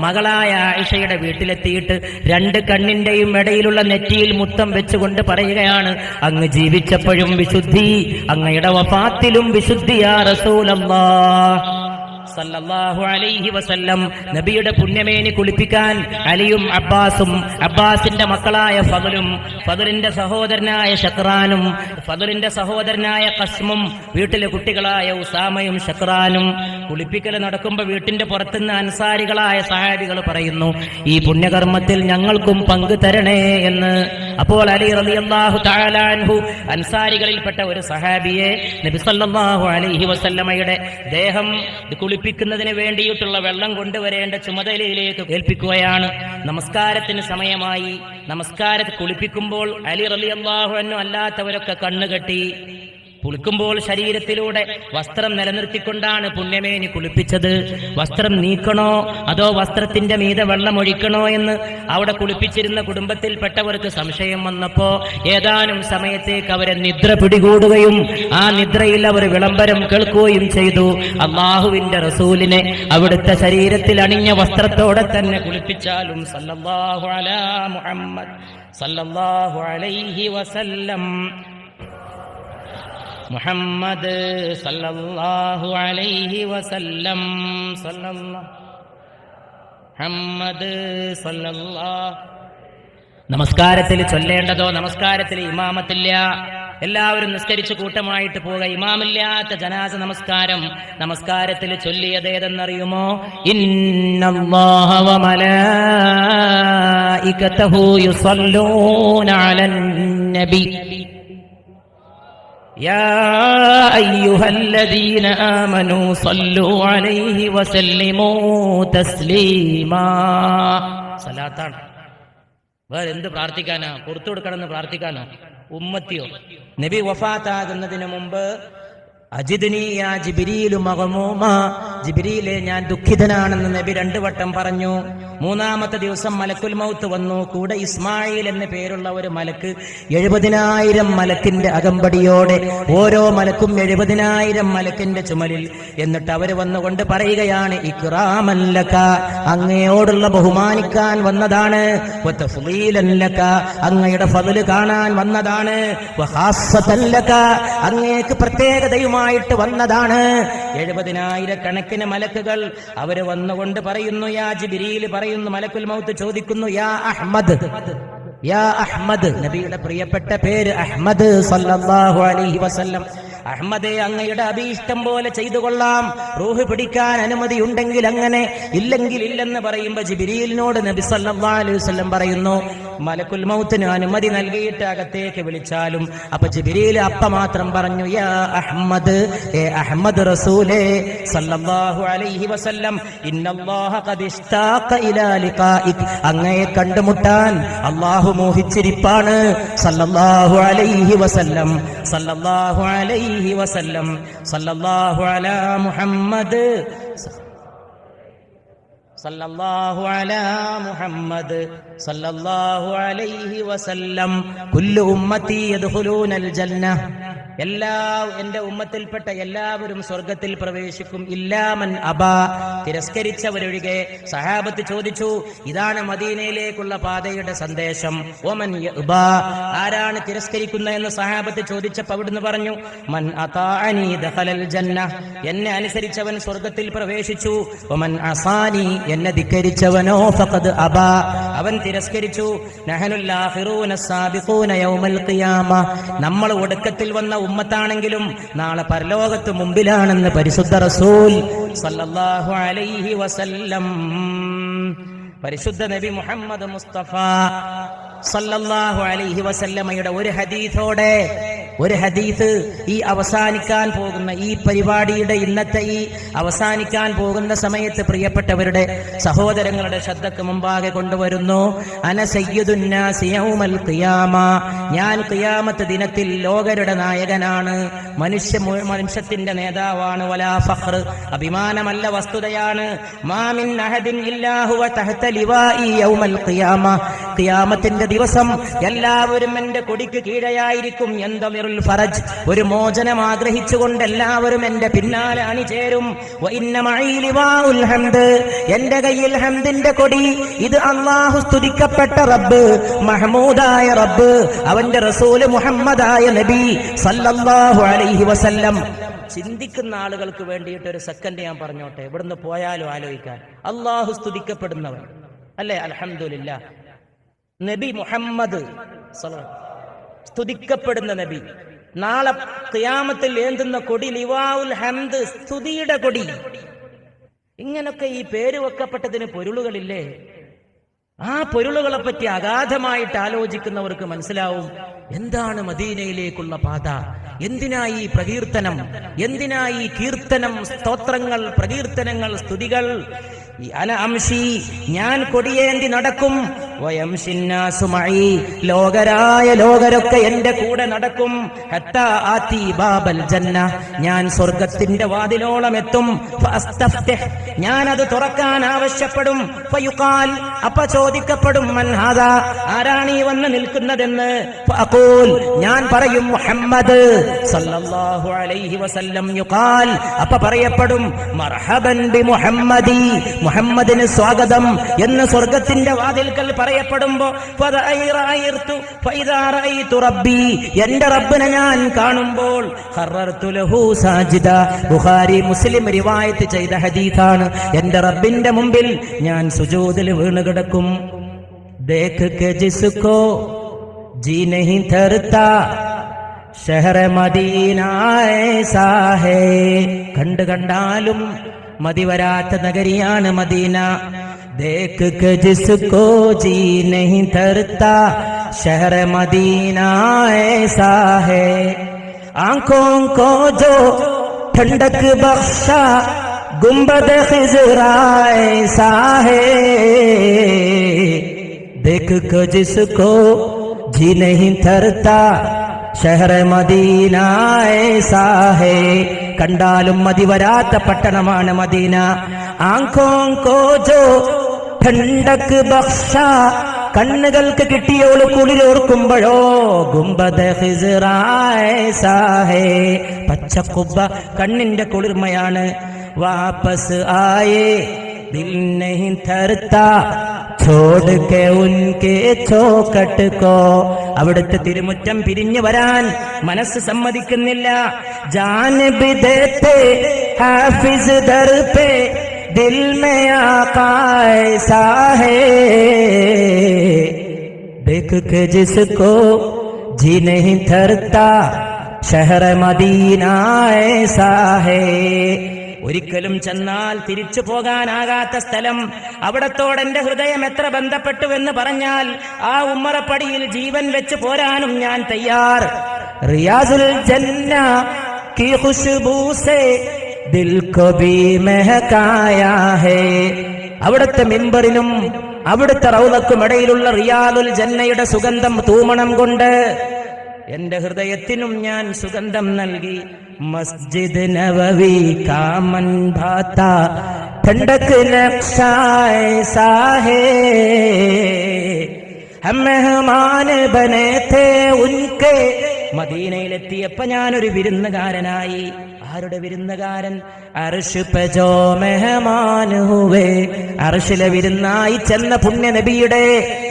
A: മകളായ ആയിഷയുടെ വീട്ടിലെത്തിയിട്ട് 2 കണ്ണിന്റെയും ഇടയിലുള്ള നെറ്റിയിൽ മുത്തം വെച്ചുകൊണ്ട് പറയുകയാണ്, അങ്ങ് ജീവിച്ചപ്പോഴും വിശുദ്ധി, അങ്ങയുടെ വഫാത്തിലും വിശുദ്ധി യാ റസൂലല്ലാഹ് സല്ലല്ലാഹു അലൈഹി വസല്ലം. നബിയുടെ പുണ്യമേനി കുളിപ്പിക്കാൻ അലിയും അബ്ബാസും, അബ്ബാസിന്റെ മക്കളായ ഫദലും, ഫദലിന്റെ സഹോദരനായ ശക്രാനും, ഫദലിന്റെ സഹോദരനായ ഖസ്മും, വീട്ടിലെ കുട്ടികളായ ഉസാമയും ശക്രാനും കുളിപ്പിക്കൽ നടക്കുമ്പോൾ വീട്ടിന്റെ പുറത്തുനിന്ന് അൻസാരികളായ സഹാബികൾ പറയുന്നു, ഈ പുണ്യകർമ്മത്തിൽ ഞങ്ങൾക്കും പങ്ക് തരണേ എന്ന്. അപ്പോൾ അലി റളിയല്ലാഹു തആല അൻഹു അൻസാരികളിൽപ്പെട്ട ഒരു സഹാബിയെ നബി സല്ലല്ലാഹു അലൈഹി വസല്ലമയുടെ ദേഹം കുളിപ്പിക്കുന്നതിന് വേണ്ടിയിട്ടുള്ള വെള്ളം കൊണ്ടുവരേണ്ട ചുമതലയിലേക്ക് ഏൽപ്പിക്കുകയാണ്. നമസ്കാരത്തിന് സമയമായി. നമസ്കാരത്തിൽ കുളിപ്പിക്കുമ്പോൾ അലി റളിയല്ലാഹു അൻഹു അല്ലാത്തവരൊക്കെ കണ്ണുകെട്ടി. കുളിക്കുമ്പോൾ ശരീരത്തിലൂടെ വസ്ത്രം നിലനിർത്തിക്കൊണ്ടാണ് പുണ്യമേനി കുളിപ്പിച്ചത്. വസ്ത്രം നീക്കണോ അതോ വസ്ത്രത്തിന്റെ മീതെ വെള്ളം ഒഴിക്കണോ എന്ന് അവിടെ കുളിപ്പിച്ചിരുന്ന കുടുംബത്തിൽപ്പെട്ടവർക്ക് സംശയം വന്നപ്പോ ഏതാനും സമയത്തേക്ക് അവരെ നിദ്ര പിടികൂടുകയും ആ നിദ്രയിൽ അവർ വിളംബരം കേൾക്കുകയും ചെയ്തു. അള്ളാഹുവിന്റെ റസൂലിനെ അവിടുത്തെ ശരീരത്തിൽ അണിഞ്ഞ വസ്ത്രത്തോടെ തന്നെ കുളിപ്പിച്ചാലും സല്ലല്ലാഹു അലാ മുഹമ്മദ് സല്ലല്ലാഹു അലൈഹി വസല്ലം മുഹമ്മദ് സല്ലല്ലാഹു അലൈഹി വസല്ലം മുഹമ്മദ് സല്ലല്ലാഹു. നമസ്കാരത്തിൽ ചൊല്ലേണ്ടതോ നമസ്കാരത്തിൽ ഇമാമത്തില്ല. എല്ലാവരും നിസ്കരിച്ച് കൂട്ടമായിട്ട് പോവുക. ഇമാമില്ലാത്ത ജനാസ നമസ്കാരത്തിൽ ചൊല്ലിയത് ഏതെന്നറിയുമോ? ഇന്നല്ലാഹ വ മലായികതഹു യുസല്ലൂന അലൻ നബി യാ അയ്യുഹല്ലദീന ആമനൂ സല്ലൂ അലൈഹി വസല്ലിമൂ തസ്ലീമാ. സലാത്താണ്. വേറെ എന്ത് പ്രാർത്ഥിക്കാനാ? പുറത്തു കൊടുക്കണമെന്ന് പ്രാർത്ഥിക്കാനോ? ഉമ്മത്തിയോ? നബി വഫാത്താകുന്നതിന് മുമ്പ് അജിദ്നി യാ ജിബ്രീലു മഗ്മൂമ, ജിബ്രീലേ ഞാൻ ദുഃഖിതനാണെന്ന് നബി 2 വട്ടം പറഞ്ഞു. 3-ാമത്തെ ദിവസം മലക്കുൽ മൗത്ത് വന്നു. കൂടെ ഇസ്മായിൽ എന്ന പേരുള്ള ഒരു മലക്ക് 70,000 മലക്കിന്റെ അകമ്പടിയോടെ, ഓരോ മലക്കും 70,000 മലക്കിന്റെ ചുമലിൽ. എന്നിട്ട് അവര് വന്നുകൊണ്ട് പറയുകയാണ്, ഇക്റാമൻ ലക, അങ്ങയോടുള്ള ബഹുമാനിക്കാൻ വന്നതാണ്, വതഫ്ളീലൻ ലക, അങ്ങയുടെ ഫദ്ല് കാണാൻ വന്നതാണ്, വഖാസ്സതൻ ലക, അങ്ങേക്ക് പ്രത്യേകതയുമായി വന്നതാണ്. 70,000 കണക്കിന് മലക്കുകൾ അവര് വന്നുകൊണ്ട് പറയുന്നു, യാ ജിബ്രീൽ പറയുന്നു, മലക്കുൽ മൗത്ത് ചോദിക്കുന്നു, യാ അഹ്മദ്, യാ അഹ്മദ്, നബിയുടെ പ്രിയപ്പെട്ട പേര് അഹ്മദ് സല്ലല്ലാഹു അലൈഹി വസല്ലം. അഹ്മദേ, അങ്ങയുടെ അഭീഷ്ടം പോലെ ചെയ്തു കൊള്ളാം. റൂഹ് പിടിക്കാൻ അനുമതി ഉണ്ടെങ്കിൽ അങ്ങനെ, ഇല്ലെങ്കിൽ ഇല്ലെന്ന് പറയുമ്പോ ജിബ്രീലിനോട് നബി സല്ലല്ലാഹു അലൈഹി വസല്ലം പറയുന്നു, മലക്കുൽ മൗത്തിന് അനുമതി നൽകിയിട്ട് അകത്തേക്ക് വിളിച്ചാലും. അപ്പൊ ജിബ്രീൽ മാത്രം പറഞ്ഞു, യാ അഹ്മദ്, ഏ അഹ്മദ് റസൂലേ സല്ലല്ലാഹു അലൈഹി വസല്ലം, ഇന്നല്ലാഹ ഖദ് ഇഷ്താഖ ഇലാ ലിഖാഇക്, അങ്ങയെ കണ്ടുമുട്ടാൻ അല്ലാഹു മോഹിച്ചിരിപ്പാണ്. സല്ലല്ലാഹു അലൈഹി വസല്ലം, സല്ലല്ലാഹു അലൈഹി വസല്ലം, സല്ലല്ലാഹു അലാ മുഹമ്മദ്, സല്ലല്ലാഹു അലാ മുഹമ്മദ്, സല്ലല്ലാഹു അലൈഹി വസല്ലം. കുല്ലു ഉമ്മത്തി യദ്ഖുലൂനൽ ജന്ന, എന്റെ ഉമ്മത്തിൽപ്പെട്ട എല്ലാവരും സ്വർഗത്തിൽ പ്രവേശിക്കും. ഇല്ലാമൻ അബാ, തിരസ്കരിച്ചവരൊഴികെ. സഹാബത്ത് ചോദിച്ചു, ഇതാണ് മദീനയിലേക്കുള്ള പാതയുടെ സന്ദേശം. ഒമൻ യഅബാ, ആരാണ് തിരസ്കരിക്കുന്നതെന്ന് സഹാബത്ത് ചോദിച്ചപ്പോൾ അവിടുന്ന് പറഞ്ഞു, മൻ അതാഅനി ദഖലൽ ജന്ന, എന്നെ അനുസരിച്ചവൻ സ്വർഗത്തിൽ പ്രവേശിച്ചു. ഒമൻ അസാനി, എന്നെ ധിക്കരിച്ചവനോ ഫഖദ് അബാ, അവൻ തിരസ്കരിച്ചു. നഹനുൽ ആഖിറൂന സാബിഖൂന യൗമൽ ഖിയാമ, നമ്മൾ ഒടുക്കത്തിൽ വന്ന ഉമ്മത്താണെങ്കിലും നാളെ പരലോകത്ത് മുമ്പിലാണെന്ന് പരിശുദ്ധ റസൂൽ സല്ലല്ലാഹു അലൈഹി വസല്ലം. പരിശുദ്ധ നബി മുഹമ്മദ് മുസ്തഫ സല്ലല്ലാഹു അലൈഹി വസല്ലമയുടെ ഒരു ഹദീസ് ഈ അവസാനിക്കാൻ പോകുന്ന ഈ പരിപാടിയുടെ ഇന്നത്തെ ഈ അവസാനിക്കാൻ പോകുന്ന സമയത്ത് പ്രിയപ്പെട്ടവരുടെ സഹോദരങ്ങളുടെ ശ്രദ്ധക്ക് മുമ്പാകെ കൊണ്ടുവരുന്നു. അന സയ്യിദുൻ നാസി യൗമൽ ഖിയാമ, ഞാൻ ഖിയാമത്ത് ദിനത്തിൽ ലോകരുടെ നായകനാണ്, മനുഷ്യത്തിന്റെ നേതാവാണ്. വലാ ഫഖ്ർ, അഭിമാനമല്ല, വസ്തുതയാണ്. മാ മിൻ അഹദിൻ ഇല്ലാ ഹുവ തഹ്ത ലിവാഇ യൗമൽ ഖിയാമ, ഖിയാമത്തിന്റെ ദിവസം എല്ലാവരും എന്റെ കൊടിക്ക് കീഴെയായിരിക്കും. യന്തമിറുൽ ഫറജ്, ഒരു മോചനം ആഗ്രഹിച്ചുകൊണ്ട് എല്ലാവരും എന്റെ പിന്നാലെ അണിചേരും. വ ഇന്ന മഈ ലിവാഉൽ ഹംദ്, എന്റെ കയ്യിൽ ഹംദിന്റെ കൊടി. ഇത് അല്ലാഹു സ്തുതിക്കപ്പെട്ട റബ്ബ്, മഹ്മൂദായ റബ്ബ്, അവന്റെ റസൂല് മുഹമ്മദായ നബി സല്ലല്ലാഹു അലൈഹി വസല്ലം. ചിന്തിക്കുന്ന ആളുകൾക്ക് വേണ്ടിയിട്ട് ഒരു സെക്കൻഡ് ഞാൻ പറഞ്ഞോട്ടെ, ഇവിടുന്ന് പോയാലും ആലോചിക്കാൻ. അല്ലാഹു സ്തുതിക്കപ്പെടുന്നവൻ അല്ലേ? അൽഹംദുലില്ലാഹ്. നബി മുഹമ്മദ് സ്തുതിക്കപ്പെടുന്ന നബി, നാളെ ഖിയാമത്തിൽ ഏന്തുന്ന കൊടി ലിവാഉൽ ഹംദ്, സ്തുതിയുടെ കൊടി. ഇങ്ങനൊക്കെ ഈ പേര് വെക്കപ്പെട്ടതിന് പൊരുളുകളില്ലേ? ആ പൊരുളുകളെ പറ്റി അഗാധമായിട്ട് ആലോചിക്കുന്നവർക്ക് മനസ്സിലാവും എന്താണ് മദീനയിലേക്കുള്ള പാത, എന്തിനായി പ്രകീർത്തനം, എന്തിനായി കീർത്തനം, സ്തോത്രങ്ങൾ, പ്രകീർത്തനങ്ങൾ, സ്തുതികൾ. അന അംശി, ഞാൻ കൊടിയേന്തി നടക്കും. വയംശിന്നാസു മഈ, ലോകരൊക്കെ എന്റെ കൂടെ നടക്കും. ഹത്താ ആതി ബാബൽ ജന്ന, ഞാൻ സ്വർഗത്തിന്റെ വാതിലോളം എത്തും. ഫഅസ്തഫ്തിഹ്, ഞാൻ അത് തുറക്കാൻ ആവശ്യപ്പെടും. ഫയുഖാൽ, അപ്പ ചോദിക്കപ്പെടും, മൻ ഹാദാ, ആരാണ് ഈ വന്ന് നിൽക്കുന്നതെന്ന്. ഫഅഖൂൽ, ഞാൻ പറയും, മുഹമ്മദ് സല്ലല്ലാഹു അലൈഹി വസല്ലം. യുഖാൽ, അപ്പ പറയപ്പെടും, മർഹബൻ ബി മുഹമ്മദി, മുഹമ്മദിന് സ്വാഗതം എന്ന് സ്വർഗത്തിന്റെ വാതിൽക്കൽ പറയപ്പെടുമ്പോ എന്റെ റബ്ബിനെ ഞാൻ കാണുമ്പോൾ ബുഖാരി മുസ്ലിം റിവായത്ത് ചെയ്ത ഹദീസാണ്. എന്റെ റബ്ബിന്റെ മുമ്പിൽ ഞാൻ സുജൂദിൽ വീണ് കിടക്കും. ദേഖ് കെ ജിസ്കോ ജി നഹീ ധർത്താ ഷഹർ മദീന ഐസാ ഹൈ. കണ്ടാലും മതി വരാത്ത നഗരിയാണ് മദീന. ദേഖ് കെ ജിസ്കോ ജി നഹീ ധർത്താ ഷഹർ മദീന ഐസാ ഹൈ. ആँखों को जो ठंडक बख्शा गुंबद खिजरा ऐसा है. देख कर जिसको जी नहीं थरता शहर मदीന ऐसा है. കണ്ടാലും മതി വരാത്ത പട്ടണമാണ് മദീന. ആँखों को जो ठंडक बख्शा കണ്ണുകൾക്ക് കിട്ടിയോള് കുളിരോർക്കുമ്പോഴോ ഗുംബദ് ഖിസ്റ ഐസാ ഹൈ. പച്ചക്കുബ്ബ കണ്ണിന്റെ കുളിർമയാണ്. വാപസ് ആയേ ദിൽ നഹീ ധർത്താ ഛോഡ് കെ ഉൻകെ ചോക്കട്ട് കോ. അവിടുത്തെ തിരുമുറ്റം പിരിഞ്ഞു വരാൻ മനസ്സ് സമ്മതിക്കുന്നില്ല. ജാൻ ബി ദേത്തെ ഹാഫിസ് ദർ പേ दिल में आका ऐसा है. देख के जिसको जी नहीं धरता शहर मदीന ऐसा है. ഒരിക്കലും ചെന്നാൽ തിരിച്ചു പോകാനാകാത്ത സ്ഥലം. അവിടത്തോടെന്റെ ഹൃദയം എത്ര ബന്ധപ്പെട്ടുവെന്ന് പറഞ്ഞാൽ ആ ഉമ്മറപ്പടിയിൽ ജീവൻ വെച്ച് പോരാനും ഞാൻ തയ്യാർ. റിയാസുൽ ജന്ന की खुशबू से ദിൽ കോ ഭീ മെഹകായാ ഹൈ. അവിടുത്തെ മിമ്പറിനും അവിടുത്തെ റൗളക്കും ഇടയിലുള്ള റിയാദുൽ ജന്നയുടെ സുഗന്ധം തൂമണം കൊണ്ട് എന്റെ ഹൃദയത്തിനും ഞാൻ സുഗന്ധം നൽകി. മസ്ജിദ് നബവി കാ മൻ ഭാതാ ठंडक नक्शा ऐसा है. हम मेहमान बने थे उनके. മദീനയിലെത്തിയപ്പോ ഞാനൊരു വിരുന്നുകാരനായി. ആരുടെ വിരുന്നുകാരൻ? അർശ് പേ ജോ മെഹമാൻ ഹുവേ. അർശിലെ വിരുന്നായി ചെന്ന പുണ്യ നബിയുടെ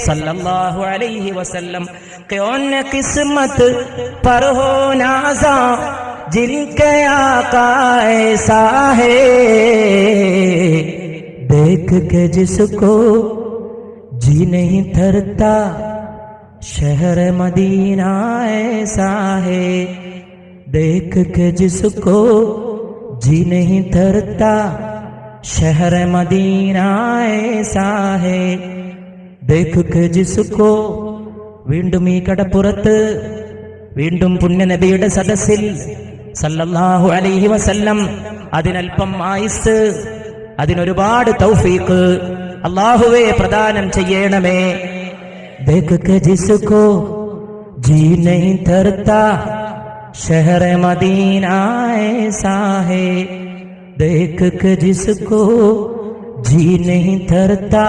A: സല്ലല്ലാഹു അലൈഹി വസല്ലം. ക്യോൻ കിസ്മത്ത് പർ ഹോ നാസാ ജിൻകെ ആകാ ഐസാ ഹൈ. ദേഖ് കെ ജിസ്കോ ജി നഹീ ധർത്താ शहर मदीना ऐसा है. देख के जिसको जी नहीं धरता शहर मदीना ऐसा है. देख के जिसको. വീണ്ടും ഈ കടപ്പുറത്ത് വീണ്ടും പുണ്യനബിയുടെ സദസ്സിൽ സല്ലല്ലാഹു അലൈഹി വസല്ലം അതിനൽപ്പം ആയുസ്, അതിനൊരുപാട് തൗഫീഖ് അല്ലാഹുവേ പ്രദാനം ചെയ്യണമേ. देख के जिसको जी नहीं धरता शहर मदीना ऐसा है. देख के जिसको जी नहीं धरता